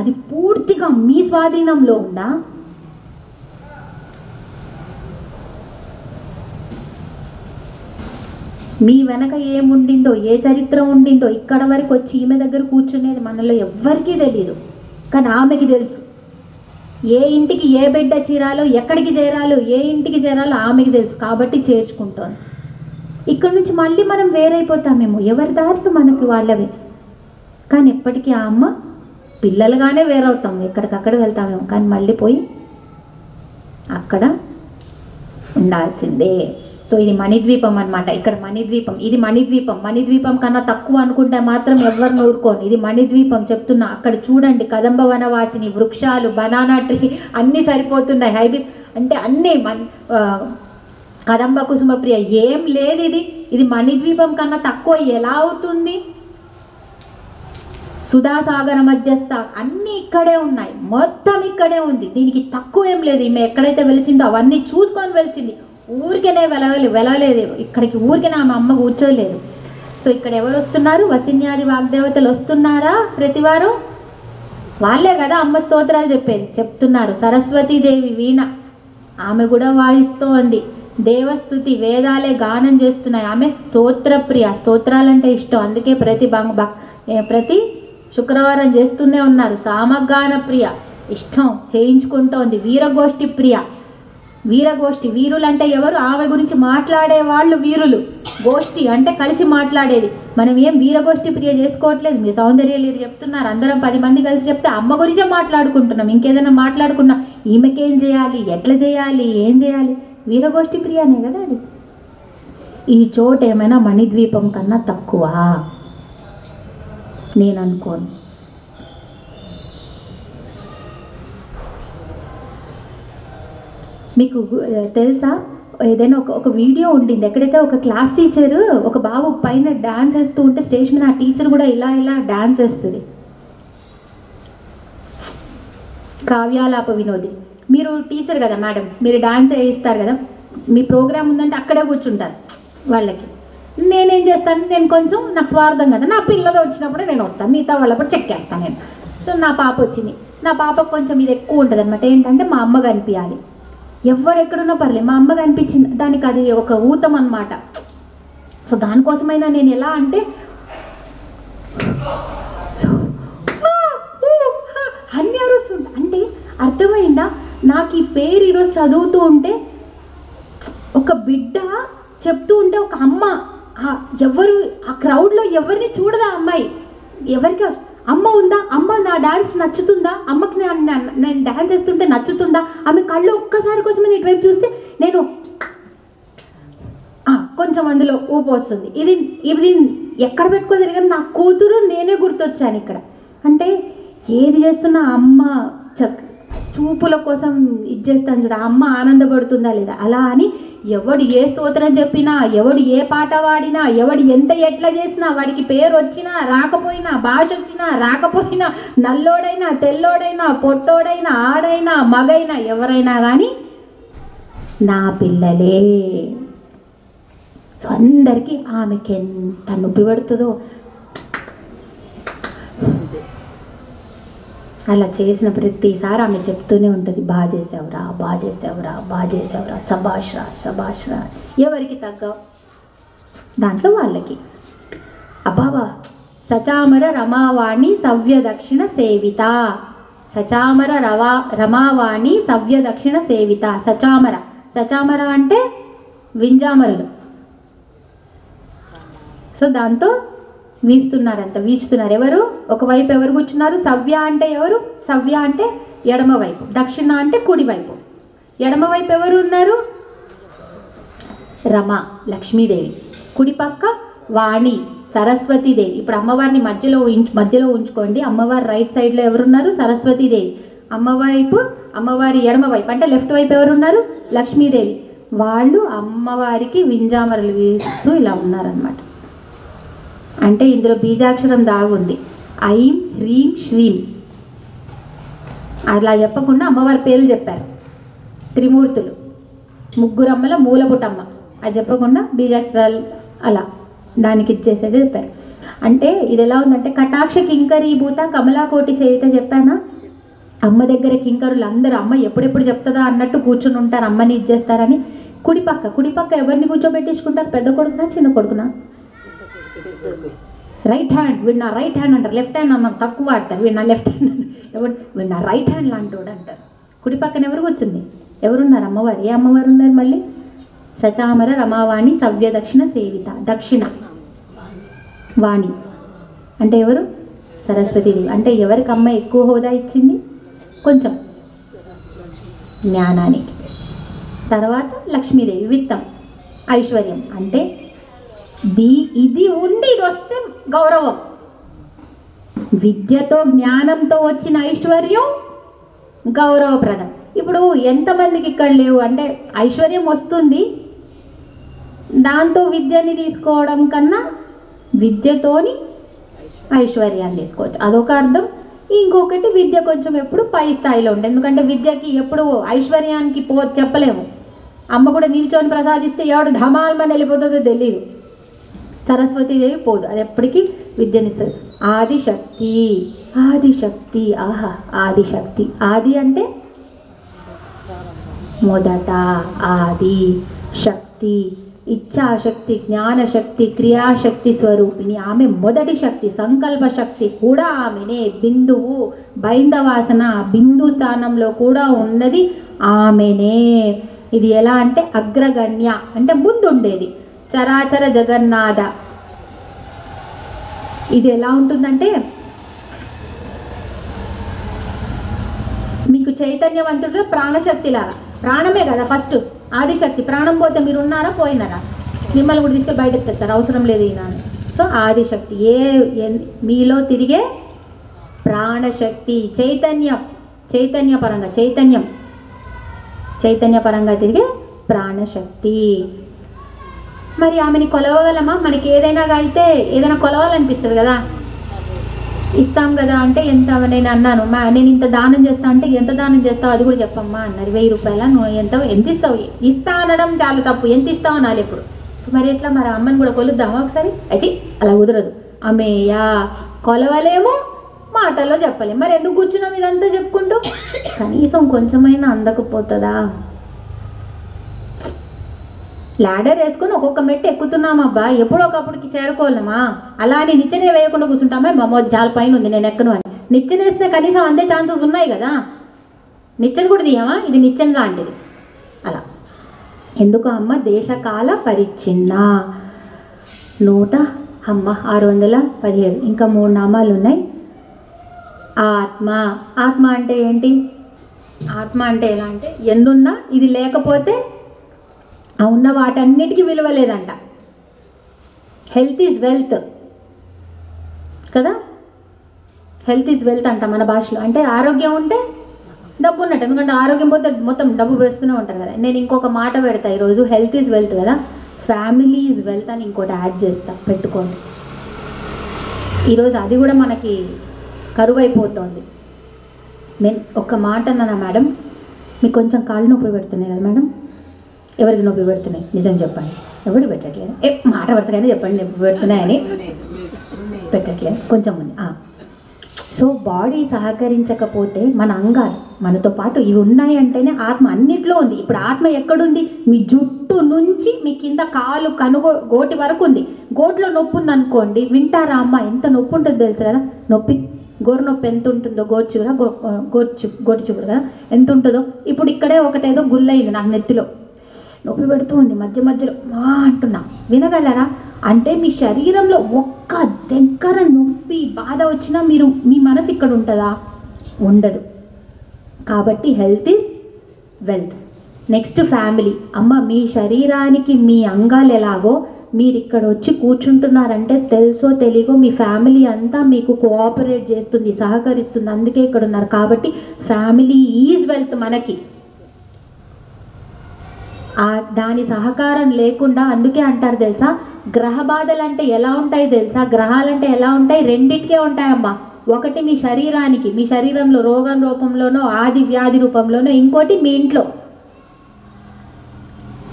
అది పూర్తిగా మీ స్వాధీనంలో ఉందా? మీ వెనక ఏముండిందో, ఏ చరిత్ర ఉండిందో, ఇక్కడ వరకు వచ్చి ఈమె దగ్గర కూర్చునేది మనలో ఎవ్వరికీ తెలియదు, కానీ ఆమెకి తెలుసు. ఏ ఇంటికి ఏ బిడ్డ చేరాలో, ఎక్కడికి చేరాలో, ఏ ఇంటికి చేరాలో ఆమెకి తెలుసు, కాబట్టి చేర్చుకుంటాను. ఇక్కడ నుంచి మళ్ళీ మనం వేరైపోతామేమో, ఎవరి దారిలో మనకి వాళ్ళవే. కానీ ఎప్పటికీ ఆ అమ్మ పిల్లలుగానే వేరవుతాం, ఎక్కడికక్కడ వెళ్తామేమో, కానీ మళ్ళీ పోయి అక్కడ ఉండాల్సిందే. సో ఇది మణిద్వీపం అనమాట. ఇక్కడ మణిద్వీపం, ఇది మణిద్వీపం. మణిద్వీపం కన్నా తక్కువ అనుకుంటే మాత్రం ఎవరిని ఊరుకోను. ఇది మణిద్వీపం చెప్తున్నా. అక్కడ చూడండి, కదంబ వనవాసిని, వృక్షాలు, బనానా ట్రీ అన్నీ సరిపోతున్నాయి. హైబిస్ అంటే అన్నీ కదంబ కుసుమప్రియ ఏం లేదు. ఇది మణిద్వీపం కన్నా తక్కువ ఎలా అవుతుంది? సుధాసాగర మధ్యస్థ అన్నీ ఇక్కడే ఉన్నాయి, మొత్తం ఇక్కడే ఉంది. దీనికి తక్కువ ఏం లేదు. ఈమె ఎక్కడైతే వెలిసిందో అవన్నీ చూసుకొని వెలిసింది. ఊరికేనే వెలవలేదు ఇక్కడికి, ఊరికేనే ఆమె అమ్మ కూర్చోలేదు. సో ఇక్కడ ఎవరు వస్తున్నారు? వసిన్యాది వాగ్దేవతలు వస్తున్నారా ప్రతివారం? వాళ్ళే కదా అమ్మ స్తోత్రాలు చెప్తున్నారు. సరస్వతీదేవి వీణ, ఆమె కూడా వాయిస్తోంది. దేవస్థుతి, వేదాలే గానం చేస్తున్నాయి. ఆమె స్తోత్రప్రియ, స్తోత్రాలంటే ఇష్టం. అందుకే ప్రతి శుక్రవారం చేస్తూనే ఉన్నారు. సామగాన ప్రియ, ఇష్టం, చేయించుకుంటోంది. వీరగోష్ఠి ప్రియ, వీరగోష్ఠి, వీరులు అంటే ఎవరు? ఆమె గురించి మాట్లాడే వాళ్ళు వీరులు. గోష్ఠి అంటే కలిసి మాట్లాడేది. మనం ఏం వీరగోష్ఠి ప్రియ చేసుకోవట్లేదు. మీ సౌందర్యలీరు చెప్తున్నారు, అందరం 10 మంది కలిసి చెప్తే అమ్మ గురించే మాట్లాడుకుంటున్నాం. ఇంకేదైనా మాట్లాడుకున్నా ఈమెకేం చేయాలి, ఎట్లా చేయాలి, ఏం చేయాలి? వీరగోష్ఠి ప్రియానే కదా అది. ఈ చోటు ఏమైనా మణిద్వీపం కన్నా తక్కువ? నేను అనుకోను. మీకు తెలుసా, ఏదైనా ఒక వీడియో ఉండింది, ఎక్కడైతే ఒక క్లాస్ టీచర్ ఒక బాబు పైన డాన్స్ వేస్తూ ఉంటే స్టేజ్ మీద ఆ టీచర్ కూడా ఇలా డాన్స్ వేస్తుంది. కావ్యాలాప వినోది. మీరు టీచర్ కదా మేడం, మీరు డాన్స్ వేయిస్తారు కదా, మీ ప్రోగ్రామ్ ఉందంటే అక్కడే కూర్చుంటారు వాళ్ళకి. నేనేం చేస్తాను, నేను కొంచెం నాకు స్వార్థం కదా, నా పిల్లలు వచ్చినప్పుడే నేను వస్తాను, మిగతా వాళ్ళప్పుడు చెక్కేస్తాను నేను. సో నా పాప వచ్చింది, నా పాపకు కొంచెం ఇది ఎక్కువ ఉంటుంది అనమాట. ఏంటంటే మా అమ్మ కనిపించాలి, ఎవరెక్కడున్నా పర్లేదు, మా అమ్మ కనిపించింది, దానికి అది ఒక ఊతం అనమాట. సో దానికోసమైనా నేను ఎలా అంటే అన్నీ అరుస్తుంది. అంటే అర్థమైందా? నాకు ఈ పేరు ఈరోజు చదువుతూ ఉంటే, ఒక బిడ్డ చెప్తూ ఉంటే, ఒక అమ్మ ఎవరు ఆ క్రౌడ్లో ఎవరిని చూడదా అమ్మాయి, ఎవరికి అమ్మ ఉందా, అమ్మ నా డాన్స్ నచ్చుతుందా, అమ్మకి నేను డాన్స్ వేస్తుంటే నచ్చుతుందా, ఆమె కళ్ళు ఒక్కసారి కోసం నేను ఇటువైపు చూస్తే నేను కొంచెం అందులో ఊపు వస్తుంది. ఇది ఇది ఎక్కడ పెట్టుకోలేదు కానీ నా కూతురు నేనే గుర్తొచ్చాను ఇక్కడ. అంటే ఏది చేస్తున్నా అమ్మ చూపుల కోసం ఇది చేస్తాను చూడ, అమ్మ ఆనందపడుతుందా లేదా అలా అని ఎవడు ఏ స్తోత్రం చెప్పినా, ఎవడు ఏ పాట వాడినా, ఎవడు ఎంత ఎట్లా చేసినా, వాడికి పేరు వచ్చినా రాకపోయినా, భాష వచ్చినా రాకపోయినా, నల్లోడైనా తెల్లోడైనా పొట్టోడైనా ఆడైనా మగైనా ఎవరైనా కానీ నా పిల్లలే. సో అందరికీ ఆమెకి ఎంత నొప్పి పడుతుందో. అలా చేసిన ప్రతిసారి ఆమె చెప్తూనే ఉంటుంది, బాగా చేసావురా, బాగా చేసావురా, బాగా చేసావురా, శభాష్రా శభాష్రా. ఎవరికి తగ్గ దాంట్లో వాళ్ళకి. అబ్బాబా సచామర రమావాణి సవ్య దక్షిణ సేవిత, సచామర రమావాణి సవ్య దక్షిణ సేవిత. సచామర, సచామర అంటే వింజామరులు. సో దాంతో వీస్తున్నారంట, వీచుతున్నారు. ఎవరు ఒకవైపు ఎవరు కూర్చున్నారు? సవ్య అంటే ఎవరు? సవ్య అంటే ఎడమ వైపు, దక్షిణ అంటే కుడి వైపు. ఎడమ వైపు ఎవరు ఉన్నారు? రమ లక్ష్మీదేవి, కుడి పక్క వాణి సరస్వతీదేవి. ఇప్పుడు అమ్మవారిని మధ్యలో ఉంచుకోండి. అమ్మవారి రైట్ సైడ్లో ఎవరున్నారు? సరస్వతీదేవి. అమ్మవారి ఎడమ వైపు అంటే లెఫ్ట్ వైపు ఎవరున్నారు? లక్ష్మీదేవి. వాళ్ళు అమ్మవారికి వింజామరలు వీస్తూ ఇలా ఉన్నారనమాట. అంటే ఇందులో బీజాక్షరం దాగుంది, ఐం హ్రీం శ్రీం. అలా చెప్పకుండా అమ్మవారి పేర్లు చెప్పారు. త్రిమూర్తులు, ముగ్గురమ్మల మూలపుటమ్మ, అది చెప్పకుండా బీజాక్షరాలు అలా దానికి ఇచ్చేసేది చెప్పారు. అంటే ఇది ఎలా ఉందంటే కటాక్ష కింకరీభూత కమలాకోటి సేవిత చెప్పానా? అమ్మ దగ్గర కింకరులు అందరూ అమ్మ ఎప్పుడెప్పుడు చెప్తుందా అన్నట్టు కూర్చుని ఉంటారు, అమ్మని ఇచ్చేస్తారని. కుడిపక్క ఎవరిని కూర్చోబెట్టించుకుంటారు? పెద్ద కొడుకునా చిన్న కొడుకునా? Right hand. వీడు నా రైట్ హ్యాండ్ అంటారు, లెఫ్ట్ హ్యాండ్ అన్న తక్కువ వాడతారు. వీడు నా లెఫ్ట్ హ్యాండ్, వీడు నా రైట్ హ్యాండ్ లాంటోడు అంటారు. కుడి పక్కన ఎవరు కూర్చుంది? ఎవరున్నారు? అమ్మవారు. ఏ అమ్మవారు ఉన్నారు మళ్ళీ? సచామర రమావాణి సవ్య దక్షిణ సేవిత. దక్షిణ వాణి అంటే ఎవరు? సరస్వతీదేవి. అంటే ఎవరికి అమ్మ ఎక్కువ హోదా ఇచ్చింది? కొంచెం జ్ఞానానికి. తర్వాత లక్ష్మీదేవి విత్తం ఐశ్వర్యం. అంటే ఇది ఉండి ఇది వస్తే గౌరవం. విద్యతో జ్ఞానంతో వచ్చిన ఐశ్వర్యం గౌరవప్రదం. ఇప్పుడు ఎంతమందికి ఇక్కడ లేవు అంటే ఐశ్వర్యం వస్తుంది, దాంతో విద్యని తీసుకోవడం కన్నా విద్యతోని ఐశ్వర్యాన్ని తీసుకోవచ్చు, అదొక అర్థం. ఇంకొకటి విద్య కొంచెం ఎప్పుడు పై స్థాయిలో ఉంటుంది. ఎందుకంటే విద్యకి ఎప్పుడు ఐశ్వర్యానికి చెప్పలేము. అమ్మ కూడా నిల్చొని ప్రసాదిస్తే ఎవడు ధమాల్మని వెళ్ళిపోతుందో తెలియదు. సరస్వతీదేవి పోదు, అది ఎప్పటికీ విద్యనిస్తుంది. ఆదిశక్తి, ఆదిశక్తి. ఆహా, ఆదిశక్తి. ఆది అంటే మొదట, ఆది శక్తి, ఇచ్ఛాశక్తి, జ్ఞానశక్తి, క్రియాశక్తి స్వరూపిణి. ఆమె మొదటి శక్తి. సంకల్ప శక్తి కూడా ఆమెనే. బిందువు, బైందవాసన బిందు స్థానంలో కూడా ఉన్నది ఆమెనే. ఇది ఎలా అంటే అగ్రగణ్య అంటే ముందుండేది. చరాచర జగన్నాథ. ఇది ఎలా ఉంటుందంటే మీకు చైతన్యవంతుడు ప్రాణశక్తి లాగా. ప్రాణమే కదా ఫస్ట్ ఆదిశక్తి. ప్రాణం పోతే మీరు ఉన్నారా పోయినారా? మిమ్మల్ని కూడా తీసుకెళ్ళి బయటకు తెస్తారు, అవసరం లేదు ఈయన. సో ఆదిశక్తి మీలో తిరిగే ప్రాణశక్తి. చైతన్యపరంగా తిరిగే ప్రాణశక్తి. మరి ఆమెని కొలవగలమా? మనకి ఏదైనా అయితే ఏదైనా కొలవాలనిపిస్తుంది కదా, ఇస్తాం కదా. అంటే ఎంత నేను అన్నాను, నేను ఇంత దానం చేస్తా అంటే ఎంత దానం చేస్తావు అది కూడా చెప్పమ్మా అన్నారు. 1000 రూపాయల నువ్వు ఎంత ఇస్తావు? ఇస్తా అనడం చాలా తప్పు, ఎంత ఇస్తావు అనాలి ఎప్పుడు. సో మరి ఎట్లా? మరి అమ్మని కూడా కొలుద్దామా ఒకసారి? అచ్చి అలా కుదరదు. అమ్మేయా కొలవలేము, మాటల్లో చెప్పలేము. మరి ఎందుకు కూర్చున్నాం ఇదంతా చెప్పుకుంటూ? కనీసం కొంచెమైనా అందకపోతుందా? ల్యాడర్ వేసుకొని ఒక్కొక్క మెట్టు ఎక్కుతున్నామబ్బా, ఎప్పుడో ఒకప్పటికి చేరుకోలేమా? అలా అని నిచ్చెనే వేయకుండా కూర్చుంటామా? మమ్మల్ని చాలా పైన ఉంది నేను ఎక్కను అని. నిచ్చెన వేస్తే కనీసం అందే ఛాన్సెస్ ఉన్నాయి కదా. నిచ్చెన కూడా తీయమా? ఇది నిచ్చెన లాంటిది. అలా ఎందుకు అమ్మ దేశకాల పరిచ్ఛిన్న. 617 ఇంకా 3 నామాలు ఉన్నాయి. ఆత్మ. ఆత్మ అంటే ఏంటి? ఆత్మ అంటే ఎలా అంటే ఎన్నున్నా ఇది లేకపోతే ఆ ఉన్న వాటన్నిటికీ విలువ లేదంట. హెల్త్ ఈజ్ వెల్త్ కదా, హెల్త్ ఈజ్ వెల్త్ అంట మన భాషలో. అంటే ఆరోగ్యం ఉంటే డబ్బు ఉన్నట్టు, ఎందుకంటే ఆరోగ్యం పోతే మొత్తం డబ్బు వేస్తూనే ఉంటారు కదా. నేను ఇంకొక మాట పెడతా ఈరోజు, హెల్త్ ఈజ్ వెల్త్ కదా, ఫ్యామిలీ ఈజ్ వెల్త్ అని ఇంకోటి యాడ్ చేస్తా, పెట్టుకోండి. ఈరోజు అది కూడా మనకి కరువైపోతుంది. నేను ఒక్క మాట అన్నా మేడం, మీకు కొంచెం కాళ్ళు నొప్పి పెడుతున్నాయి కదా మేడం? ఎవరికి నొప్పి పెడుతున్నాయి నిజం చెప్పండి? ఎవరు పెట్టట్లేదు? మాట వరుసగానే చెప్పండి నొప్పి పెడుతున్నాయని. పెట్టట్లేదు, కొంచెం ఉంది. సో బాడీ సహకరించకపోతే మన అంగాలు మనతో పాటు ఇవి ఉన్నాయి అంటేనే ఆత్మ అన్నిట్లో ఉంది. ఇప్పుడు ఆత్మ ఎక్కడుంది? మీ జుట్టు నుంచి మీ కింద కాలు గోటి వరకు ఉంది. గోట్లో నొప్పి ఉంది అనుకోండి, వింటారా అమ్మ? ఎంత నొప్పి ఉంటుందో తెలుసు కదా. నొప్పి గోరు నొప్పి ఎంత ఉంటుందో, గోర్చిగురా గోటి చిగురు కదా ఎంత ఉంటుందో. ఇప్పుడు ఇక్కడే ఒకటేదో గుల్లయింది నాకు నెత్తిలో, నొప్పి పెడుతూ ఉంది మధ్య మధ్యలో అంటున్నా, వినగలరా? అంటే మీ శరీరంలో ఒక్క దగ్గర నొప్పి బాధ వచ్చినా మీ మనసు ఇక్కడ ఉంటుందా? ఉండదు. కాబట్టి health is wealth. Next family. అమ్మ మీ శరీరానికి మీ అంగాలు ఎలాగో మీరు ఇక్కడ వచ్చి కూర్చుంటున్నారంటే తెలుసో తెలియకో మీ ఫ్యామిలీ అంతా మీకు కోఆపరేట్ చేస్తుంది, సహకరిస్తుంది, అందుకే ఇక్కడ ఉన్నారు. కాబట్టి ఫ్యామిలీ ఈజ్ వెల్త్ మనకి. దాని సహకారం లేకుండా, అందుకే అంటారు తెలుసా, గ్రహ బాధలు అంటే ఎలా ఉంటాయి తెలుసా? గ్రహాలంటే ఎలా ఉంటాయి? రెండింటికే ఉంటాయమ్మా. ఒకటి మీ శరీరానికి, మీ శరీరంలో రోగం రూపంలోనో ఆది వ్యాధి రూపంలోనో, ఇంకోటి మీ ఇంట్లో.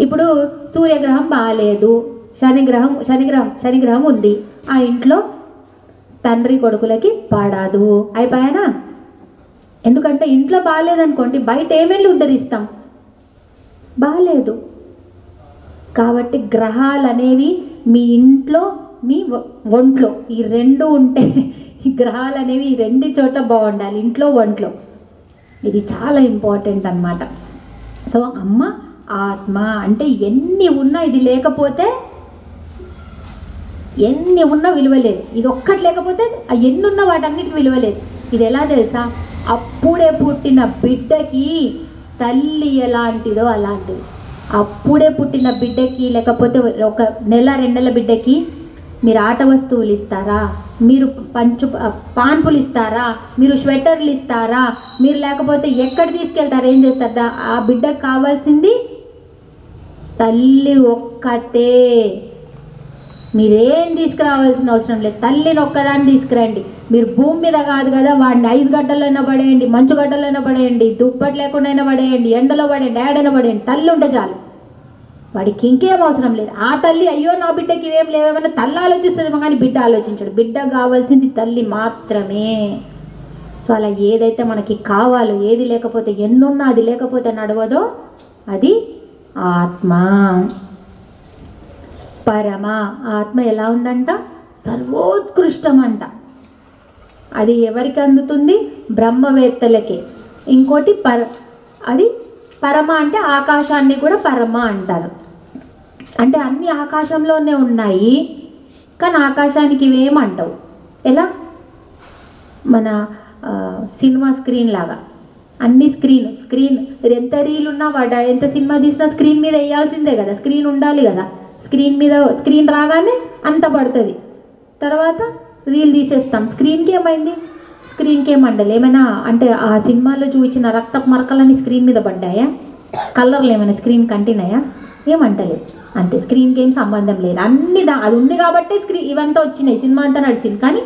ఇప్పుడు సూర్యగ్రహం బాగాలేదు, శనిగ్రహం ఉంది, ఆ ఇంట్లో తండ్రి కొడుకులకి పడదు, అయిపోయానా? ఎందుకంటే ఇంట్లో బాగాలేదనుకోండి, బయట ఏమేళ్ళు ఉద్ధరిస్తాం? బాగాలేదు. కాబట్టి గ్రహాలు అనేవి మీ ఇంట్లో మీ ఒంట్లో ఈ రెండు ఉంటే, ఈ గ్రహాలు అనేవి ఈ రెండు చోట్ల బాగుండాలి, ఇంట్లో ఒంట్లో. ఇది చాలా ఇంపార్టెంట్ అన్నమాట. సో అమ్మ ఆత్మ అంటే ఎన్ని ఉన్నా ఇది లేకపోతే, ఎన్ని ఉన్నా విలువలేదు. ఇది ఒక్కటి లేకపోతే ఎన్ని ఉన్నా వాటన్నిటికి విలువలేదు. ఇది ఎలా తెలుసా? అప్పుడే పుట్టిన బిడ్డకి తల్లి ఎలాంటిదో అలాంటిది. అప్పుడే పుట్టిన బిడ్డకి, లేకపోతే ఒక నెల 2 నెలల బిడ్డకి మీరు ఆట వస్తువులు ఇస్తారా? మీరు పాన్పులు ఇస్తారా? మీరు స్వెటర్లు ఇస్తారా? మీరు లేకపోతే ఎక్కడ తీసుకెళ్తారా? ఏం చేస్తారా? ఆ బిడ్డకు కావాల్సింది తల్లి ఒక్కతే. మీరేం తీసుకురావాల్సిన అవసరం లేదు, తల్లిని ఒక్కదాన్ని తీసుకురండి. మీరు భూమి మీద కాదు కదా, వాడిని ఐస్ గడ్డలైనా పడేయండి, మంచు గడ్డలైనా పడేయండి, దుప్పటి లేకుండా అయినా పడేయండి, ఎండలో పడేయండి, ఏడైనా పడేయండి, తల్లి ఉంటే చాలు. వాడికి ఇంకేం అవసరం లేదు. ఆ తల్లి అయ్యో నా బిడ్డకి ఇవేం లేవేమన్నా తల్లి ఆలోచిస్తుందేమో కానీ బిడ్డ ఆలోచించడు. బిడ్డకు కావాల్సింది తల్లి మాత్రమే. సో అలా ఏదైతే మనకి కావాలో, ఏది లేకపోతే, ఎన్నున్నా అది లేకపోతే నడవదో అది ఆత్మ. పరమ ఆత్మ ఎలా ఉందంట? సర్వోత్కృష్టం అంట. అది ఎవరికి అందుతుంది? బ్రహ్మవేత్తలకే. ఇంకోటి అది పరమ అంటే ఆకాశాన్ని కూడా పరమ అంటారు. అంటే అన్ని ఆకాశంలోనే ఉన్నాయి, కానీ ఆకాశానికి ఇవేమంటావు? ఎలా? మన సినిమా స్క్రీన్ లాగా అన్ని స్క్రీన్ ఎంత రీల్ ఉన్నా ఎంత సినిమా తీసినా స్క్రీన్ మీద వేయాల్సిందే కదా, స్క్రీన్ ఉండాలి కదా. స్క్రీన్ రాగానే అంత పడుతుంది, తర్వాత రీల్ తీసేస్తాం. స్క్రీన్కి ఏమైంది? స్క్రీన్కి ఏమండాలి? ఏమైనా అంటే ఆ సినిమాలో చూపించిన రక్తపు మరకలన్నీ స్క్రీన్ మీద పడ్డాయా? కలర్లు ఏమైనా స్క్రీన్ కంటినాయా? ఏమంటలేదు. అంతే, స్క్రీన్కి ఏం సంబంధం లేదు. అన్ని అది ఉంది కాబట్టి ఇవంతా వచ్చినాయి, సినిమా అంతా నడిచింది. కానీ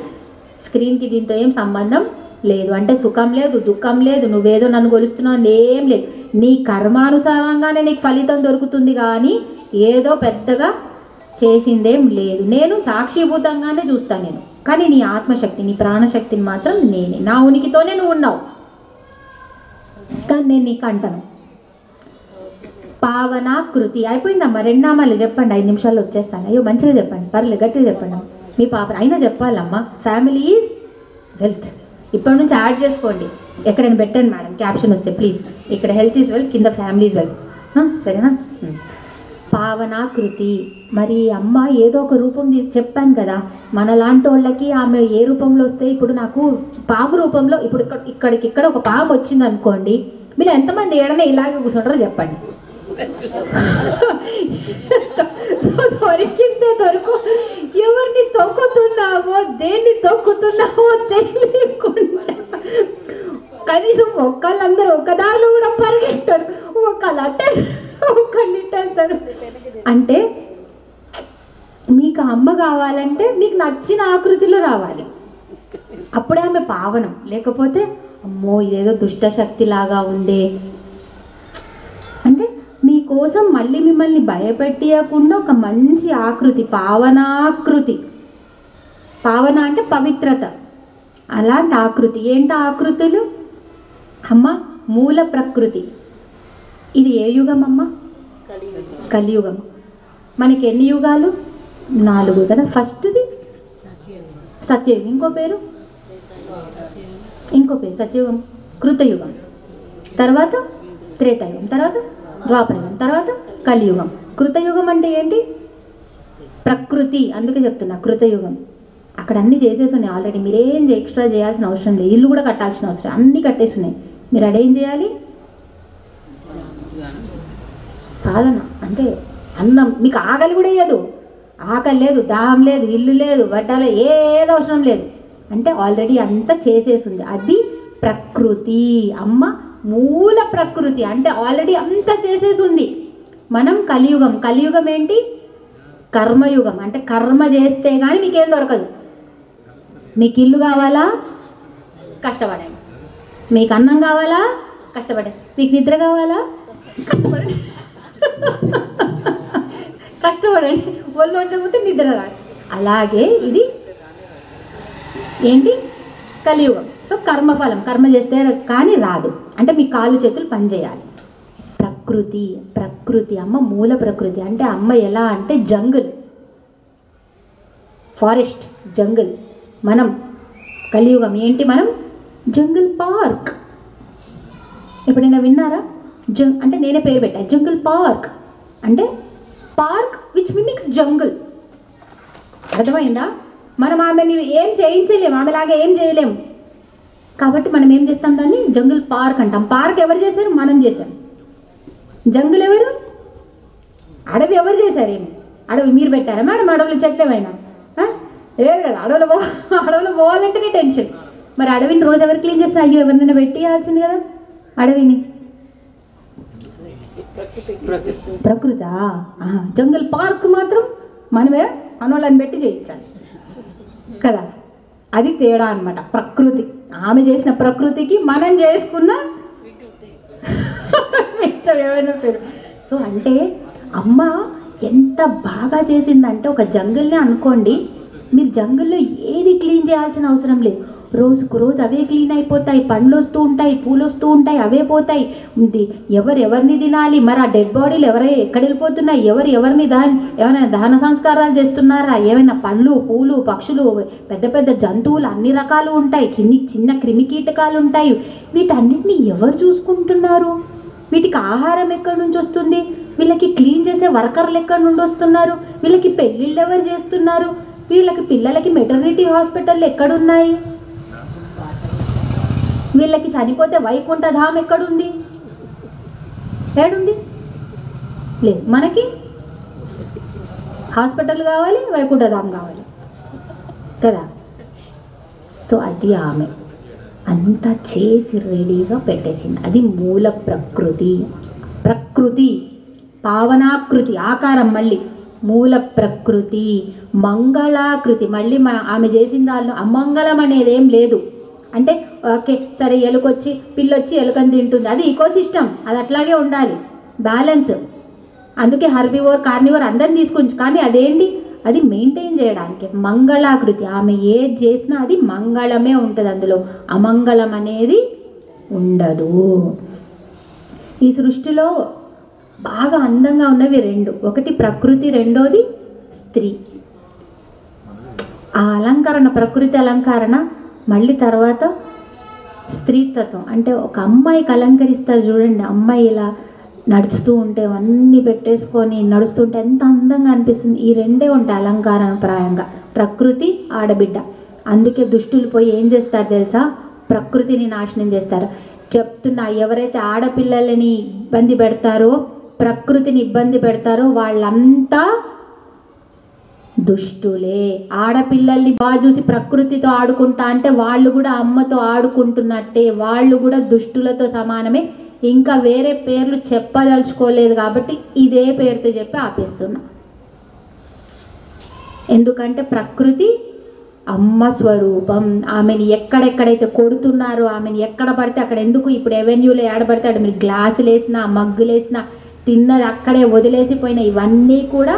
స్క్రీన్కి దీంతో ఏం సంబంధం లేదు. అంటే సుఖం లేదు, దుఃఖం లేదు, నువ్వేదో నన్ను కొలుస్తున్నావు ఏం లేదు. నీ కర్మానుసారంగానే నీకు ఫలితం దొరుకుతుంది, కానీ ఏదో పెద్దగా చేసిందేం లేదు. నేను సాక్షిభూతంగానే చూస్తాను నేను, కానీ నీ ఆత్మశక్తి, నీ ప్రాణశక్తిని మాత్రం నేనే. నా ఉనికితోనే నువ్వు ఉన్నావు, కానీ నేను నీకు అంటాను. పావనాకృతి అయిపోయిందమ్మా. 2 నామాలు చెప్పండి, 5 నిమిషాల్లో వచ్చేస్తాను. అయ్యో మంచిగా చెప్పండి, పర్లేదు గట్టిగా చెప్పండి. మీ పాప అయినా చెప్పాలమ్మా. Family is wealth. ఇప్పటి నుంచి యాడ్ చేసుకోండి, ఎక్కడైనా పెట్టండి మేడం క్యాప్షన్ వస్తే ప్లీజ్. ఇక్కడ హెల్త్ ఈజ్ వెల్త్, కింద ఫ్యామిలీ ఈజ్ వెల్త్, సరేనా? పావనాకృతి. మరి అమ్మ ఏదో ఒక రూపం చెప్పాను కదా, మనలాంటి వాళ్ళకి ఆమె ఏ రూపంలో వస్తే, ఇప్పుడు నాకు పాము రూపంలో, ఇప్పుడు ఇక్కడ ఒక పాము వచ్చింది అనుకోండి, మీరు ఎంతమంది ఏడనే ఇలాగే కూర్చుంటారో చెప్పండి. దొరికిందే దొరకు, ఎవరిని తొక్కుతున్నావో దేన్ని తొక్కుతున్నావో తెలియకుండా కనీసం ఒక్కళ్ళందరూ ఒక దారిలో కూడా పరిగెట్టారు, ఒకళ్ళు అట్టే ఒకళ్ళు ఇట్టేస్తారు. అంటే మీకు అమ్మ కావాలంటే మీకు నచ్చిన ఆకృతిలో రావాలి, అప్పుడే ఆమె పావనం. లేకపోతే అమ్మో ఇదేదో దుష్టశక్తి లాగా ఉండే అంటే మీకోసం మళ్ళీ మిమ్మల్ని భయపెట్టకుండా ఒక మంచి ఆకృతి, పావనాకృతి. పావన అంటే పవిత్రత, అలాంటి ఆకృతి. ఏంటి ఆకృతులు? అమ్మ మూల ప్రకృతి. ఇది ఏ యుగం అమ్మ? కలియుగం. మనకి ఎన్ని యుగాలు? 4 కదా. ఫస్ట్ది సత్యయుగం, ఇంకో పేరు సత్యయుగం, కృతయుగం, తర్వాత త్రేతాయుగం, తర్వాత ద్వాపరయుగం, తర్వాత కలియుగం. కృతయుగం అంటే ఏంటి? ప్రకృతి. అందుకే చెప్తున్నా కృతయుగం. అక్కడ అన్నీ చేసేసి ఉన్నాయి ఆల్రెడీ, మీరేం ఎక్స్ట్రా చేయాల్సిన అవసరం లేదు. ఇల్లు కూడా కట్టాల్సిన అవసరం, అన్నీ కట్టేసి ఉన్నాయి. మీరు అడేం చేయాలి? సాధన. అంటే అన్నం మీకు ఆకలి కూడా వేయదు, ఆకలి లేదు, దాహం లేదు, ఇల్లు లేదు, బట్టలు ఏదో అవసరం లేదు. అంటే ఆల్రెడీ అంతా చేసేసింది. అది ప్రకృతి. అమ్మ మూల ప్రకృతి అంటే ఆల్రెడీ అంతా చేసేసింది. మనం కలియుగం. కలియుగం ఏంటి? కర్మయుగం. అంటే కర్మ చేస్తే కానీ మీకేం దొరకదు. మీకు ఇల్లు కావాలా? కష్టపడండి. మీకు అన్నం కావాలా? కష్టపడండి. మీకు నిద్ర కావాలా? కష్టపడండి. కష్టపడండి. ఒళ్ళు వచ్చకపోతే నిద్ర రాదు. అలాగే ఇది ఏంటి? కలియుగం. సో కర్మఫలం, కర్మ చేస్తే కానీ రాదు. అంటే మీ కాళ్ళు చేతులు పనిచేయాలి. ప్రకృతి. ప్రకృతి అమ్మ మూల ప్రకృతి. అంటే అమ్మ ఎలా అంటే జంగుల్, ఫారెస్ట్, జంగుల్. మనం కలియుగం ఏంటి? మనం జంగుల్ పార్క్. ఎప్పుడైనా విన్నారా? అంటే నేనే పేరు పెట్టా, జంగుల్ పార్క్. అంటే పార్క్ విచ్ మిమిక్స్ జంగుల్. అర్థమైందా? మనం ఆమెని ఏం చేయించలేము, ఆమెలాగా ఏం చేయలేము. కాబట్టి మనం ఏం చేస్తాం? దాన్ని జంగుల్ పార్క్ అంటాం. పార్క్ ఎవరు చేశారు? మనం చేశాం. జంగుల్ ఎవరు? అడవి ఎవరు చేశారు? ఏమి అడవి మీరు పెట్టారా మేడం? అడవులు చెట్లు ఏమైనా లేదు కదా. అడవిలో పోవాలంటేనే టెన్షన్. మరి అడవిని రోజు ఎవరు క్లీన్ చేస్తారు? అయ్యో ఎవరినైనా పెట్టియాల్సింది కదా అడవిని. ప్రకృతా? జంగల్ పార్క్ మాత్రం మనమే మనోళ్ళని పెట్టి చేయించాలి కదా. అది తేడా అన్నమాట. ప్రకృతి, ఆమె చేసిన ప్రకృతికి మనం చేసుకున్న ఏమైనా పేరు. సో అంటే అమ్మ ఎంత బాగా చేసిందంటే, ఒక జంగల్ని అనుకోండి, మీరు జంగల్లో ఏది క్లీన్ చేయాల్సిన అవసరం లేదు. రోజుకు రోజు అవే క్లీన్ అయిపోతాయి. పండ్లు వస్తూ ఉంటాయి, పూలు వస్తూ ఉంటాయి, అవే పోతాయి. ఎవరిని తినాలి? మరి ఆ డెడ్ బాడీలు ఎక్కడ వెళ్ళిపోతున్నాయి? ఎవరిని ఏమైనా దహన సంస్కారాలు చేస్తున్నారా? ఏమైనా పండ్లు, పూలు, పక్షులు, పెద్ద పెద్ద జంతువులు అన్ని రకాలు ఉంటాయి, చిన్న క్రిమి కీటకాలు ఉంటాయి. వీటన్నిటిని ఎవరు చూసుకుంటున్నారు? వీటికి ఆహారం ఎక్కడి నుంచి వస్తుంది? వీళ్ళకి క్లీన్ చేసే వర్కర్లు ఎక్కడి నుండి వస్తున్నారు? వీళ్ళకి పెళ్ళిళ్ళు ఎవరు చేస్తున్నారు? వీళ్ళకి పిల్లలకి మెటర్నిటీ హాస్పిటల్ ఎక్కడున్నాయి? వీళ్ళకి చనిపోతే వైకుంఠధామ్ ఎక్కడుంది? ఏడుంది? లేదు. మనకి హాస్పిటల్ కావాలి, వైకుంఠధామ్ కావాలి కదా. సో అది ఆమె అంతా చేసి రెడీగా పెట్టేసింది. అది మూల ప్రకృతి. ప్రకృతి పావనాకృతి, ఆకారం మళ్ళీ మూల ప్రకృతి. మంగళాకృతి మళ్ళీ ఆమె చేసిన దానిలో అమంగళం అనేది ఏం లేదు. అంటే ఓకే సరే, ఎలుకొచ్చి పిల్లొచ్చి ఎలుకని తింటుంది, అది ఈకోసిస్టమ్, అది అట్లాగే ఉండాలి, బ్యాలెన్స్. అందుకే హర్బివోర్, కార్నివోర్ అందరిని తీసుకొచ్చు. కానీ అదేంటి? అది మెయింటైన్ చేయడానికి మంగళాకృతి. ఆమె ఏది చేసినా అది మంగళమే ఉంటుంది, అందులో అమంగళం అనేది ఉండదు. ఈ సృష్టిలో బాగా అందంగా ఉన్నవి రెండు, ఒకటి ప్రకృతి, రెండోది స్త్రీ. ఆ అలంకరణ, ప్రకృతి అలంకరణ, మళ్ళీ తర్వాత స్త్రీతత్వం. అంటే ఒక అమ్మాయికి అలంకరిస్తారు చూడండి, అమ్మాయి ఇలా నడుస్తూ ఉంటే అన్నీ పెట్టేసుకొని నడుస్తుంటే ఎంత అందంగా అనిపిస్తుంది. ఈ రెండే ఉంటాయి అలంకారప్రాయంగా, ప్రకృతి, ఆడబిడ్డ. అందుకే దుష్టులు పోయి ఏం చేస్తారు తెలుసా, ప్రకృతిని నాశనం చేస్తారు. చెప్తున్నా, ఎవరైతే ఆడపిల్లలని ఇబ్బంది పెడతారో, ప్రకృతిని ఇబ్బంది పెడతారో వాళ్ళంతా దుష్టులే. ఆడపిల్లల్ని బాగా చూసి ప్రకృతితో ఆడుకుంటా అంటే వాళ్ళు కూడా అమ్మతో ఆడుకుంటున్నట్టే, వాళ్ళు కూడా దుష్టులతో సమానమే. ఇంకా వేరే పేర్లు చెప్పదలుచుకోలేదు కాబట్టి ఇదే పేరుతో చెప్పి ఆపేస్తున్నా. ఎందుకంటే ప్రకృతి అమ్మ స్వరూపం. ఆమెని ఎక్కడెక్కడైతే కొడుతున్నారో, ఆమెని ఎక్కడ పడితే అక్కడ, ఎందుకు ఇప్పుడు ఎవెన్యూలో ఏడబడితే అక్కడ మీరు గ్లాసులు వేసినా, మగ్గులు వేసినా, తిన్నది అక్కడే వదిలేసిపోయినా, ఇవన్నీ కూడా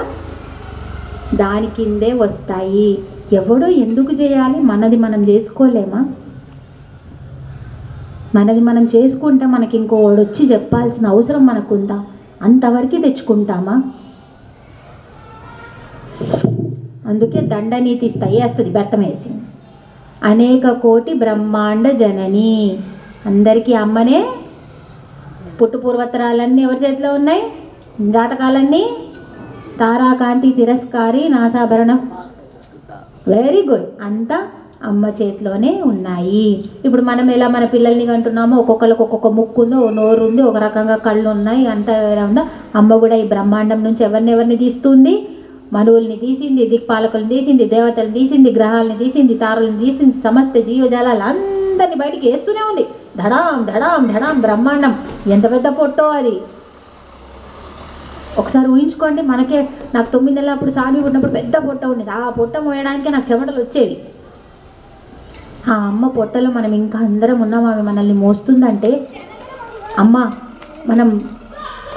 దాని కిందే వస్తాయి. ఎవడో ఎందుకు చేయాలి? మనది మనం చేసుకోలేమా? మనది మనం చేసుకుంటే మనకి ఇంకోడు వచ్చి చెప్పాల్సిన అవసరం మనకుందా? అంతవరకు తెచ్చుకుంటామా? అందుకే దండనీతి వేస్తుంది బెత్తం వేసి. అనేక కోటి బ్రహ్మాండ జనని, అందరికీ అమ్మనే. పుట్టు పూర్వతరాలన్నీ ఎవరి చేతిలో ఉన్నాయి? జాతకాలన్నీ తారాకాంతి తిరస్కారి నాసాభరణం. వెరీ గుడ్, అంతా అమ్మ చేతిలోనే ఉన్నాయి. ఇప్పుడు మనం ఎలా మన పిల్లల్ని కంటున్నామో, ఒక్కొక్కరికి ఒక్కొక్క ముక్కు ఉందో, నోరు ఉంది, ఒక రకంగా కళ్ళు ఉన్నాయి, అంతా వేరే ఉందో. అమ్మ కూడా ఈ బ్రహ్మాండం నుంచి ఎవరిని తీస్తుంది? మనువుల్ని తీసింది, దిక్పాలకులను తీసింది, దేవతలను తీసింది, గ్రహాలను తీసింది, తారలను తీసింది, సమస్త జీవజాలాలు అందరినీ బయటికి వేస్తూనే ఉంది. ధడాం ధడాం ధడాం బ్రహ్మాండం. ఎంత పెద్ద పొట్టో అది. ఒకసారి ఊహించుకోండి, మనకే, నాకు 9 నెలల అప్పుడు సామి పుట్టినప్పుడు పెద్ద పొట్ట ఉండేది. ఆ పొట్ట మోయడానికే నాకు చెమటలు వచ్చేవి. ఆ అమ్మ పొట్టలో మనం ఇంకా అందరం ఉన్నాం, ఆమె మనల్ని మోస్తుందంటే, అమ్మ మనం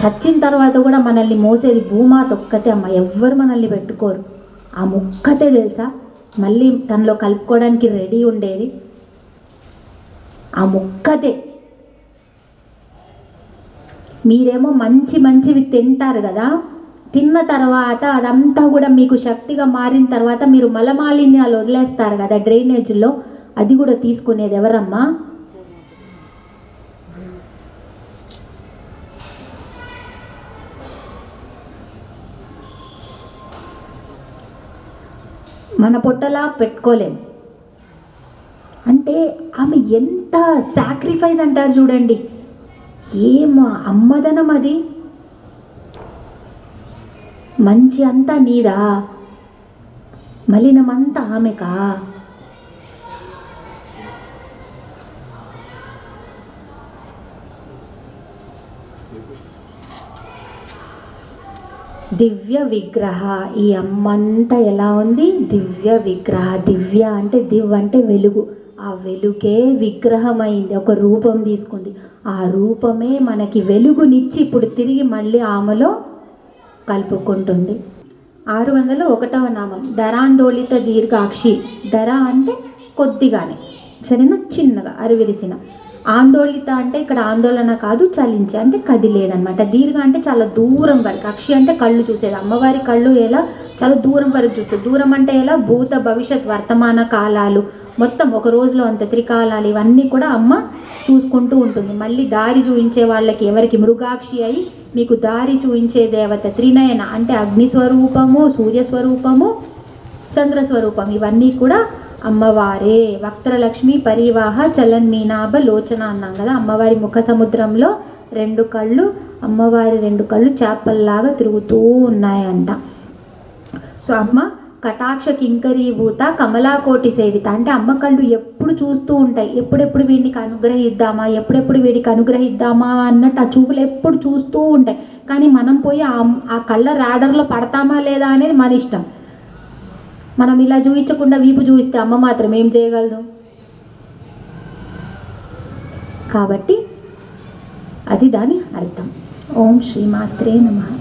చచ్చిన తర్వాత కూడా మనల్ని మోసేది భూమాత ఒక్కతే అమ్మ. ఎవ్వరు మనల్ని పెట్టుకోరు. ఆ ముక్కతే తెలుసా మళ్ళీ తనలో కలుపుకోవడానికి రెడీ ఉండేది. ఆ ముక్కతే. మీరేమో మంచివి తింటారు కదా, తిన్న తర్వాత అదంతా కూడా మీకు శక్తిగా మారిన తర్వాత మీరు మలమాలిన్యాలు వదిలేస్తారు కదా డ్రైనేజీలో, అది కూడా తీసుకునేది ఎవరమ్మా? మన పొట్టలా పెట్టుకోలేము. అంటే ఆమె ఎంత సాక్రిఫైస్ అంటారు చూడండి. ఏం అమ్మదనం అది. మంచి అంతా నీదా, మలినమంతా ఆమెకా? దివ్య విగ్రహ. ఈ అమ్మంతా ఎలా ఉంది? దివ్య విగ్రహ. దివ్య అంటే దివ్ అంటే వెలుగు. ఆ వెలుగే విగ్రహమైంది, ఒక రూపం తీసుకుంది. ఆ రూపమే మనకి వెలుగునిచ్చి ఇప్పుడు తిరిగి మళ్ళీ ఆమెలో కలుపుకుంటుంది. 601వ నామం ధరాందోళిత దీర్ఘాక్షి. ధర అంటే కొద్దిగానే, సరేనా, చిన్నగా అరివిరిసిన. ఆందోళిత అంటే ఇక్కడ ఆందోళన కాదు, చలించే అంటే కదిలేదనమాట. దీర్ఘ అంటే చాలా దూరం వరకు. అక్షి అంటే కళ్ళు చూసేది. అమ్మవారి కళ్ళు ఎలా చాలా దూరం వరకు చూస్తుంది. దూరం అంటే ఎలా? భూత భవిష్యత్ వర్తమాన కాలాలు మొత్తం ఒక రోజులో అంత త్రికాలాలు ఇవన్నీ కూడా అమ్మ చూసుకుంటూ ఉంటుంది. మళ్ళీ దారి చూయించే వాళ్ళకి ఎవరికి? మృగాక్షి అయి మీకు దారి చూయించే దేవత త్రినయన అంటే అగ్నిస్వరూపము, సూర్యస్వరూపము, చంద్రస్వరూపం, ఇవన్నీ కూడా అమ్మవారే. వక్త్రలక్ష్మి పరివాహ చలన్మీనాభ లోచన అన్నాం కదా. అమ్మవారి ముఖ సముద్రంలో 2 కళ్ళు, అమ్మవారి 2 కళ్ళు చేపల్లాగా తిరుగుతూ ఉన్నాయంట. సో అమ్మ కటాక్ష కింకరీభూత కమలాకోటి సేవిత అంటే అమ్మ కళ్ళు ఎప్పుడు చూస్తూ ఉంటాయి. ఎప్పుడెప్పుడు వీడికి అనుగ్రహిద్దామా, ఎప్పుడెప్పుడు వీడికి అనుగ్రహిద్దామా అన్నట్టు ఆ చూపులు ఎప్పుడు చూస్తూ ఉంటాయి. కానీ మనం పోయి ఆ కళ్ళ రాడర్లో పడతామా లేదా అనేది మన ఇష్టం. మనం ఇలా చూపించకుండా వీపు చూపిస్తే అమ్మ మాత్రం ఏం చేయగలదు? కాబట్టి అది దాని అర్థం. ఓం శ్రీమాత్రే నమః.